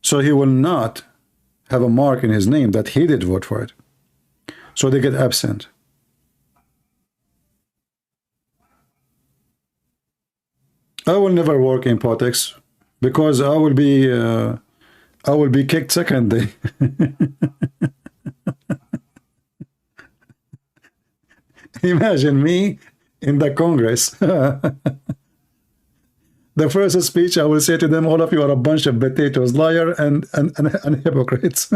F: so he will not have a mark in his name that he did vote for it. So they get absent. I will never work in politics because I will be kicked second day. Imagine me in the Congress. The first speech I will say to them, all of you are a bunch of potatoes, liar and hypocrites.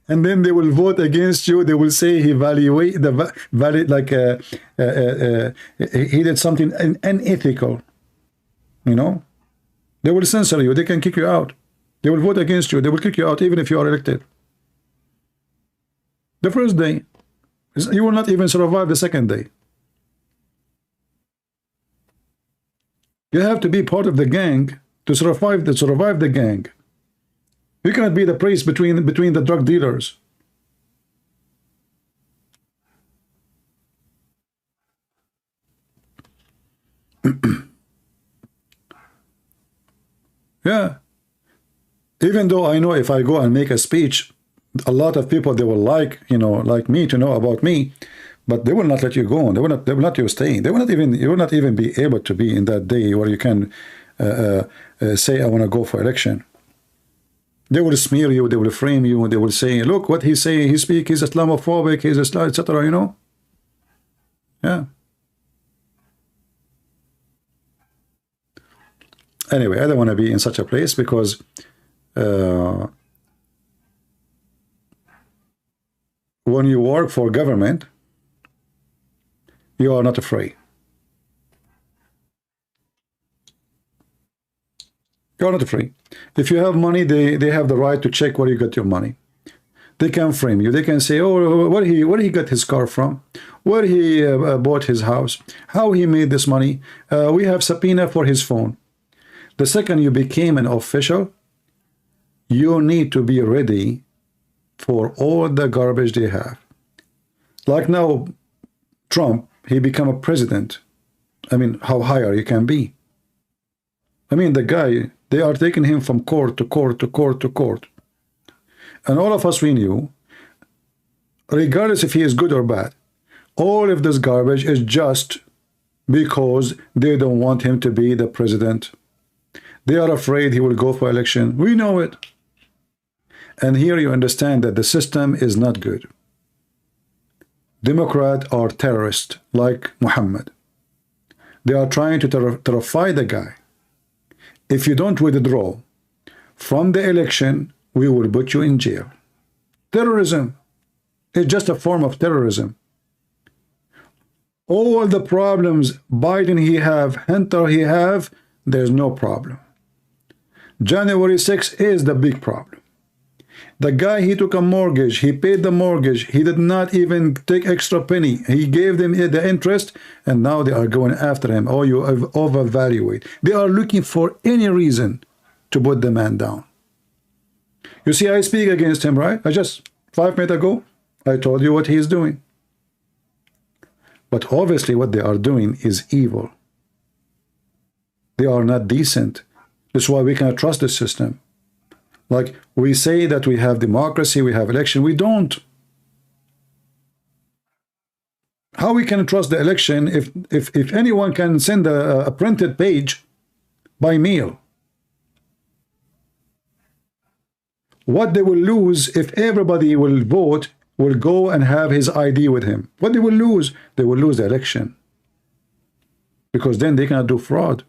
F: And then they will vote against you. They will say he he did something unethical. You know, they will censor you. They can kick you out. They will vote against you. They will kick you out even if you are elected. The first day, you will not even survive the second day. You have to be part of the gang to survive the gang. You cannot be the priest between the drug dealers. Yeah. Even though I know if I go and make a speech, a lot of people, they will like me to know about me, but they will not let you go on. They will not let you stay. You will not even be able to be in that day where you can say I want to go for election. They will smear you, they will frame you, they will say, look what he's saying, he's Islamophobic, he's Islam, etc. You know? Yeah. Anyway, I don't want to be in such a place because when you work for government, you are not afraid. You're not free. If you have money, they have the right to check where you got your money. They can frame you. They can say, oh, where he got his car from, where he bought his house, how he made this money. We have subpoena for his phone. The second you became an official, you need to be ready for all the garbage they have. Like now, Trump, he became a president. I mean, how higher you can be. I mean, the guy, they are taking him from court to court to court to court. And all of us, we knew, regardless if he is good or bad, all of this garbage is just because they don't want him to be the president. They are afraid he will go for election. We know it. And here you understand that the system is not good. Democrats are terrorists like Muhammad. They are trying to terrify the guy. If you don't withdraw from the election, we will put you in jail. Terrorism is just a form of terrorism. All the problems Biden he have, Hunter he have, there's no problem. January 6th is the big problem. The guy, he took a mortgage, he paid the mortgage, he did not even take extra penny. He gave them the interest, and now they are going after him. Oh, you overvaluate. They are looking for any reason to put the man down. You see, I speak against him, right? I just 5 minutes ago, I told you what he is doing. But obviously what they are doing is evil. They are not decent. That's why we cannot trust the system. Like we say that we have democracy, we have election, we don't. How we can trust the election if anyone can send a printed page by mail? What they will lose if everybody will vote, will go and have his ID with him. What they will lose? They will lose the election. Because then they cannot do fraud.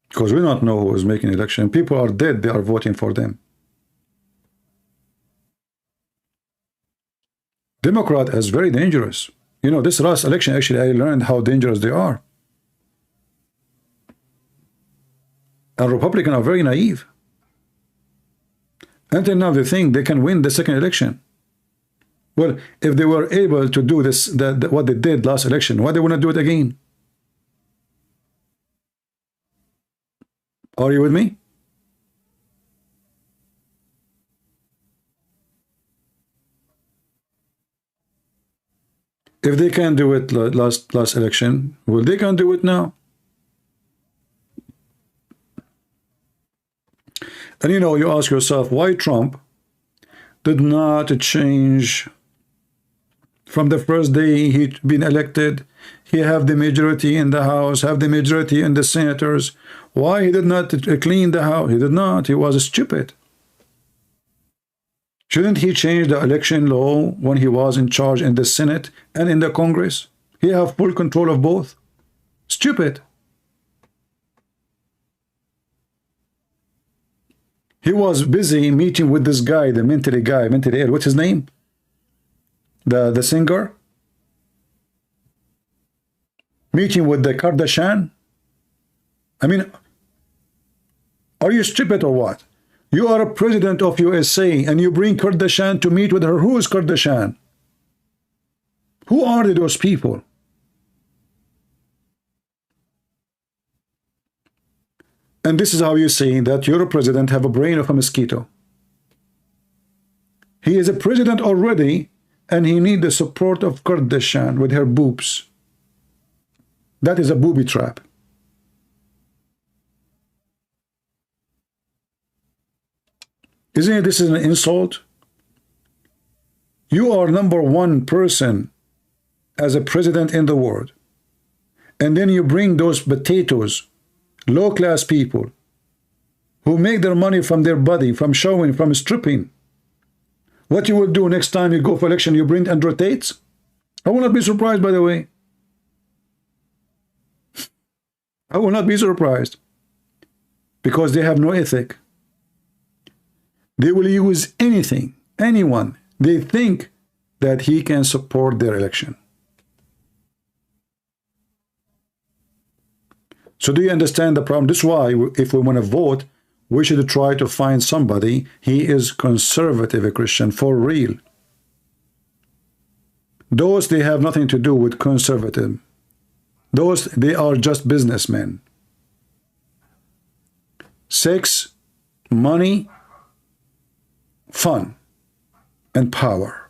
F: Because we don't know who is making election. People are dead, they are voting for them. Democrat is very dangerous. You know, this last election, actually, I learned how dangerous they are. And Republicans are very naive. Until now, they think they can win the second election. Well, if they were able to do this, what they did last election, why they want to do it again? Are you with me? If they can do it last election, well, they can do it now. And you know, you ask yourself, why Trump did not change from the first day he'd been elected? He have the majority in the House, have the majority in the senators. Why he did not clean the House? He did not. He was stupid. Shouldn't he change the election law when he was in charge in the Senate and in the Congress? He have full control of both. Stupid. He was busy meeting with this guy, the mentally ill. What's his name? The singer? Meeting with the Kardashian? I mean, are you stupid or what? You are a president of USA and you bring Kardashian to meet with her. Who is Kardashian? Who are those people? And this is how you say that your president have a brain of a mosquito. He is a president already and he needs the support of Kardashian with her boobs. That is a booby trap. Isn't this an insult? You are #1 person as a president in the world. And then you bring those potatoes, low-class people, who make their money from their body, from showing, from stripping. What you will do next time you go for election, you bring Andrew Tates? I will not be surprised, by the way. I will not be surprised. Because they have no ethic. They will use anything, anyone. They think that he can support their election. So do you understand the problem? This is why if we want to vote, we should try to find somebody. He is conservative, a Christian, for real. Those, they have nothing to do with conservative. Those, they are just businessmen. Sex, money, fun, and power.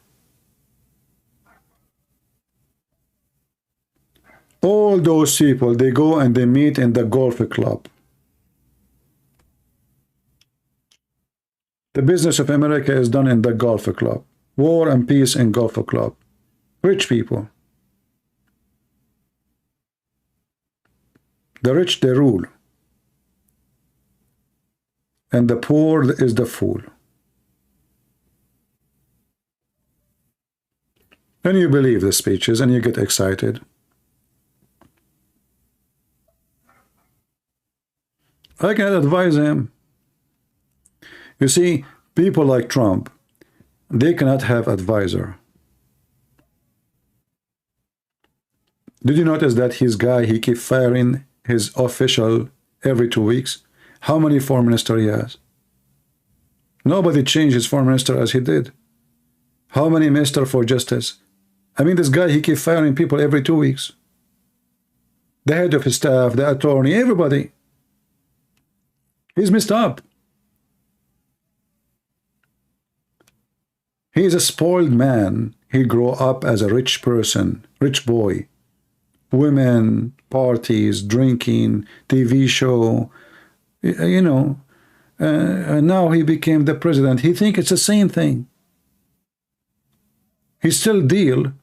F: All those people, they go and they meet in the golf club. The business of America is done in the golf club. War and peace in golf club. Rich people. The rich, they rule. And the poor is the fool. And you believe the speeches and you get excited. I can advise him. You see, people like Trump, they cannot have advisor. Did you notice that his guy, he keep firing his official every 2 weeks? How many foreign ministers he has? Nobody changed his foreign minister as he did. How many minister for justice? I mean, this guy, he keep firing people every 2 weeks. The head of his staff, the attorney, everybody. He's messed up. He is a spoiled man. He grew up as a rich person, rich boy. Women, parties, drinking, TV show, you know. And now he became the president. He thinks it's the same thing. He still deal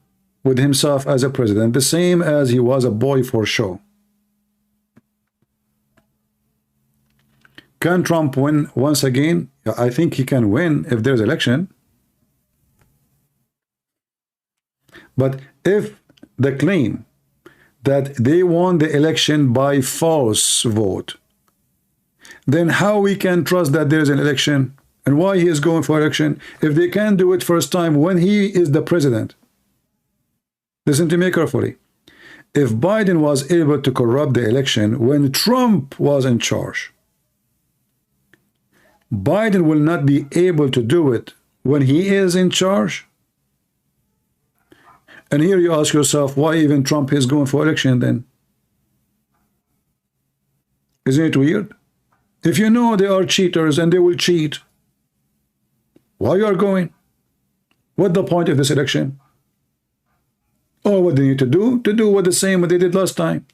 F: with himself as a president, the same as he was a boy for show. Can Trump win once again? I think he can win if there's election. But if the claim that they won the election by false vote, then how we can trust that there is an election and why he is going for election if they can do it first time when he is the president? Listen to me carefully. If Biden was able to corrupt the election when Trump was in charge, Biden will not be able to do it when he is in charge. And here you ask yourself, why even Trump is going for election then? Isn't it weird? If you know they are cheaters and they will cheat, why you are going? What's the point of this election? Oh, what they need to do? To do what the same what they did last time.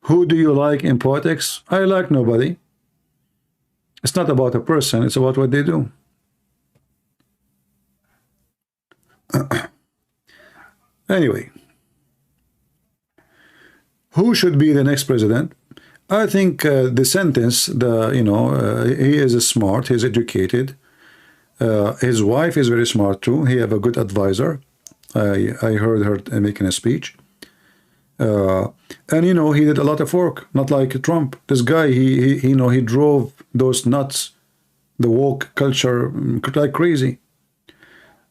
F: Who do you like in politics? I like nobody. It's not about a person, it's about what they do. Anyway, who should be the next president? I think the sentence, he is smart, he's educated. His wife is very smart too. He have a good advisor. I heard her making a speech. And he did a lot of work, not like Trump. This guy, he drove those nuts, the woke culture, like crazy.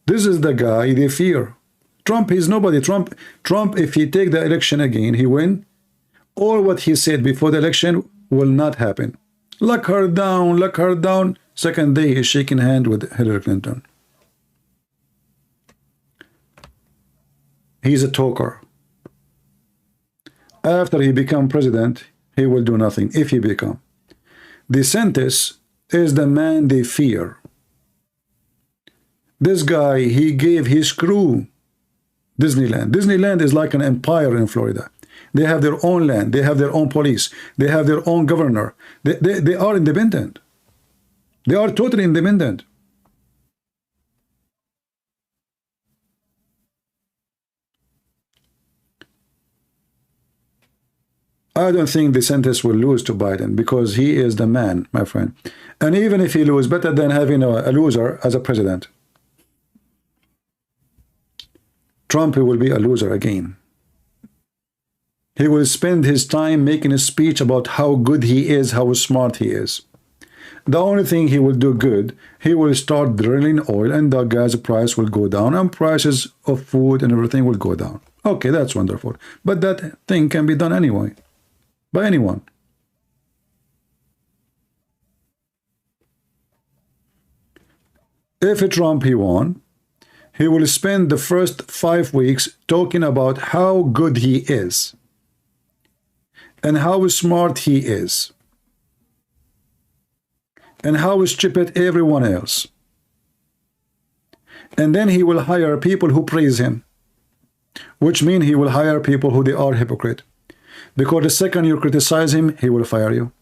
F: This is the guy they fear. Trump is nobody. Trump, if he take the election again, he win. All what he said before the election will not happen. Lock her down, lock her down. Second day, he's shaking hand with Hillary Clinton. He's a talker. After he become president, he will do nothing, if he become. DeSantis is the man they fear. This guy, he gave his crew Disneyland. Disneyland is like an empire in Florida. They have their own land. They have their own police. They have their own governor. They are independent. They are totally independent. I don't think DeSantis will lose to Biden because he is the man, my friend. And even if he loses, better than having a loser as a president. Trump will be a loser again. He will spend his time making a speech about how good he is, how smart he is. The only thing he will do good, he will start drilling oil and the gas price will go down and prices of food and everything will go down. Okay, that's wonderful. But that thing can be done anyway, by anyone. If Trump he won, he will spend the first 5 weeks talking about how good he is and how smart he is and how stupid everyone else. And then he will hire people who praise him, which means he will hire people who they are hypocrite. Because the second you criticize him, he will fire you.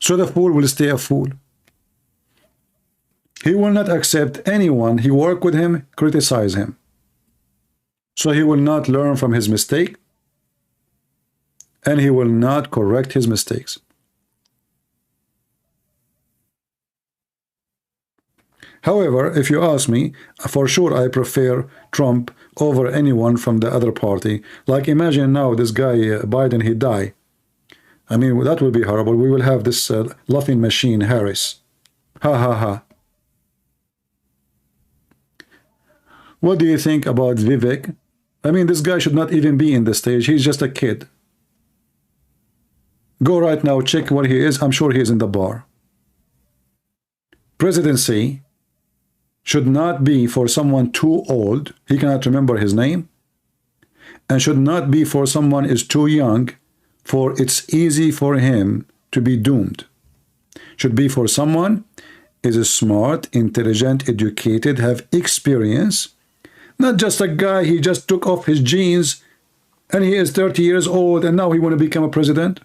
F: So the fool will stay a fool. He will not accept anyone he work with him, criticize him. So he will not learn from his mistake, and he will not correct his mistakes. However, if you ask me, for sure I prefer Trump over anyone from the other party. Like imagine now this guy Biden, he die. I mean, that will be horrible. We will have this laughing machine Harris. Ha ha ha. What do you think about Vivek? I mean, this guy should not even be in the stage. He's just a kid. Go right now, check where he is. I'm sure he is in the bar. Presidency should not be for someone too old, he cannot remember his name, and should not be for someone is too young, for it's easy for him to be doomed. Should be for someone is smart, intelligent, educated, have experience, not just a guy he just took off his jeans and he is 30 years old and now he want to become a president.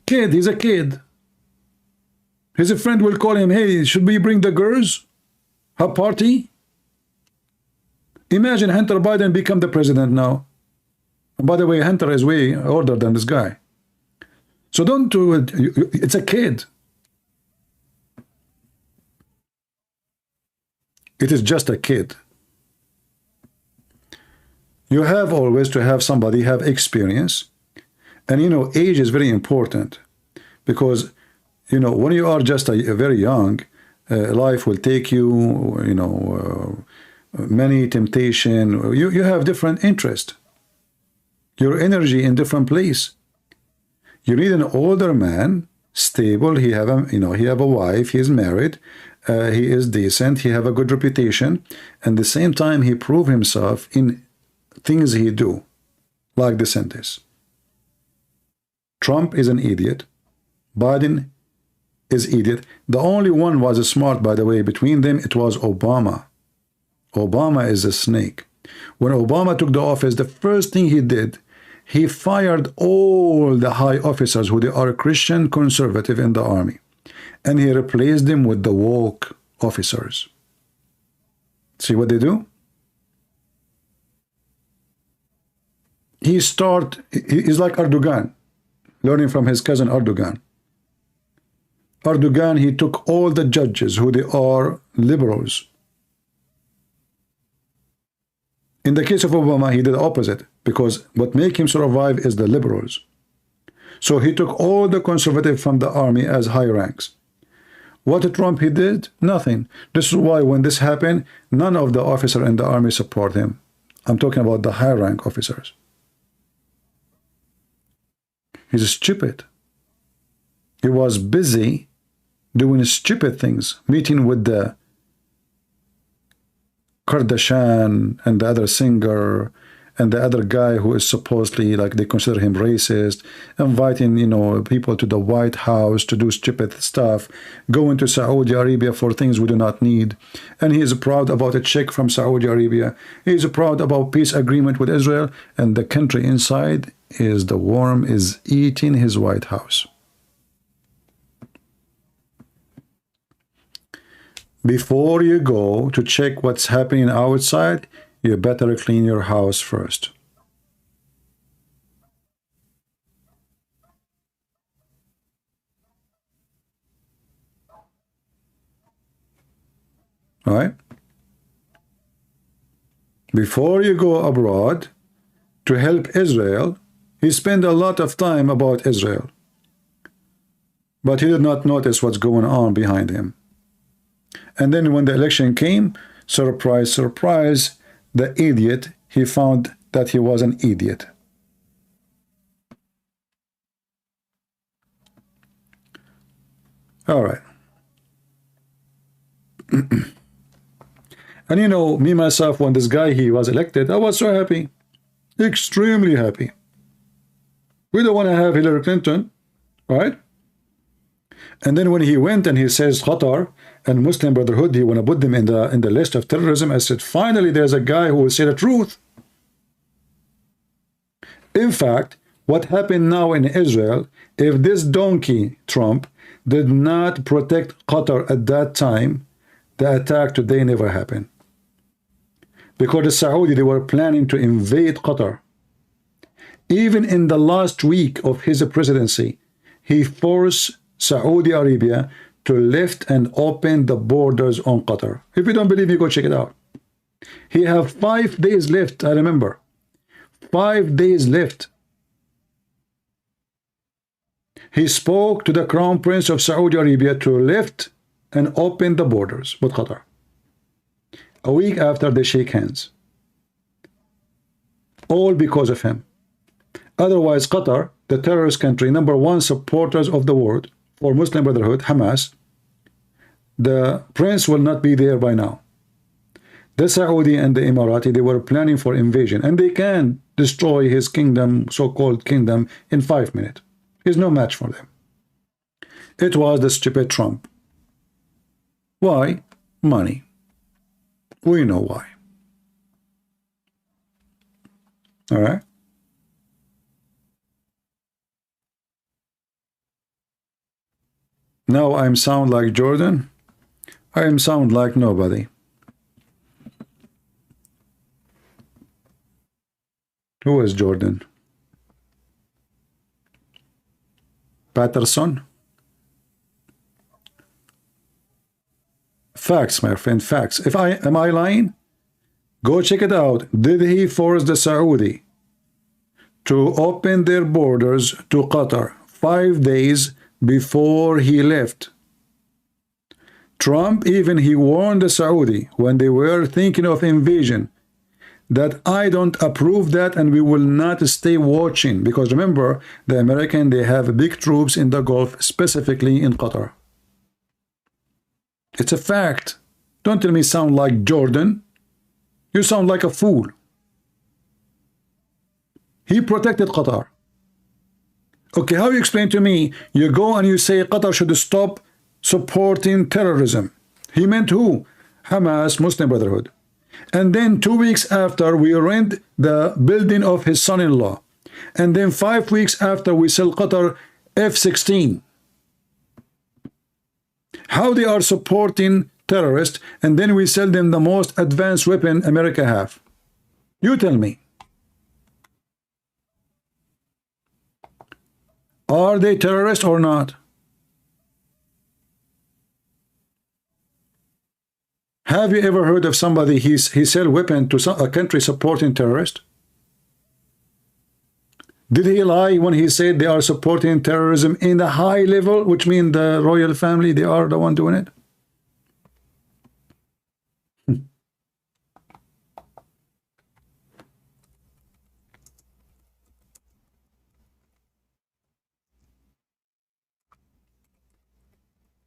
F: Kid, he's a kid. His friend will call him, hey, should we bring the girls? Have party? Imagine Hunter Biden become the president now. And by the way, Hunter is way older than this guy. So don't do it. It's a kid. It is just a kid. You have always to have somebody have experience. And, you know, age is very important because, you know, when you are just a very young, life will take you, you know, many temptation. You have different interest. Your energy in different place. You need an older man, stable. He have a, you know, he have a wife. He is married. He is decent. He have a good reputation. And at the same time, he prove himself in things he do, like DeSantis. Trump is an idiot. Biden is idiot. The only one was smart, by the way, between them, it was Obama. Obama is a snake. When Obama took the office, the first thing he did, he fired all the high officers who they are Christian conservative in the army. And he replaced them with the woke officers. See what they do? He's like Erdogan, learning from his cousin Erdogan. Erdogan, he took all the judges who they are liberals. In the case of Obama, he did the opposite, because what make him survive is the liberals. So he took all the conservative from the army as high ranks. What Trump he did? Nothing. This is why when this happened, none of the officers in the army support him. I'm talking about the high rank officers. He's stupid. He was busy doing stupid things, meeting with the Kardashian and the other singer and the other guy who is supposedly, like, they consider him racist, inviting, you know, people to the White House to do stupid stuff, going to Saudi Arabia for things we do not need. And he is proud about a check from Saudi Arabia. He is proud about peace agreement with Israel, and the country inside is the worm is eating his White House. Before you go to check what's happening outside, you better clean your house first. All right? Before you go abroad to help Israel, he spent a lot of time about Israel. But he did not notice what's going on behind him. And then when the election came, surprise, surprise, the idiot, he found that he was an idiot. All right. And you know, me, myself, when this guy, he was elected, I was so happy. Extremely happy. We don't want to have Hillary Clinton, right? And then when he went and he says Qatar and Muslim Brotherhood, he want to put them in the list of terrorism, I said, finally, there's a guy who will say the truth. In fact, what happened now in Israel, if this donkey, Trump, did not protect Qatar at that time, the attack today never happened. Because the Saudi, they were planning to invade Qatar. Even in the last week of his presidency, he forced Saudi Arabia to lift and open the borders on Qatar. If you don't believe me, go check it out. He have 5 days left, I remember. 5 days left. He spoke to the Crown Prince of Saudi Arabia to lift and open the borders with Qatar. A week after, they shake hands. All because of him. Otherwise, Qatar, the terrorist country, #1 supporters of the world for Muslim Brotherhood, Hamas, the prince will not be there by now. The Saudi and the Emirati, they were planning for invasion, and they can destroy his kingdom, so-called kingdom, in 5 minutes. He's no match for them. It was the stupid Trump. Why? Money. We know why. All right? Now I sound like Jordan. I sound like nobody. Who is Jordan? Patterson? facts, my friend, facts. Am I lying? Go check it out. Did he force the Saudi to open their borders to Qatar 5 days before he left? Trump, even he warned the Saudi when they were thinking of invasion that I don't approve that and we will not stay watching, because remember, the American, they have big troops in the Gulf, specifically in Qatar. It's a fact. Don't tell me sound like Jordan. You sound like a fool. He protected Qatar. Okay, how you explain to me, you go and you say Qatar should stop supporting terrorism. He meant who? Hamas, Muslim Brotherhood. And then 2 weeks after, we rent the building of his son-in-law. And then 5 weeks after, we sell Qatar F-16. How they are supporting terrorists, and then we sell them the most advanced weapon America have? You tell me. Are they terrorists or not? Have you ever heard of somebody he sell weapon to a country supporting terrorists? Did he lie when he said they are supporting terrorism in the high level, which means the royal family, they are the one doing it?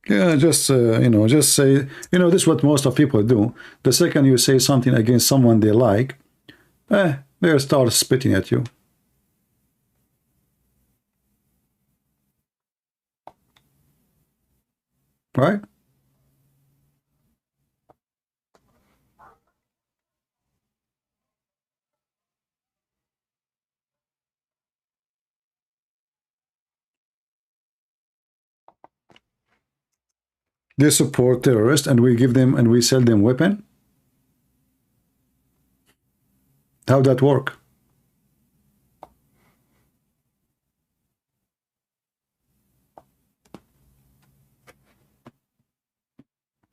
F: Yeah, just just say, this is what most of people do. The second you say something against someone they like, they'll start spitting at you. Right? They support terrorists and we give them and we sell them weapon? How that work?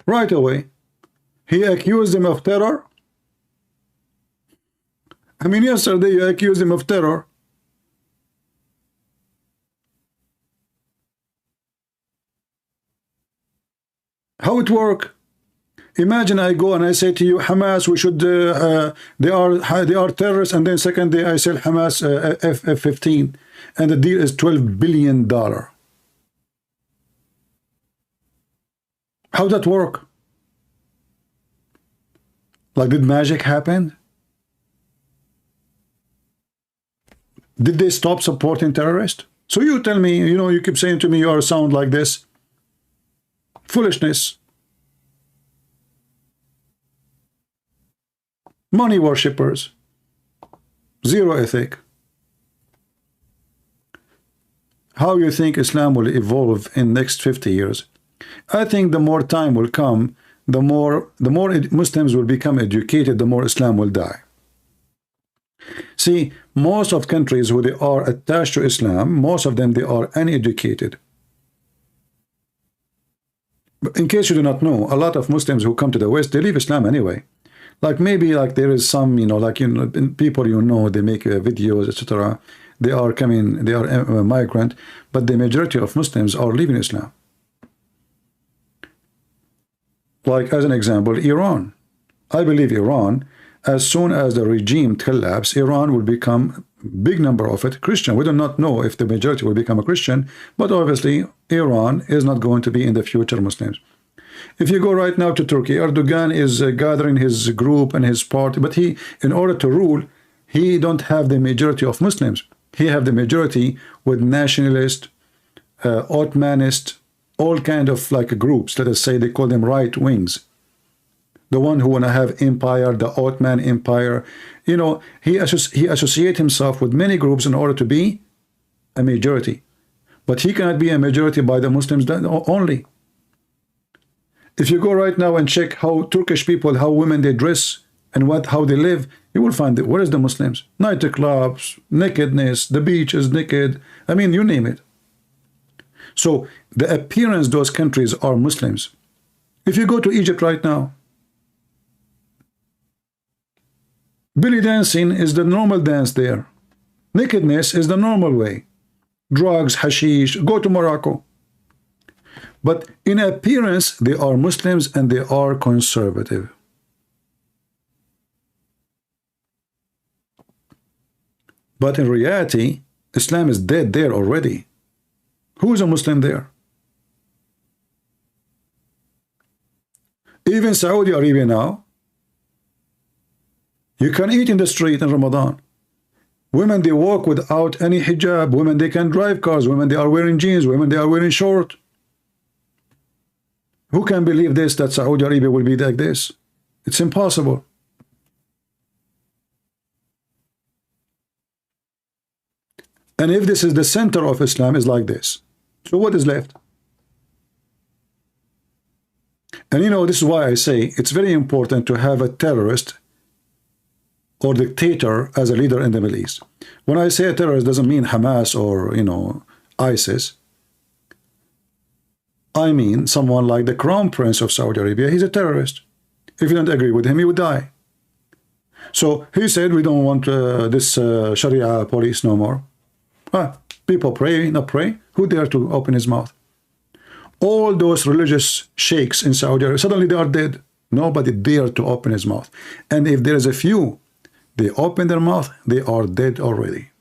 F: Right away, he accused them of terror. I mean, yesterday you accused him of terror. How it work? Imagine I go and I say to you, Hamas, we should, they are terrorists, and then second day I sell Hamas F-15, and the deal is $12 billion. How that work? Like, did magic happen? Did they stop supporting terrorists? So you tell me, you keep saying to me, you sound like this. Foolishness. Money worshippers. Zero ethic. How you think Islam will evolve in next 50 years? I think the more time will come, the more Muslims will become educated, the more Islam will die. See, most of countries who they are attached to Islam, most of them, they are uneducated. But in case you do not know, a lot of Muslims who come to the West, they leave Islam anyway. Like maybe like there is some, people they make videos, etc. They are coming, they are a migrant, but the majority of Muslims are leaving Islam. Like as an example, Iran. I believe Iran, as soon as the regime collapses, Iran will become big number of it Christian. We do not know if the majority will become a Christian, but obviously Iran is not going to be in the future Muslims. If you go right now to Turkey, Erdogan is gathering his group and his party, but he, in order to rule, he don't have the majority of Muslims. He have the majority with nationalist, Ottomanist, all kind of like groups. Let us say they call them right wings. The one who want to have empire, the Ottoman Empire, he associate himself with many groups in order to be a majority. But he cannot be a majority by the Muslims only. If you go right now and check how Turkish people, how women they dress and how they live, you will find that where is the Muslims? Nightclubs, nakedness, the beach is naked. I mean, you name it. So the appearance those countries are Muslims. If you go to Egypt right now, belly dancing is the normal dance there. Nakedness is the normal way. Drugs, hashish, go to Morocco. But in appearance, they are Muslims and they are conservative. But in reality, Islam is dead there already. Who is a Muslim there? Even Saudi Arabia now, you can eat in the street in Ramadan. Women, they walk without any hijab. Women, they can drive cars. Women, they are wearing jeans. Women, they are wearing short. Who can believe this, that Saudi Arabia will be like this? It's impossible. And if this is the center of Islam, is like this. So what is left? And you know, this is why I say it's very important to have a terrorist or dictator as a leader in the Middle East. When I say a terrorist, doesn't mean Hamas or, you know, ISIS. I mean someone like the Crown Prince of Saudi Arabia. He's a terrorist. If you don't agree with him, he would die. So he said, we don't want this Sharia police no more. People pray, not pray. Who dare to open his mouth? All those religious sheikhs in Saudi Arabia, suddenly they are dead. Nobody dared to open his mouth. And if there is a few, they open their mouth, they are dead already.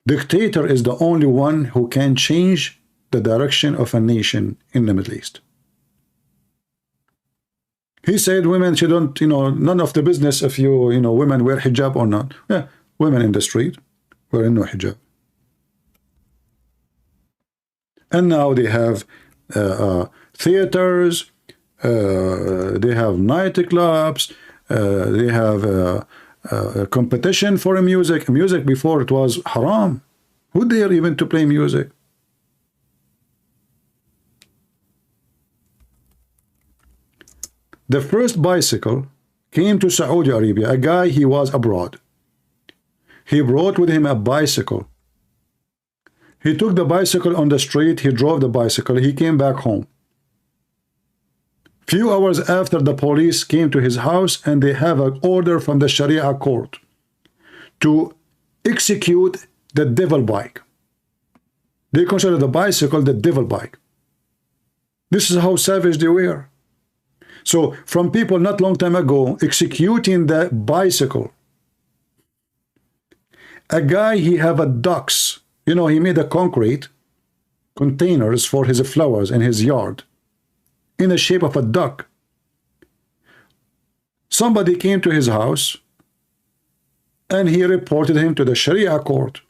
F: Dictator is the only one who can change the direction of a nation in the Middle East. He said women shouldn't, you know, none of the business if you, you know, women wear hijab or not. Yeah, women in the street wearing no hijab. And now they have theaters, they have nightclubs, they have a competition for music. Music before it was haram. Who dare even to play music? The first bicycle came to Saudi Arabia. A guy, he was abroad. He brought with him a bicycle. He took the bicycle on the street. He drove the bicycle. He came back home. Few hours after, the police came to his house and they have an order from the Sharia court to execute the devil bike. They consider the bicycle the devil bike. This is how savage they were. So from people not long time ago executing the bicycle. A guy, he have a ducks. You know, he made a concrete containers for his flowers in his yard in the shape of a duck. Somebody came to his house and he reported him to the Sharia court.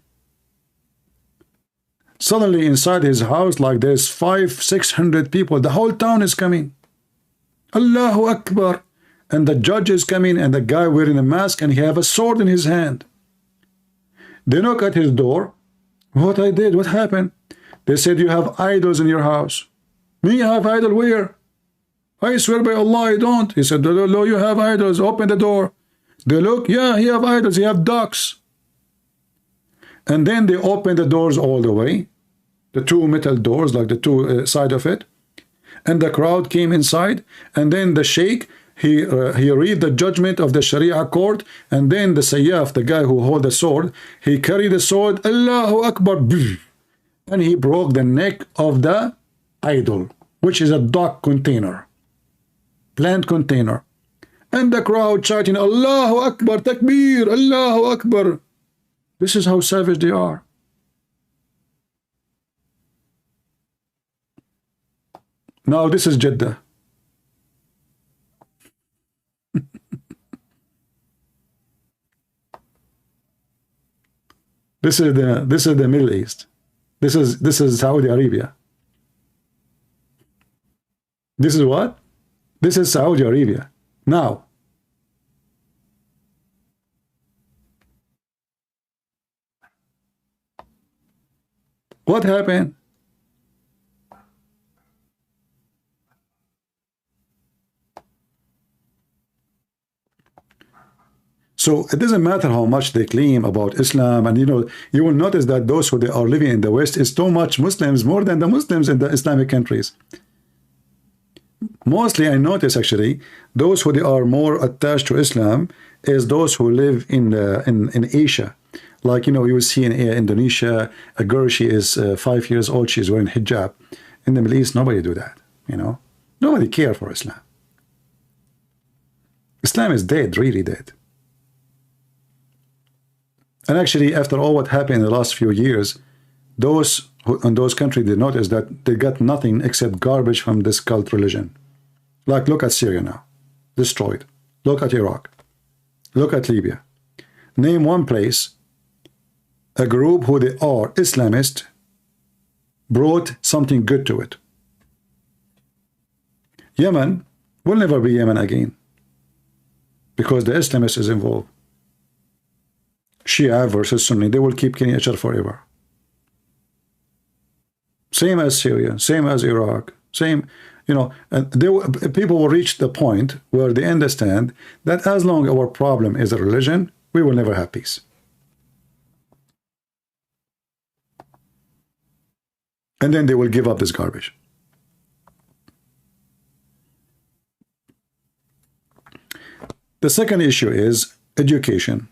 F: Suddenly inside his house, like there's 500-600 people. The whole town is coming. Allahu Akbar. And the judge is coming and the guy wearing a mask and he have a sword in his hand. They knock at his door. What I did? What happened? They said, you have idols in your house. Me, I have idol where? I swear by Allah, I don't. He said, no, you have idols. Open the door. They look, yeah, he have idols. He have ducks. And then they open the doors all the way. The two metal doors, like the two side of it. And the crowd came inside. And then the sheikh, he read the judgment of the Sharia court, and then the sayyaf, the guy who hold the sword, he carried the sword, Allahu Akbar, and he broke the neck of the idol, which is a duck container, plant container. And the crowd chanting, Allahu Akbar, Takbir, Allahu Akbar. This is how savage they are. Now this is Jeddah. This is the Middle East. This is Saudi Arabia. This is what? This is Saudi Arabia. Now, what happened? So it doesn't matter how much they claim about Islam, and you will notice that those who they are living in the West is too much Muslims, more than the Muslims in the Islamic countries. Mostly I notice actually those who they are more attached to Islam is those who live in Asia. Like you will see in Indonesia a girl, she is 5 years old, she's wearing hijab. In the Middle East nobody do that. Nobody care for Islam. Islam is dead, really dead. And actually, after all what happened in the last few years, those who in those countries, they notice that they got nothing except garbage from this cult religion. Like, look at Syria now, destroyed. Look at Iraq. Look at Libya. Name one place a group who they are Islamist brought something good to it. Yemen will never be Yemen again because the Islamist is involved. Shia versus Sunni, they will keep killing each other forever. Same as Syria, same as Iraq, same, people will reach the point where they understand that as long as our problem is a religion, we will never have peace. And then they will give up this garbage. The second issue is education.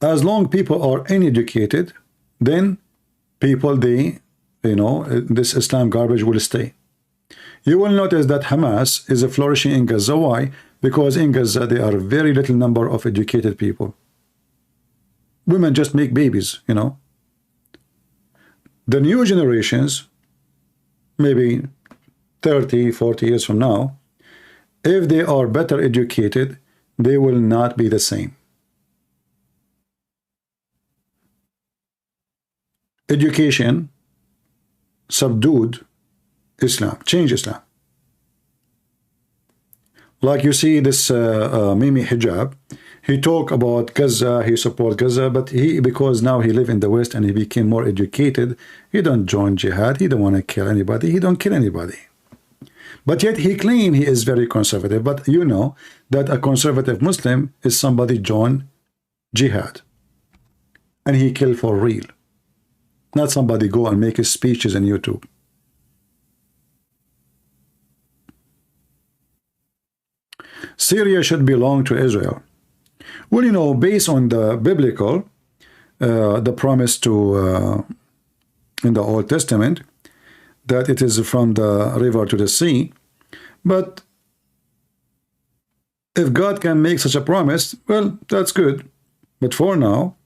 F: As long people are uneducated, then people, this Islam garbage will stay. You will notice that Hamas is flourishing in Gaza. Why? Because in Gaza there are very little number of educated people. Women just make babies, The new generations, maybe 30, 40 years from now, if they are better educated, they will not be the same. Education subdued Islam, changed Islam. Like you see this Mimi Hijab, he talk about Gaza, he support Gaza, but because now he live in the West and he became more educated, he don't join jihad, he don't want to kill anybody, he don't kill anybody. But yet he claim he is very conservative, but you know that a conservative Muslim is somebody join jihad and he kill for real. Not somebody go and make his speeches on YouTube. Syria should belong to Israel. Well, based on the biblical, the promise to in the Old Testament, that it is from the river to the sea. But if God can make such a promise, well, that's good. But for now,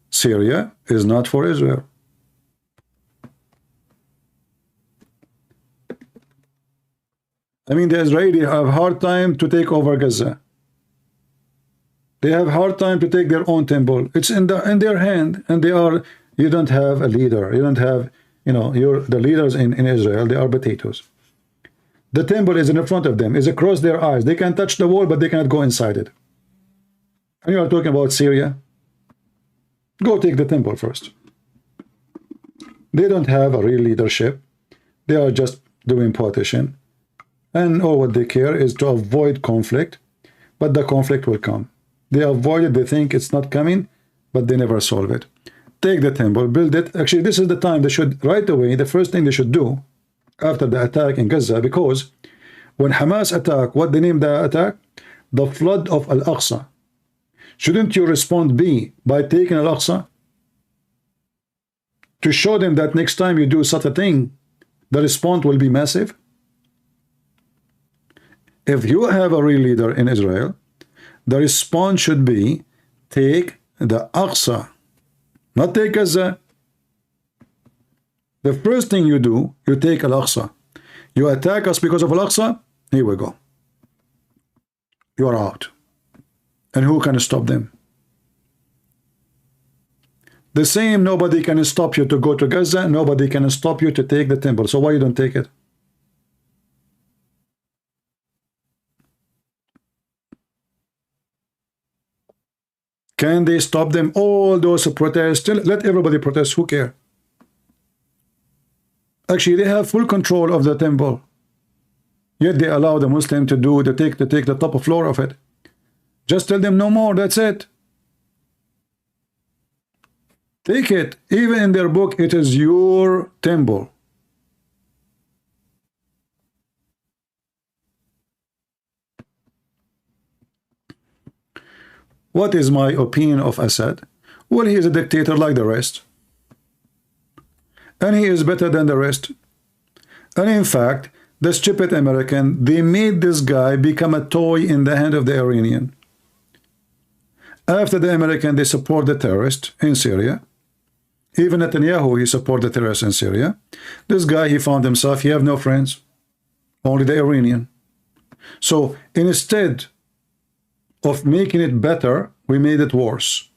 F: Syria is not for Israel. I mean, the Israelis have a hard time to take over Gaza. They have a hard time to take their own temple. It's in their hand, and you don't have a leader. You don't have, the leaders in Israel, they are potatoes. The temple is in front of them, is across their eyes. They can touch the wall, but they cannot go inside it. And you are talking about Syria? Go take the temple first. They don't have a real leadership. They are just doing politician. And all what they care is to avoid conflict, but the conflict will come. They avoid it, they think it's not coming, but they never solve it. Take the temple, build it. Actually, this is the time they should, right away, the first thing they should do after the attack in Gaza, because when Hamas attack, what they name the attack? The flood of Al-Aqsa. Shouldn't you respond by taking Al-Aqsa? To show them that next time you do such a thing, the response will be massive? If you have a real leader in Israel, the response should be take the Aqsa, not take Gaza. The first thing you do, you take Al-Aqsa. You attack us because of Al-Aqsa, here we go. You are out. And who can stop them? The same, nobody can stop you to go to Gaza, nobody can stop you to take the temple. So why you don't take it? Can they stop them? All those protests, let everybody protest, who care? Actually, they have full control of the temple. Yet they allow the Muslim to take the top floor of it. Just tell them no more, that's it. Take it. Even in their book, it is your temple. What is my opinion of Assad? Well, he is a dictator like the rest. And he is better than the rest. And in fact, the stupid American, they made this guy become a toy in the hand of the Iranian. After the American, they support the terrorists in Syria. Even Netanyahu, he support the terrorists in Syria. This guy, he found himself, he have no friends. Only the Iranian. So instead of making it better, we made it worse.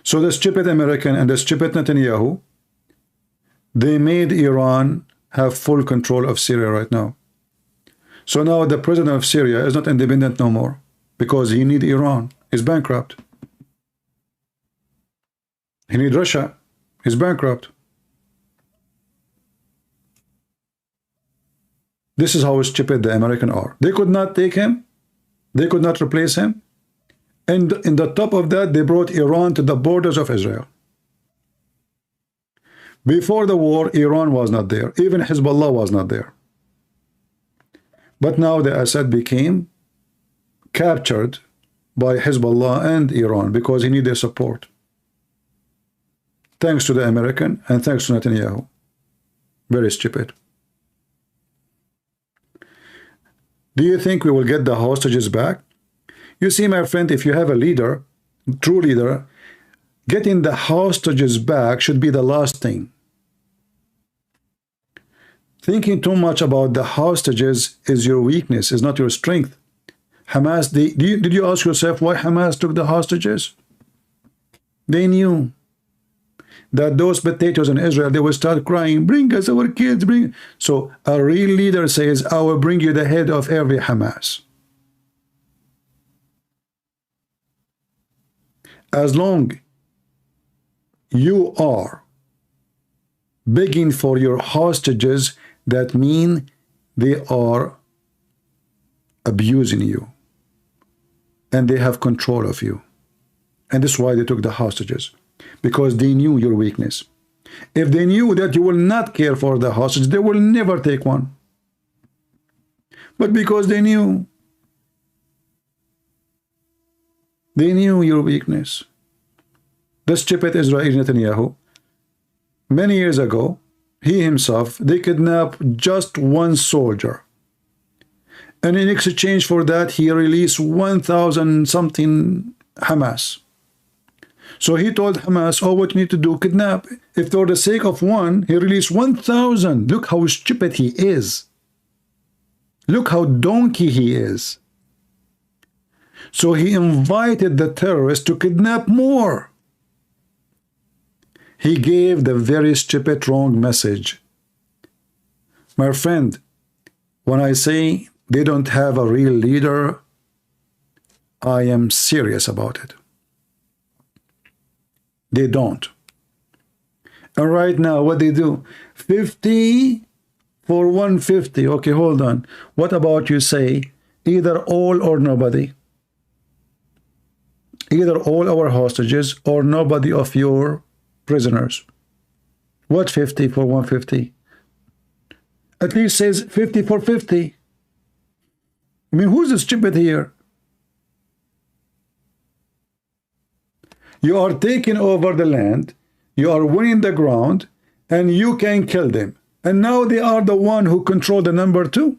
F: So the stupid American and the stupid Netanyahu, they made Iran have full control of Syria right now. So now the president of Syria is not independent no more because he need Iran. He's bankrupt. He need Russia. He's bankrupt. This is how stupid the Americans are. They could not take him. They could not replace him. And in the top of that, they brought Iran to the borders of Israel. Before the war, Iran was not there. Even Hezbollah was not there. But now the Assad became captured by Hezbollah and Iran because he needed their support. Thanks to the American and thanks to Netanyahu. Very stupid. Do you think we will get the hostages back? You see, my friend, if you have a leader, true leader, getting the hostages back should be the last thing. Thinking too much about the hostages is your weakness, is not your strength. Hamas, did you ask yourself why Hamas took the hostages? They knew that those potatoes in Israel, they will start crying, bring us our kids, bring. So a real leader says, I will bring you the head of every Hamas. As long you are begging for your hostages, that mean they are abusing you and they have control of you. And that's why they took the hostages, because they knew your weakness. If they knew that you will not care for the hostage, they will never take one. But because they knew your weakness. The stupid Israeli Netanyahu, many years ago, he himself, they kidnapped just one soldier. And in exchange for that, he released 1,000 something Hamas. So he told Hamas, oh, what you need to do, kidnap. If for the sake of one, he released 1,000. Look how stupid he is. Look how donkey he is. So he invited the terrorists to kidnap more. He gave the very stupid wrong message. My friend, when I say they don't have a real leader, I am serious about it. They don't. And right now, what they do? 50 for 150. Okay, hold on. What about you say either all or nobody? Either all our hostages or nobody of your prisoners. What 50 for 150? At least says 50 for 50. I mean, who's the stupid here? You are taking over the land, you are winning the ground, and you can kill them. And now they are the one who control the number two.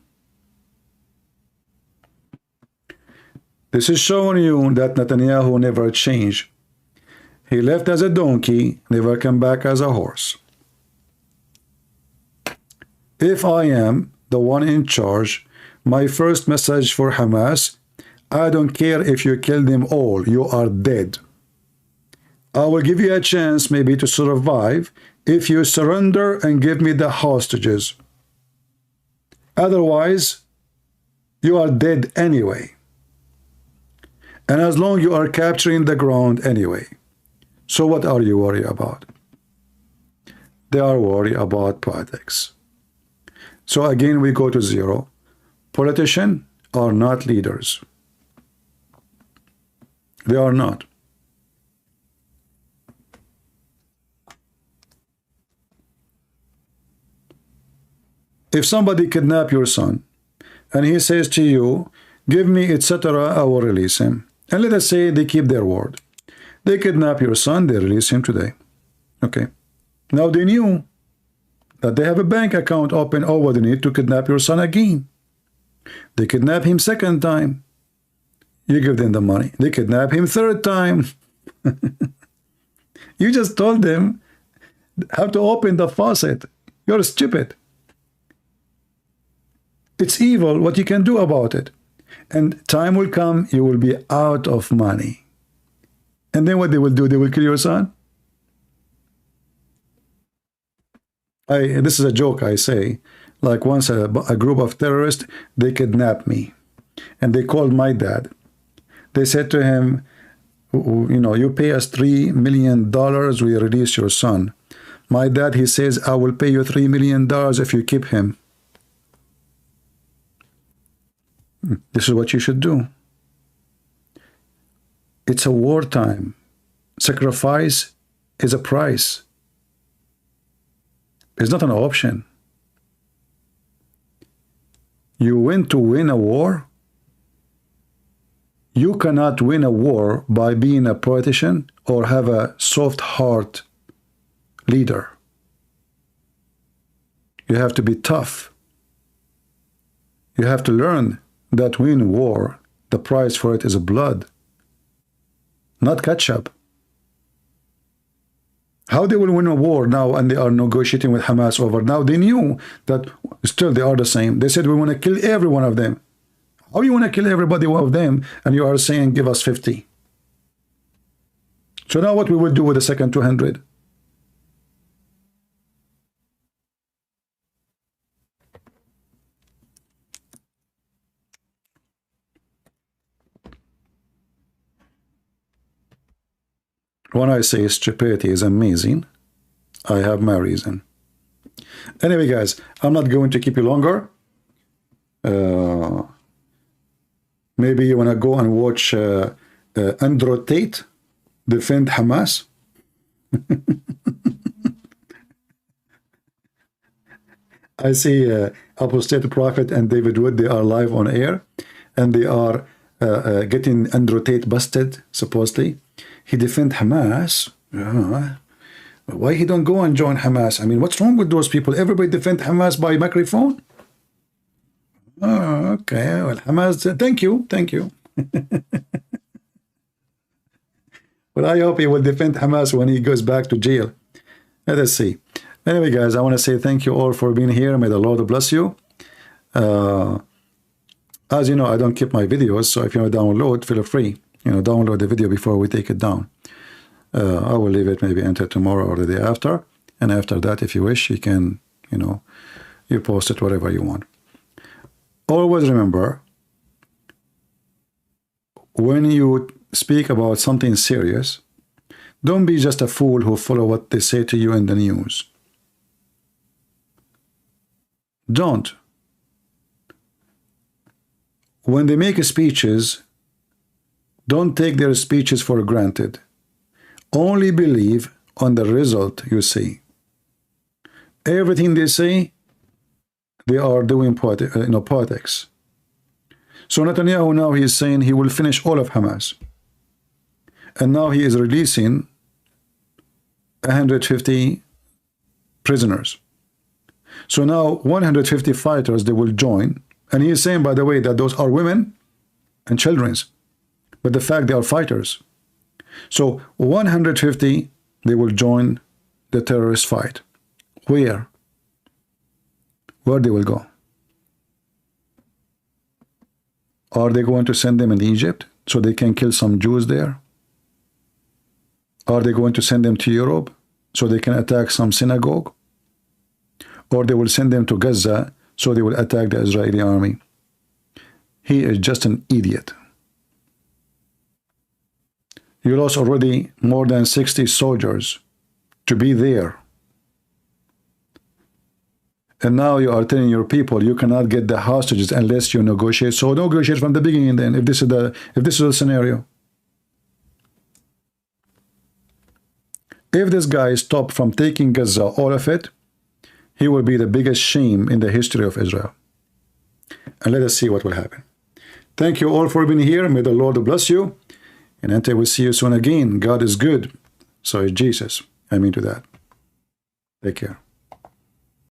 F: This is showing you that Netanyahu never changed. He left as a donkey, never come back as a horse. If I am the one in charge, my first message for Hamas, I don't care if you kill them all, you are dead. I will give you a chance maybe to survive if you surrender and give me the hostages. Otherwise, you are dead anyway. And as long you are capturing the ground anyway. So what are you worried about? They are worried about politics. So again, we go to zero. Politicians are not leaders. They are not. If somebody kidnap your son and he says to you, give me, etc., I will release him. And let us say they keep their word. They kidnap your son, they release him today. Okay. Now they knew that they have a bank account open. Oh, what they need to kidnap your son again. They kidnap him second time. You give them the money. They kidnap him third time. You just told them how to open the faucet. You're stupid. It's evil. What you can do about it. And time will come, you will be out of money. And then what they will do, they will kill your son. This is a joke I say. Like once a group of terrorists, they kidnapped me. And they called my dad. They said to him, you know, you pay us $3 million, we release your son. My dad, he says, I will pay you $3 million if you keep him. This is what you should do. It's a wartime. Sacrifice is a price. It's not an option. You went to win a war. You cannot win a war by being a politician or have a soft heart leader. You have to be tough. You have to learn that win war, the price for it is blood, not ketchup. How they will win a war now and they are negotiating with Hamas over? Now they knew that still they are the same. They said we want to kill every one of them. How you want to kill everybody one of them and you are saying give us 50? So now what we will do with the second 200? When I say stupidity is amazing, I have my reason. Anyway, guys, I'm not going to keep you longer. Maybe you want to go and watch Andrew Tate defend Hamas. I see Apostate Prophet and David Wood, they are live on air, and they are getting Andrew Tate busted, supposedly. He defend Hamas. Why he don't go and join Hamas? I mean, what's wrong with those people? Everybody defend Hamas by microphone? Oh, okay. Well, Hamas, thank you. Thank you. Well, I hope he will defend Hamas when he goes back to jail. Let us see. Anyway, guys, I want to say thank you all for being here. May the Lord bless you. As you know, I don't keep my videos, so if you want to download, feel free. You know, download the video before we take it down. I will leave it maybe until tomorrow or the day after. And after that, if you wish, you can, you know, you post it whatever you want. Always remember, when you speak about something serious, don't be just a fool who follow what they say to you in the news. Don't. When they make speeches, don't take their speeches for granted. Only believe on the result you see. Everything they say, they are doing politics. So Netanyahu now he is saying he will finish all of Hamas. And now he is releasing 150 prisoners. So now 150 fighters, they will join. And he is saying, by the way, that those are women and children. But the fact they are fighters. So 150, they will join the terrorist fight. Where? Where they will go? Are they going to send them in Egypt so they can kill some Jews there? Are they going to send them to Europe so they can attack some synagogue? Or they will send them to Gaza so they will attack the Israeli army? He is just an idiot. You lost already more than 60 soldiers to be there. And now you are telling your people you cannot get the hostages unless you negotiate. So negotiate from the beginning then, if this is the scenario. If this guy stopped from taking Gaza, all of it, he will be the biggest shame in the history of Israel. And let us see what will happen. Thank you all for being here. May the Lord bless you. And until we see you soon again, God is good. So is Jesus. I mean to that. Take care.